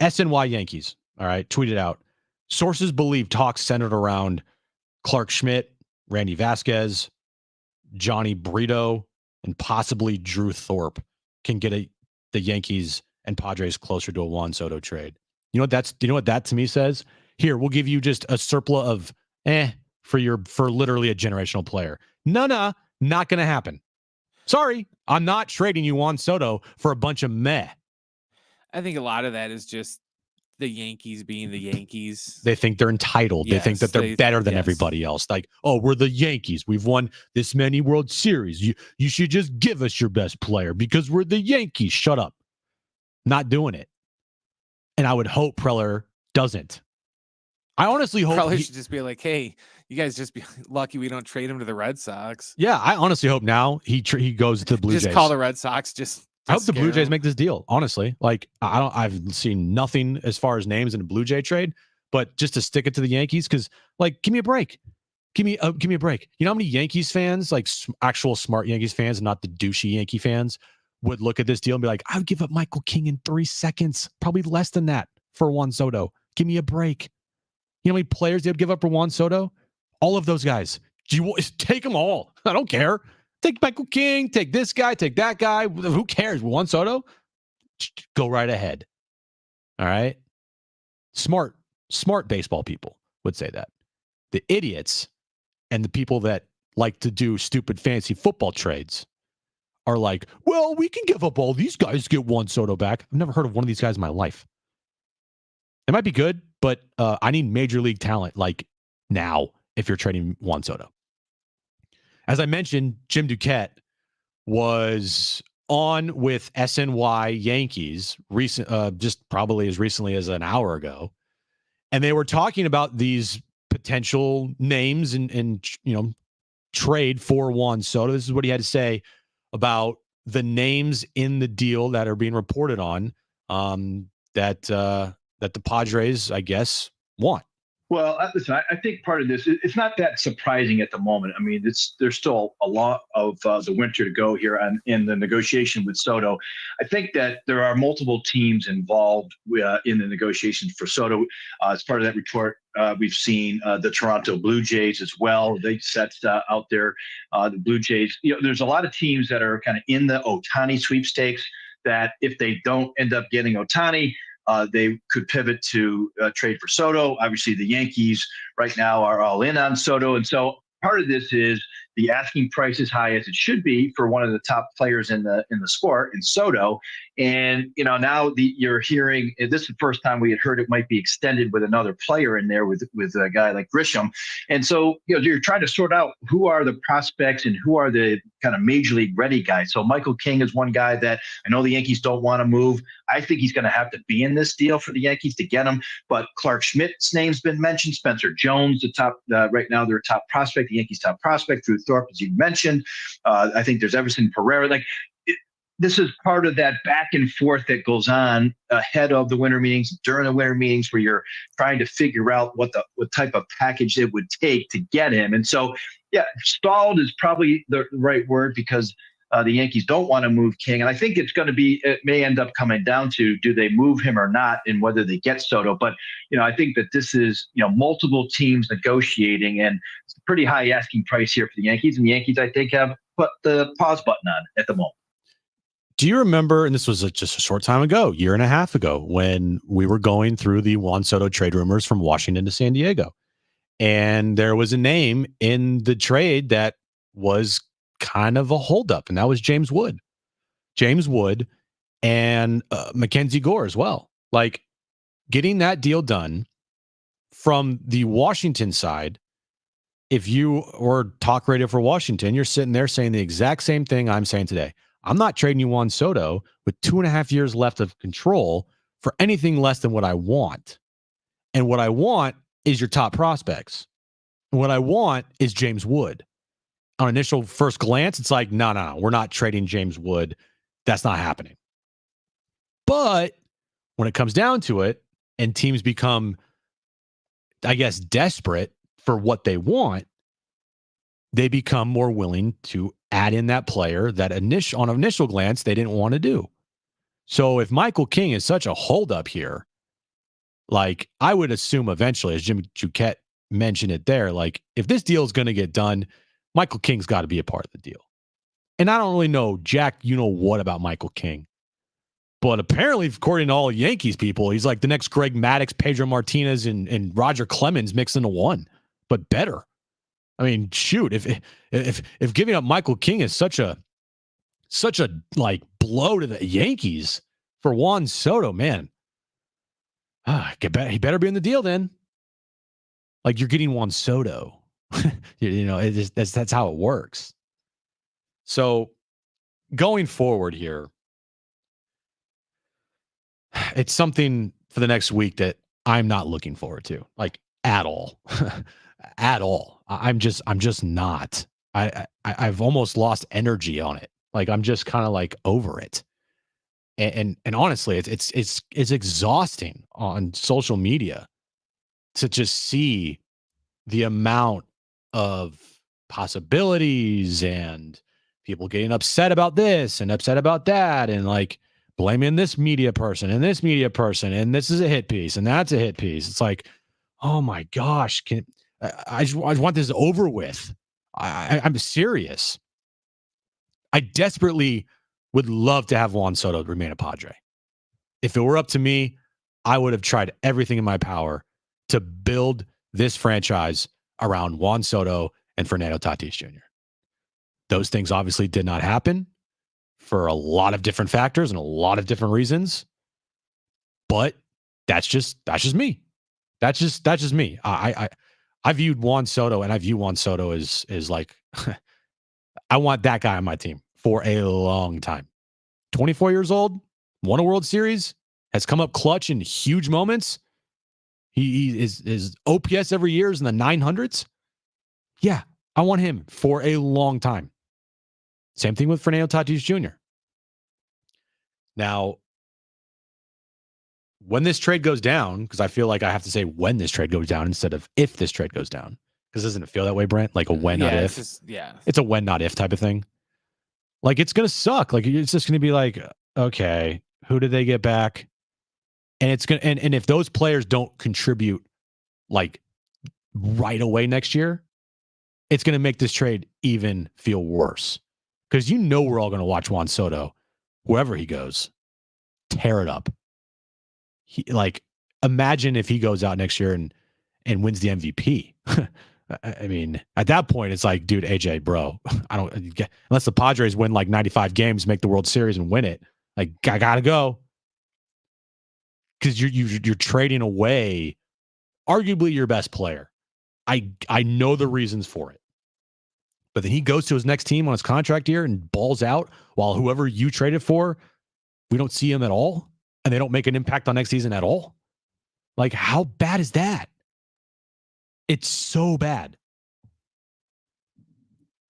SNY Yankees, all right, tweeted out, sources believe talks centered around Clark Schmidt, Randy Vasquez, Johnny Brito, and possibly Drew Thorpe can get the Yankees and Padres closer to a Juan Soto trade. You know what that to me says? Here, we'll give you just a surplus of for literally a generational player. No, not going to happen. Sorry, I'm not trading you Juan Soto for a bunch of meh. I think a lot of that is just the Yankees being the Yankees. They think they're entitled. Yes, they think that they're better than everybody else. Like, oh, we're the Yankees. We've won this many World Series. You should just give us your best player because we're the Yankees. Shut up. Not doing it. And I would hope Preller doesn't. I honestly hope Preller should just be like, hey, you guys just be lucky we don't trade him to the Red Sox. Yeah, I honestly hope now he goes to the Blue Jays. Just call the Red Sox. Just I hope the Blue Jays make this deal. Honestly, like I've seen nothing as far as names in a Blue Jay trade, but just to stick it to the Yankees, because like, give me a break. Give me a break. You know how many Yankees fans, like actual smart Yankees fans, and not the douchey Yankee fans, would look at this deal and be like, I would give up Michael King in 3 seconds, probably less than that for Juan Soto. Give me a break. You know how many players they would give up for Juan Soto? All of those guys. Take them all. I don't care. Take Michael King, take this guy, take that guy. Who cares? Juan Soto? Go right ahead. All right? Smart baseball people would say that. The idiots and the people that like to do stupid fancy football trades are like, well, we can give up all these guys to get Juan Soto back. I've never heard of one of these guys in my life. It might be good, but I need major league talent like now if you're trading Juan Soto. As I mentioned, Jim Duquette was on with SNY Yankees just probably as recently as an hour ago. And they were talking about these potential names and trade for Juan Soto. This is what he had to say about the names in the deal that are being reported on that the Padres, I guess, want. Well, listen, I think part of this, it's not that surprising at the moment. I mean, there's still a lot of the winter to go here in the negotiation with Soto. I think that there are multiple teams involved in the negotiations for Soto. As part of that report, we've seen the Toronto Blue Jays as well. They set out there. The Blue Jays, there's a lot of teams that are kind of in the Ohtani sweepstakes that if they don't end up getting Ohtani, they could pivot to trade for Soto. Obviously, the Yankees right now are all in on Soto. And so part of this is the asking price is high as it should be for one of the top players in the sport, in Soto. And, now you're hearing, this is the first time we had heard it might be extended with another player in there with a guy like Grisham. And so, you're trying to sort out who are the prospects and who are the kind of major league ready guys. So Michael King is one guy that I know the Yankees don't want to move. I think he's going to have to be in this deal for the Yankees to get him. But Clark Schmidt's name's been mentioned. Spencer Jones, the top right now, their top prospect, the Yankees' top prospect, Drew Thorpe, as you mentioned. I think there's Everson Pereira. This is part of that back and forth that goes on ahead of the winter meetings, during the winter meetings, where you're trying to figure out what type of package it would take to get him. And so, stalled is probably the right word because the Yankees don't want to move King. And I think it may end up coming down to, do they move him or not, and whether they get Soto. But, I think that this is, multiple teams negotiating, and it's a pretty high asking price here for the Yankees. And the Yankees, I think, have put the pause button on at the moment. Do you remember, and this was just a short time ago, year and a half ago, when we were going through the Juan Soto trade rumors from Washington to San Diego? And there was a name in the trade that was kind of a holdup, and that was James Wood. James Wood and Mackenzie Gore as well. Like, getting that deal done from the Washington side, if you were talk radio for Washington, you're sitting there saying the exact same thing I'm saying today. I'm not trading you Juan Soto with 2.5 years left of control for anything less than what I want. And what I want is your top prospects. And what I want is James Wood. On initial first glance, it's like, no, we're not trading James Wood. That's not happening. But when it comes down to it, and teams become, I guess, desperate for what they want, they become more willing to add in that player that on initial glance they didn't want to do. So if Michael King is such a holdup here, like, I would assume eventually, as Jim Duquette mentioned it there, like, if this deal is going to get done, Michael King's got to be a part of the deal. And I don't really know, Jack, what about Michael King. But apparently, according to all Yankees people, he's like the next Greg Maddux, Pedro Martinez, and Roger Clemens mixed into one, but better. I mean, shoot, if giving up Michael King is such a like blow to the Yankees for Juan Soto, man, he better be in the deal then. Like, you're getting Juan Soto, that's how it works. So going forward here, it's something for the next week that I'm not looking forward to, like, at all. At all. I'm just not. I've almost lost energy on it. Like, I'm just kind of like over it. And honestly, it's exhausting on social media to just see the amount of possibilities and people getting upset about this and upset about that, and like blaming this media person and this media person, and this is a hit piece and that's a hit piece. It's like, oh my gosh, I just want this over with. I'm serious. I desperately would love to have Juan Soto remain a Padre. If it were up to me, I would have tried everything in my power to build this franchise around Juan Soto and Fernando Tatis Jr. Those things obviously did not happen for a lot of different factors and a lot of different reasons. But that's just me. That's just me. I viewed Juan Soto, and I view Juan Soto as like I want that guy on my team for a long time. 24 years old, won a World Series, has come up clutch in huge moments. He is his OPS every year is in the 900s. Yeah, I want him for a long time. Same thing with Fernando Tatis Jr. Now, when this trade goes down, because I feel like I have to say when this trade goes down instead of if this trade goes down, because doesn't it feel that way, Brent? Like a when, not if. It's a when, not if type of thing. Like, it's gonna suck. Like, it's just gonna be like, okay, who did they get back? And it's gonna and if those players don't contribute like right away next year, it's gonna make this trade even feel worse. Because we're all gonna watch Juan Soto, wherever he goes, tear it up. Imagine if he goes out next year and wins the MVP. I mean, at that point, it's like, dude, AJ, bro, I don't get, unless the Padres win like 95 games, make the World Series and win it. Like, I gotta go, because you're trading away arguably your best player. I know the reasons for it, but then he goes to his next team on his contract year and balls out, while whoever you traded for, we don't see him at all, and they don't make an impact on next season at all. Like, how bad is that? It's so bad.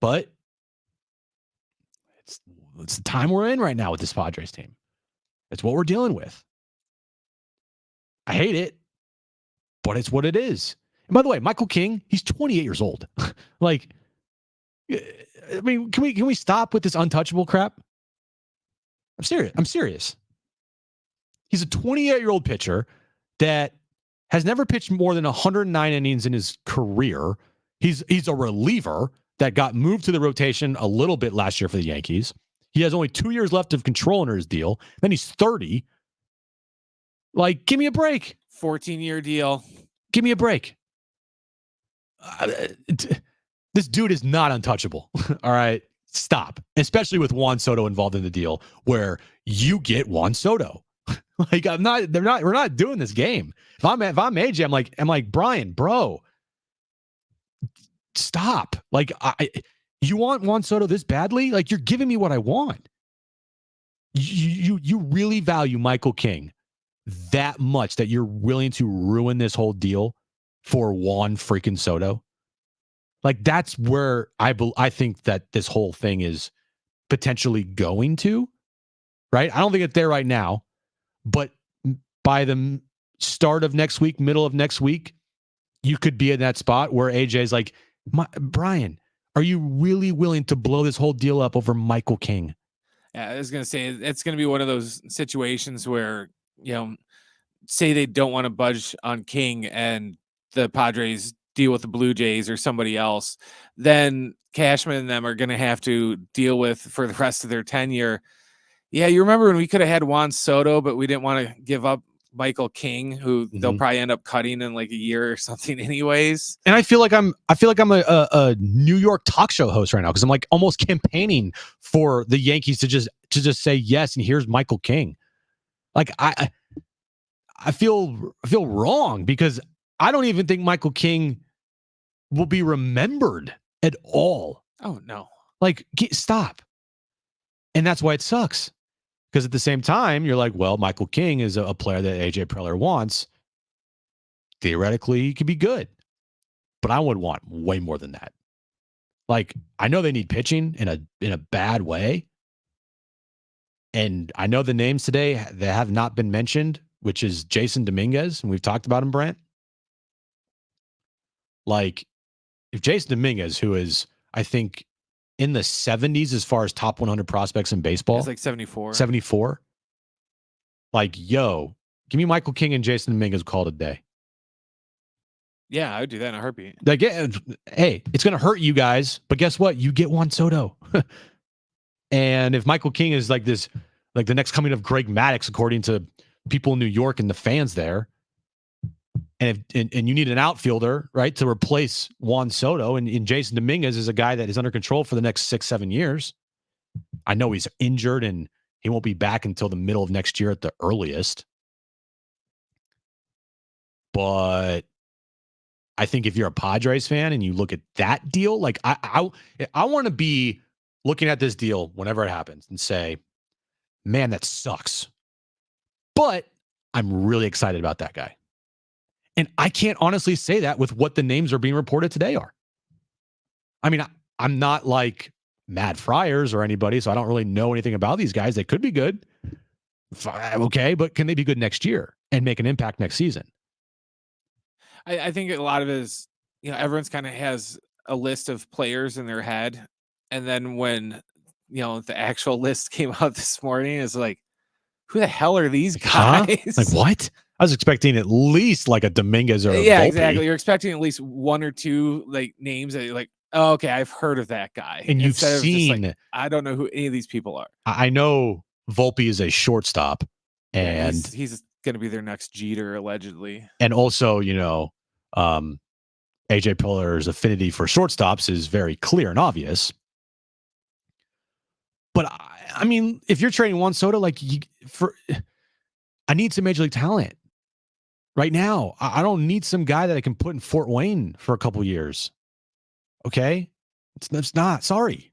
But it's the time we're in right now with this Padres team. It's what we're dealing with. I hate it, but it's what it is. And by the way, Michael King, he's 28 years old. Like, I mean, can we stop with this untouchable crap? I'm serious. He's a 28-year-old pitcher that has never pitched more than 109 innings in his career. He's a reliever that got moved to the rotation a little bit last year for the Yankees. He has only 2 years left of control under his deal. Then he's 30. Like, give me a break. 14-year deal. Give me a break. This dude is not untouchable. All right, stop. Especially with Juan Soto involved in the deal, where you get Juan Soto. Like, we're not doing this game. If I'm AJ, I'm like, Brian, bro, stop. Like, you want Juan Soto this badly? Like, you're giving me what I want. You really value Michael King that much that you're willing to ruin this whole deal for Juan freaking Soto? Like, that's where I think that this whole thing is potentially going to, right? I don't think it's there right now, but by the start of next week, middle of next week, you could be in that spot where AJ's like, Brian, are you really willing to blow this whole deal up over Michael King? Yeah, I was going to say, it's going to be one of those situations where, say they don't want to budge on King and the Padres deal with the Blue Jays or somebody else, then Cashman and them are going to have to deal with for the rest of their tenure. Yeah, you remember when we could have had Juan Soto, but we didn't want to give up Michael King, who they'll probably end up cutting in like a year or something anyways. And I feel like I'm a New York talk show host right now, because I'm like almost campaigning for the Yankees to just say yes, and here's Michael King. Like, I feel wrong, because I don't even think Michael King will be remembered at all. Oh no. Like, stop. And that's why it sucks. Because at the same time, you're like, well, Michael King is a player that AJ Preller wants. Theoretically, he could be good. But I would want way more than that. Like, I know they need pitching in a bad way. And I know the names today that have not been mentioned, which is Jason Dominguez, and we've talked about him, Brant. Like, if Jason Dominguez, who is, I think, in the 70s as far as top 100 prospects in baseball. It's like 74. 74. Like, yo, give me Michael King and Jason Dominguez call today. Yeah, I would do that in a heartbeat. Like, hey, it's going to hurt you guys, but guess what? You get Juan Soto. And if Michael King is like this, like the next coming of Greg Maddux, according to people in New York and the fans there, and you need an outfielder, right, to replace Juan Soto, and Jason Dominguez is a guy that is under control for the next 6-7 years. I know he's injured and he won't be back until the middle of next year at the earliest. But I think if you're a Padres fan and you look at that deal, like I want to be looking at this deal whenever it happens and say, man, that sucks. But I'm really excited about that guy. And I can't honestly say that with what the names are being reported today are. I mean, I'm not like Matt Friars or anybody, so I don't really know anything about these guys. They could be good. Okay, but can they be good next year and make an impact next season? I think a lot of it is, everyone's kind of has a list of players in their head. And then when, the actual list came out this morning, it's like, who the hell are these guys? Huh? Like, what? I was expecting at least like a Dominguez or a yeah, Volpe. exactly. You're expecting at least one or two like names that you're like, oh, okay, I've heard of that guy. And you've Instead of just seen, like, I don't know who any of these people are. I know Volpe is a shortstop, and he's going to be their next Jeter allegedly. And also, AJ Preller's affinity for shortstops is very clear and obvious. But I mean, if you're trading Juan Soto, like I need some major league talent right now. I don't need some guy that I can put in Fort Wayne for a couple years. Okay, it's not. Sorry,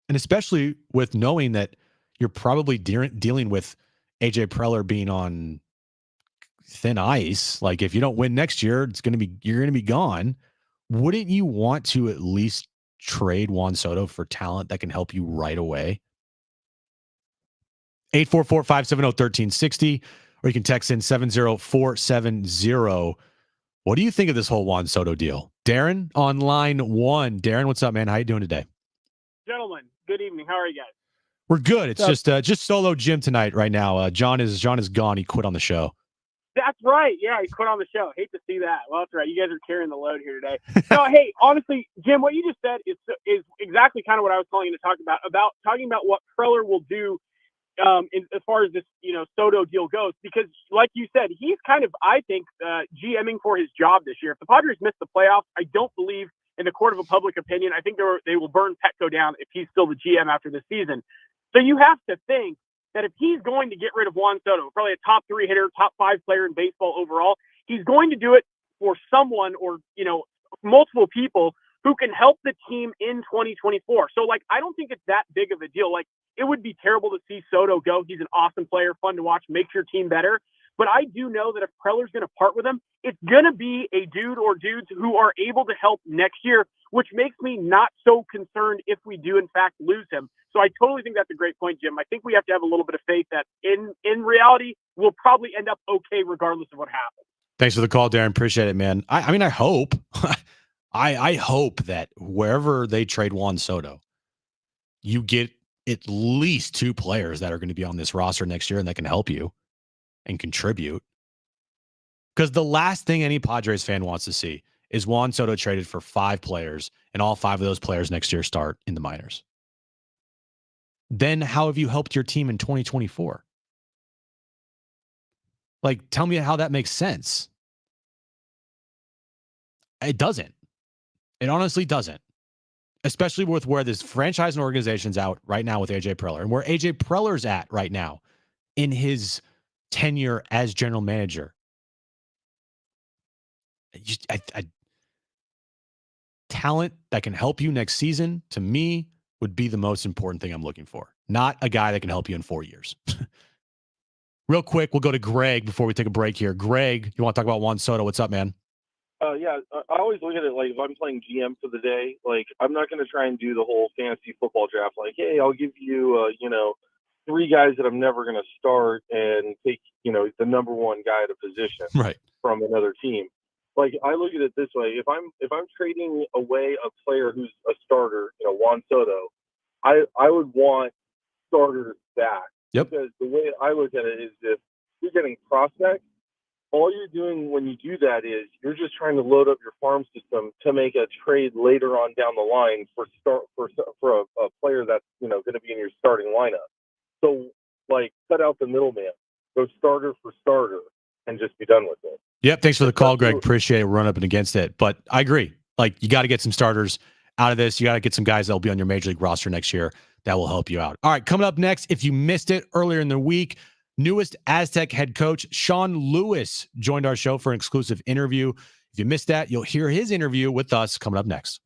and especially with knowing that you're probably dealing with AJ Preller being on thin ice. Like, if you don't win next year, you're gonna be gone. Wouldn't you want to at least trade Juan Soto for talent that can help you right away? 844-570-1360, or you can text in 70470. What do you think of this whole Juan Soto deal? Darren on line 1. Darren, what's up, man? How you doing today? Gentlemen, good evening. How are you guys? We're good. It's just solo Jim tonight right now. John is gone. He quit on the show. That's right. Yeah, he quit on the show. Hate to see that. Well, that's right. You guys are carrying the load here today. No, hey, honestly, Jim, what you just said is exactly kind of what I was calling you to talk about talking about what Preller will do as far as this, Soto deal goes, because like you said, he's kind of, I think, GMing for his job this year. If the Padres miss the playoffs, I don't believe in the court of a public opinion, I think they will burn Petco down if he's still the GM after this season. So you have to think that if he's going to get rid of Juan Soto, probably a top 3 hitter, top 5 player in baseball overall, he's going to do it for someone or, multiple people who can help the team in 2024. So, I don't think it's that big of a deal. It would be terrible to see Soto go. He's an awesome player, fun to watch, makes your team better. But I do know that if Preller's going to part with him, it's going to be a dude or dudes who are able to help next year, which makes me not so concerned if we do, in fact, lose him. So I totally think that's a great point, Jim. I think we have to have a little bit of faith that in reality, we'll probably end up okay regardless of what happens. Thanks for the call, Darren. Appreciate it, man. I mean, I hope. I hope that wherever they trade Juan Soto, you get at least 2 players that are going to be on this roster next year and that can help you and contribute. Because the last thing any Padres fan wants to see is Juan Soto traded for 5 players and all 5 of those players next year start in the minors. Then how have you helped your team in 2024? Tell me how that makes sense. It doesn't. It honestly doesn't. Especially with where this franchise and organization's out right now with AJ Preller and where AJ Preller's at right now in his tenure as general manager. Talent that can help you next season, to me, would be the most important thing I'm looking for. Not a guy that can help you in 4 years. Real quick, we'll go to Greg before we take a break here. Greg, you want to talk about Juan Soto? What's up, man? Yeah, I always look at it if I'm playing GM for the day, I'm not going to try and do the whole fantasy football draft. Hey, I'll give you, three guys that I'm never going to start and take, the number one guy at a position Right. from another team. Like, I look at it this way: if I'm trading away a player who's a starter, Juan Soto, I would want starters back. Yep. Because the way I look at it is, if you're getting prospects, all you're doing when you do that is you're just trying to load up your farm system to make a trade later on down the line for a player that's going to be in your starting lineup. So, like, cut out the middleman, go starter for starter, and just be done with it. Yep. Thanks for the call, Greg. Appreciate it. Run up and against it, but I agree. Like, you got to get some starters out of this. You got to get some guys that will be on your major league roster next year that will help you out. All right, coming up next, if you missed it earlier in the week, newest Aztec head coach Shawn Lewis joined our show for an exclusive interview. If you missed that, you'll hear his interview with us coming up next.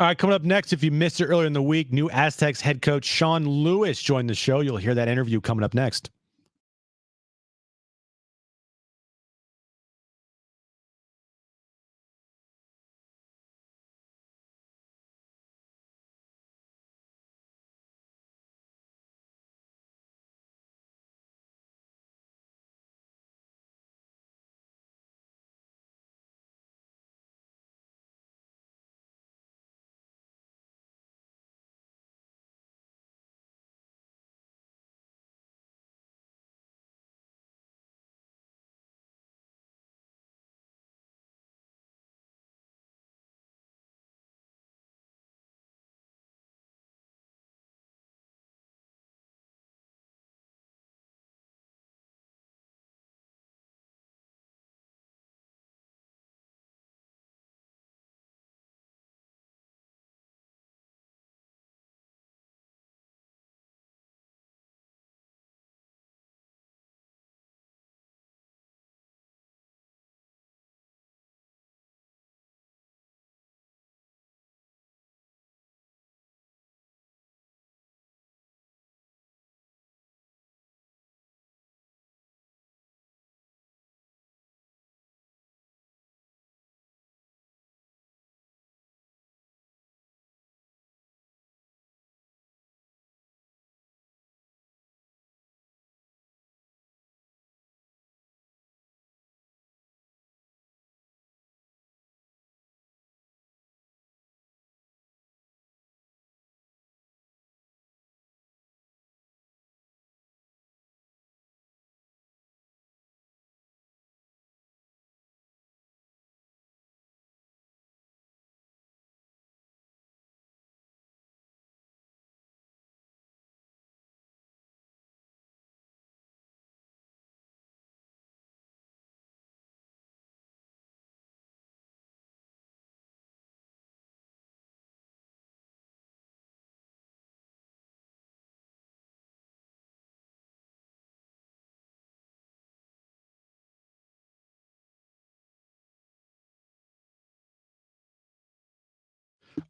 All right, coming up next, if you missed it earlier in the week, new Aztecs head coach Shawn Lewis joined the show. You'll hear that interview coming up next.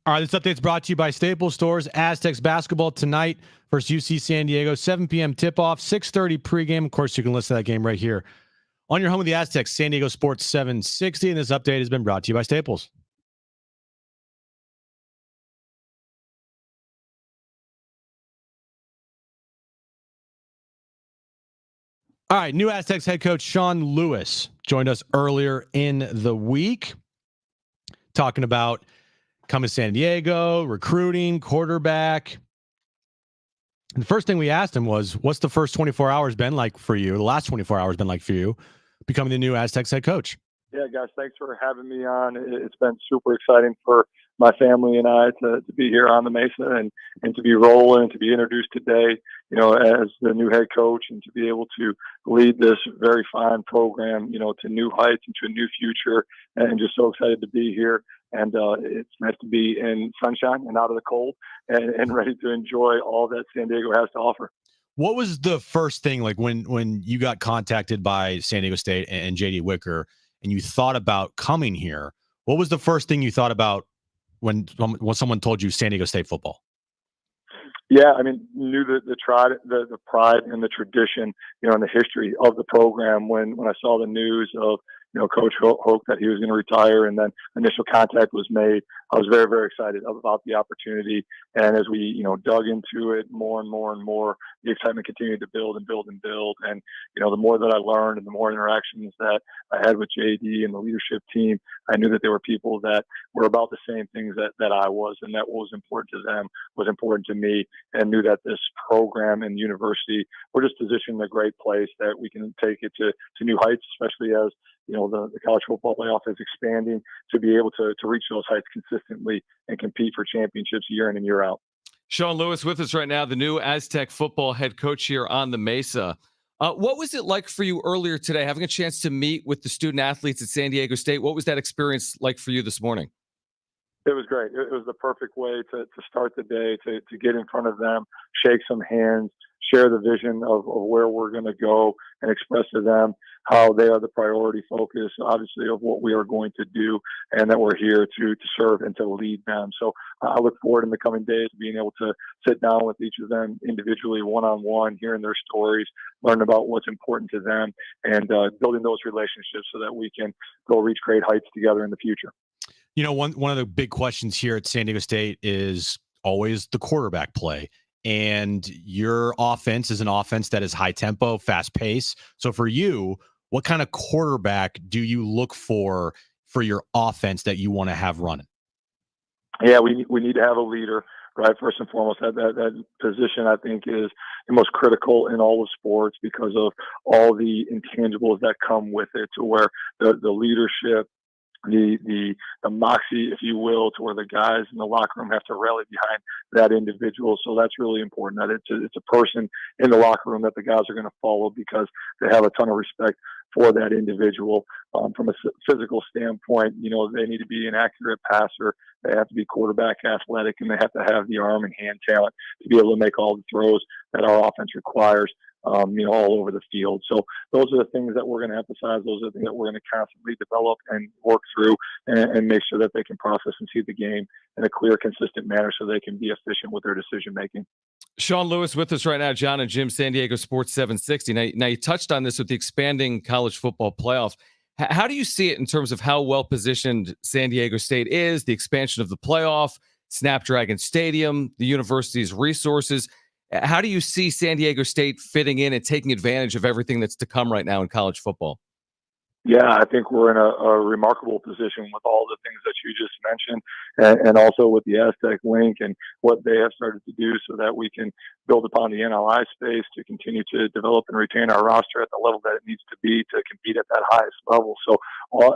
All right, this update is brought to you by Staples Stores. Aztecs basketball tonight versus UC San Diego, 7 p.m. tip-off, 6:30 pregame. Of course, you can listen to that game right here on your home of the Aztecs, San Diego Sports 760. And this update has been brought to you by Staples. All right, new Aztecs head coach Shawn Lewis joined us earlier in the week talking about coming to San Diego, recruiting, quarterback. And the first thing we asked him was, what's the first 24 hours been like for you? The last 24 hours been like for you, becoming the new Aztecs head coach? Yeah, guys, thanks for having me on. It's been super exciting for my family and I to be here on the Mesa and to be rolling, to be introduced today, as the new head coach, and to be able to lead this very fine program, to new heights and to a new future, and just so excited to be here. And it's nice to be in sunshine and out of the cold and ready to enjoy all that San Diego has to offer. What was the first thing, like when you got contacted by San Diego State and JD Wicker and you thought about coming here? What was the first thing you thought about when someone told you San Diego State football? Yeah, I mean, knew the pride and the tradition, and the history of the program. When I saw the news of, Coach Hoke that he was going to retire, and then initial contact was made, I was very, very excited about the opportunity. And as we, dug into it more and more and more, the excitement continued to build and build and build. And, the more that I learned and the more interactions that I had with JD and the leadership team, I knew that there were people that were about the same things that I was, and that what was important to them was important to me, and knew that this program and university were just positioned in a great place that we can take it to new heights, especially as the college football playoff is expanding, to be able to reach those heights consistently and compete for championships year in and year out. Shawn Lewis with us right now, the new Aztec football head coach here on the Mesa. What was it like for you earlier today, having a chance to meet with the student athletes at San Diego State? What was that experience like for you this morning? It was great. It was the perfect way to start the day, to get in front of them, shake some hands, share the vision of where we're going to go, and express to them how they are the priority focus, obviously, of what we are going to do, and that we're here to serve and to lead them. So I look forward in the coming days to being able to sit down with each of them individually, one-on-one, hearing their stories, learning about what's important to them, and building those relationships so that we can go reach great heights together in the future. You know, one of the big questions here at San Diego State is always the quarterback play. And your offense is an offense that is high tempo, fast pace. So for you, what kind of quarterback do you look for your offense that you want to have running? Yeah, we need to have a leader, right? First and foremost, that position I think is the most critical in all of sports because of all the intangibles that come with it, to where the leadership, the moxie, if you will, to where the guys in the locker room have to rally behind that individual. So that's really important, that it's a person in the locker room that the guys are going to follow because they have a ton of respect for that individual. From a physical standpoint, you know, they need to be an accurate passer. They have to be quarterback athletic, and they have to have the arm and hand talent to be able to make all the throws that our offense requires. You know, all over the field. So those are the things that we're going to emphasize. Those are the things that we're going to constantly develop and work through and make sure that they can process and see the game in a clear, consistent manner so they can be efficient with their decision making. Shawn Lewis with us right now, Jon and Jim, San Diego Sports 760. Now you touched on this with the expanding college football playoff. How do you see it in terms of how well positioned San Diego State is, the expansion of the playoff, Snapdragon Stadium, the university's resources? How do you see San Diego State fitting in and taking advantage of everything that's to come right now in college football? Yeah, I think we're in a remarkable position with all the things that you just mentioned, and also with the Aztec link and what they have started to do so that we can build upon the NLI space to continue to develop and retain our roster at the level that it needs to be to compete at that highest level. So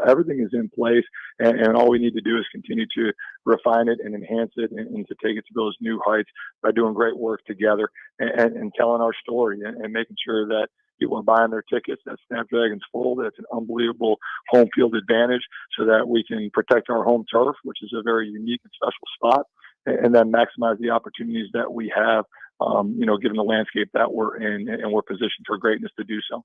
everything is in place, and all we need to do is continue to refine it and enhance it and to take it to those new heights by doing great work together and telling our story and making sure that people are buying their tickets, that Snapdragon's full, that's an unbelievable home field advantage so that we can protect our home turf, which is a very unique and special spot, and then maximize the opportunities that we have, you know, given the landscape that we're in, and we're positioned for greatness to do so.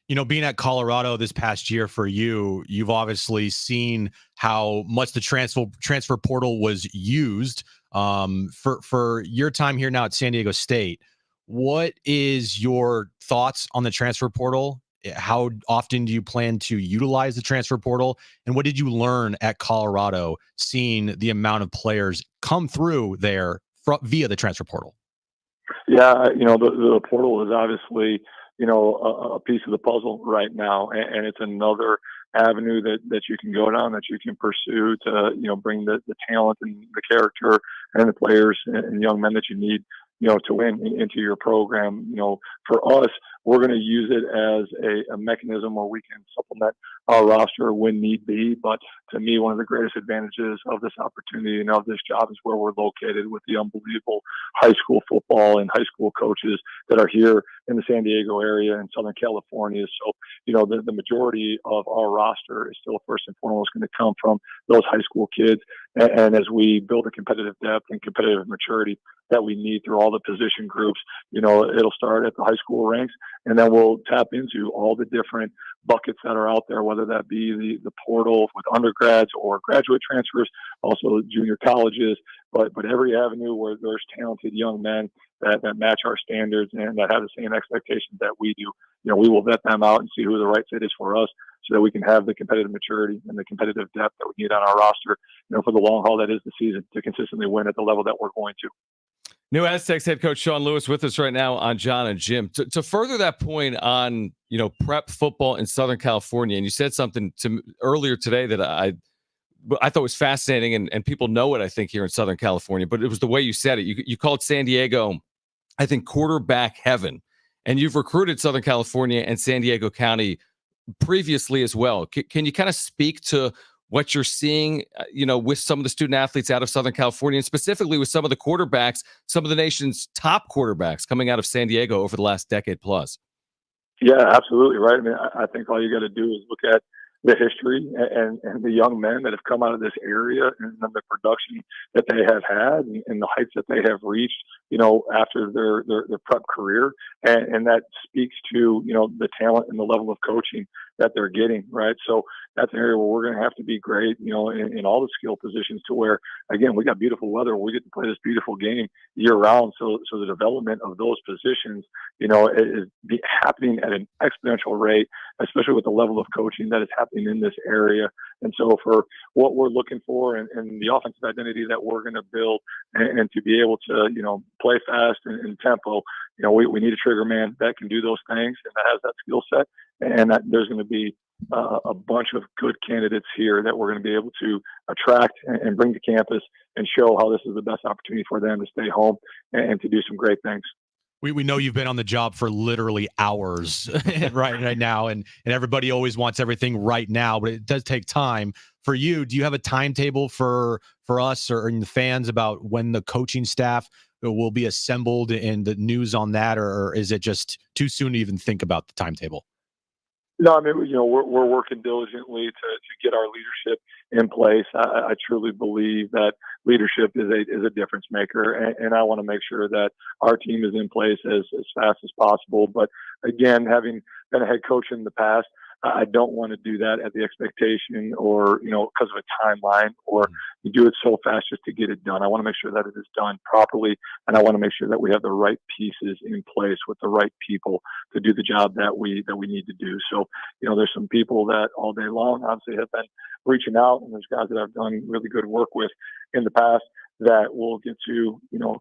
You know, being at Colorado this past year for you, you've obviously seen how much the transfer portal was used. For your time here now at San Diego State, what is your thoughts on the transfer portal? How often do you plan to utilize the transfer portal? And what did you learn at Colorado, seeing the amount of players come through there via the transfer portal? Yeah, you know, the portal is obviously, you know, a piece of the puzzle right now, and it's another avenue that you can go down, that you can pursue to, you know, bring the talent and the character and the players and young men that you need, you know, to win into your program. You know, for us, we're going to use it as a mechanism where we can supplement our roster when need be. But to me, one of the greatest advantages of this opportunity and of this job is where we're located, with the unbelievable high school football and high school coaches that are here in the San Diego area and Southern California. So, you know, the majority of our roster is still first and foremost going to come from those high school kids. And as we build a competitive depth and competitive maturity that we need through all the position groups, you know, it'll start at the high school ranks, and then we'll tap into all the different buckets that are out there, whether that be the portal with undergrads or graduate transfers, also junior colleges, but every avenue where there's talented young men that match our standards and that have the same expectations that we do. You know, we will vet them out and see who the right fit is for us, so that we can have the competitive maturity and the competitive depth that we need on our roster, you know, for the long haul that is the season, to consistently win at the level that we're going to. New Aztecs head coach Shawn Lewis with us right now on Jon and Jim. To further that point on, you know, prep football in Southern California, and you said something to earlier today that I thought was fascinating, and people know it, I think, here in Southern California, but it was the way you said it. You called San Diego, I think, quarterback heaven, and you've recruited Southern California and San Diego County previously as well. Can you kind of speak to what you're seeing, you know, with some of the student athletes out of Southern California, and specifically with some of the quarterbacks, some of the nation's top quarterbacks coming out of San Diego over the last decade plus? Yeah, absolutely. Right. I mean, I think all you got to do is look at the history and the young men that have come out of this area and the production that they have had and the heights that they have reached, after their prep career. And that speaks to, the talent and the level of coaching that they're getting, right? So that's an area where we're going to have to be great, in all the skill positions to where, again, we got beautiful weather. We get to play this beautiful game year round. So the development of those positions, is happening at an exponential rate, especially with the level of coaching that is happening in this area. And so for what we're looking for and the offensive identity that we're going to build and to be able to, play fast and tempo, we need a trigger man that can do those things and that has that skill set. And that there's going to be a bunch of good candidates here that we're going to be able to attract and bring to campus and show how this is the best opportunity for them to stay home and to do some great things. We know you've been on the job for literally hours right now, and everybody always wants everything right now, but it does take time. For you, do you have a timetable for us or the fans about when the coaching staff will be assembled and the news on that, or is it just too soon to even think about the timetable? No, I mean, we're working diligently to get our leadership in place. I truly believe that leadership is a difference maker, and I want to make sure that our team is in place as fast as possible. But again, having been a head coach in the past, I don't want to do that at the expectation or, because of a timeline or you do it so fast just to get it done. I want to make sure that it is done properly, and I want to make sure that we have the right pieces in place with the right people to do the job that we need to do. So, there's some people that all day long obviously have been reaching out, and there's guys that I've done really good work with in the past that will get to,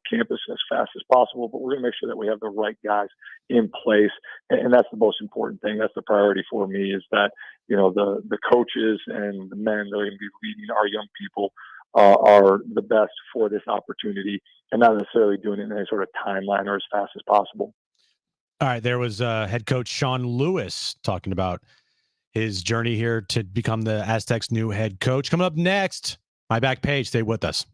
campus as fast as possible, but we're going to make sure that we have the right guys in place. And that's the most important thing. That's the priority for me, is that, the coaches and the men that are going to be leading our young people are the best for this opportunity, and not necessarily doing it in any sort of timeline or as fast as possible. All right. There was head coach Shawn Lewis talking about his journey here to become the Aztecs' new head coach. Coming up next, my back page. Stay with us.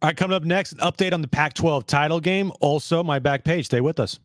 All right, coming up next, an update on the Pac-12 title game. Also, my back page. Stay with us.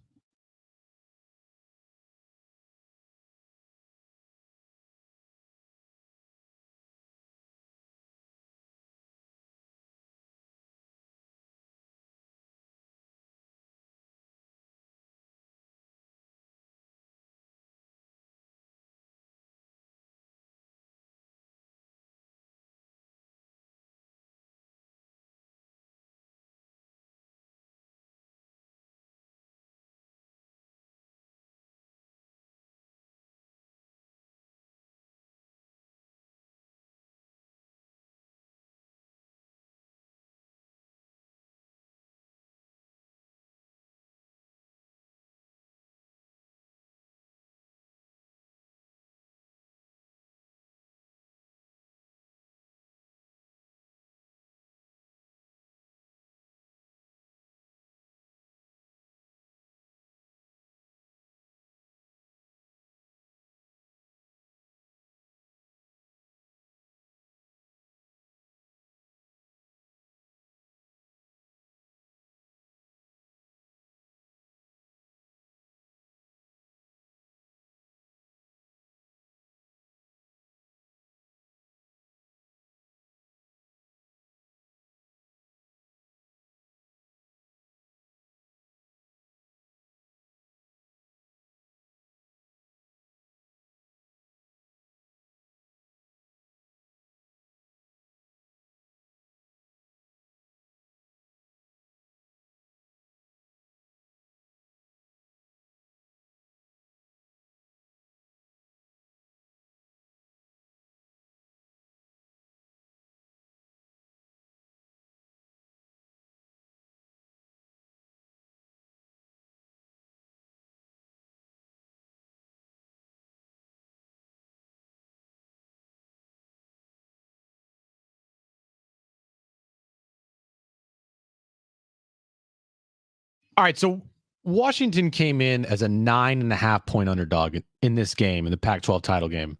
All right, so Washington came in as a 9.5-point underdog in this game, in the Pac-12 title game,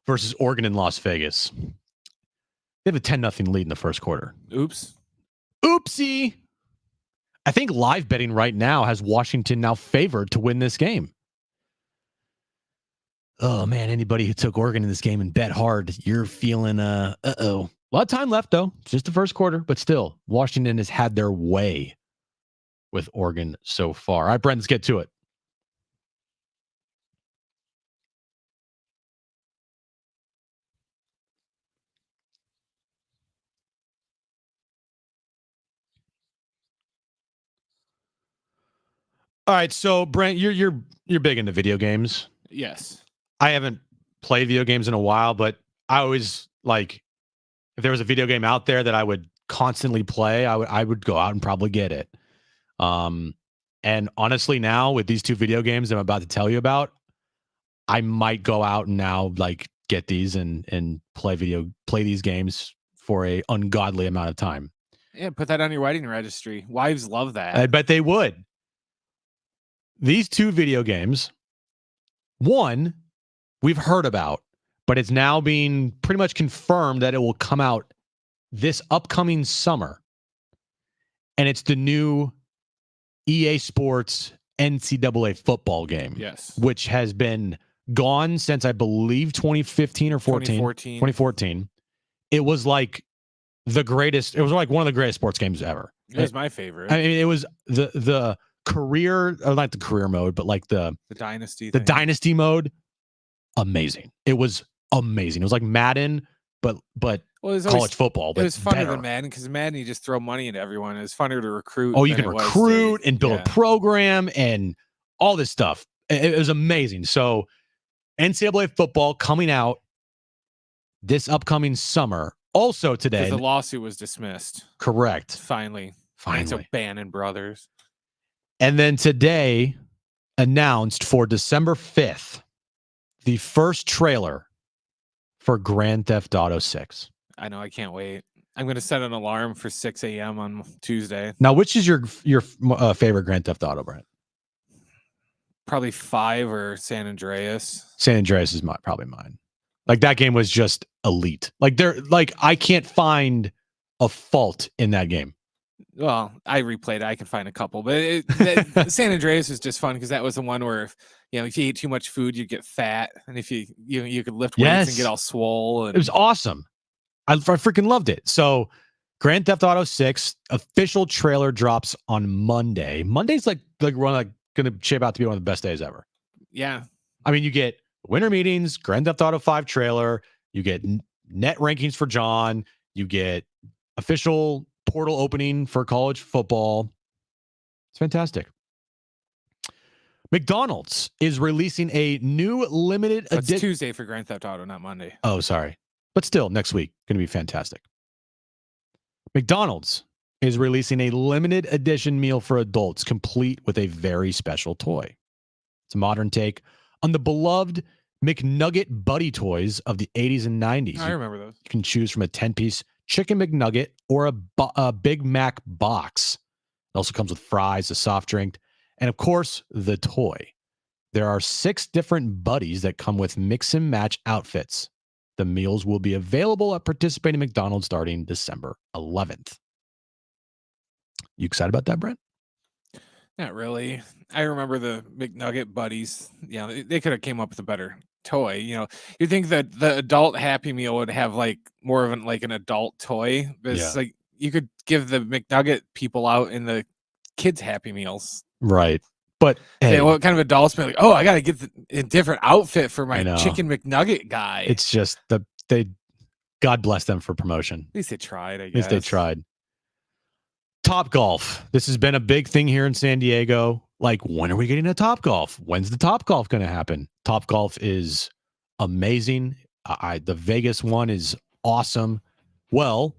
versus Oregon in Las Vegas. They have a 10-0 lead in the first quarter. Oops. Oopsie. I think live betting right now has Washington now favored to win this game. Oh, man, anybody who took Oregon in this game and bet hard, you're feeling, uh-oh. A lot of time left, though. It's just the first quarter, but still, Washington has had their way with Oregon so far. All right, Brent, let's get to it. All right, so Brent, you're big into video games. Yes. I haven't played video games in a while, but I always like if there was a video game out there that I would constantly play, I would go out and probably get it. And honestly, now with these two video games I'm about to tell you about, I might go out and now like get these and play these games for a ungodly amount of time. Yeah, put that on your wedding registry. Wives love that. I bet they would. These two video games, one we've heard about, but it's now being pretty much confirmed that it will come out this upcoming summer. And it's the new EA Sports NCAA football game. Yes. Which has been gone since I believe 2015 or 2014. It was like the greatest. It was like one of the greatest sports games ever. It was my favorite. I mean, it was the career, or not the career mode, but like the dynasty. The dynasty mode. Amazing. It was amazing. It was like Madden, but college football. But it was funner better. than Madden because Madden you just throw money into everyone. It was funner to recruit. Oh, you can recruit and build a program and all this stuff. It was amazing. So NCAA football coming out this upcoming summer. Also today, the lawsuit was dismissed. Correct. Finally. Thanks to Bannon Brothers. And then today announced for December 5th, the first trailer for Grand Theft Auto 6. I know. I can't wait. I'm going to set an alarm for 6 a.m. on Tuesday. Now, which is your favorite Grand Theft Auto, Brent? Probably 5 or San Andreas. San Andreas is probably mine. Like that game was just elite. Like I can't find a fault in that game? Well, I replayed it. I could find a couple, but San Andreas was just fun because that was the one where if you ate too much food, you'd get fat, and if you could lift weights and get all swole. And... It was awesome. I freaking loved it. So, Grand Theft Auto 6 official trailer drops on Monday. Monday's like going to shape out to be one of the best days ever. Yeah, I mean, you get winter meetings, Grand Theft Auto 5 trailer, you get net rankings for John, you get official portal opening for college football. It's fantastic. McDonald's is releasing a new limited edition. It's Tuesday for Grand Theft Auto, not Monday. Oh, sorry. But still, next week, going to be fantastic. McDonald's is releasing a limited edition meal for adults, complete with a very special toy. It's a modern take on the beloved McNugget Buddy toys of the 80s and 90s. I remember those. You can choose from a 10-piece chicken McNugget or a Big Mac box. It also comes with fries, a soft drink, and of course, the toy. There are 6 different buddies that come with mix and match outfits. The meals will be available at participating McDonald's starting December 11th. You excited about that, Brent? Not really. I remember the McNugget buddies. Yeah, they could have came up with a better toy. You think that the adult Happy Meal would have like more of an adult toy, but it's like you could give the McNugget people out in the kids Happy Meals, right? But hey, what kind of adults be like, oh, I got to get a different outfit for my chicken McNugget guy. It's just they. God bless them for promotion. At least they tried. I guess. At least they tried. Top Golf. This has been a big thing here in San Diego. Like, when are we getting a Top Golf? When's the Top Golf going to happen? Top Golf is amazing. The Vegas one is awesome. Well,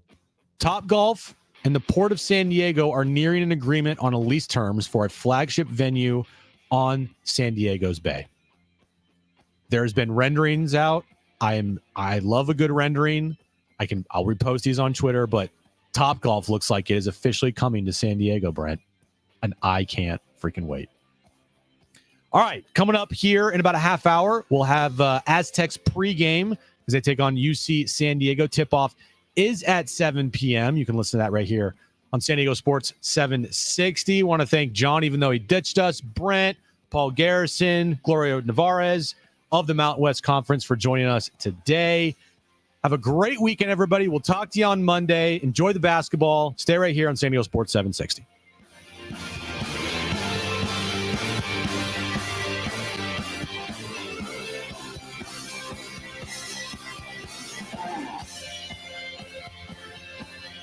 Top Golf and the Port of San Diego are nearing an agreement on a lease terms for a flagship venue on San Diego's Bay. There's been renderings out. I love a good rendering. I'll repost these on Twitter, but Top Golf looks like it is officially coming to San Diego, Brent, and I can't freaking wait. All right, coming up here in about a half hour, we'll have Aztecs pregame as they take on UC San Diego. Tip-off is at 7 p.m. You can listen to that right here on San Diego Sports 760. Want to thank John, even though he ditched us, Brent, Paul Garrison, Gloria Navarez of the Mountain West Conference for joining us today. Have a great weekend, everybody. We'll talk to you on Monday. Enjoy the basketball. Stay right here on San Diego Sports 760.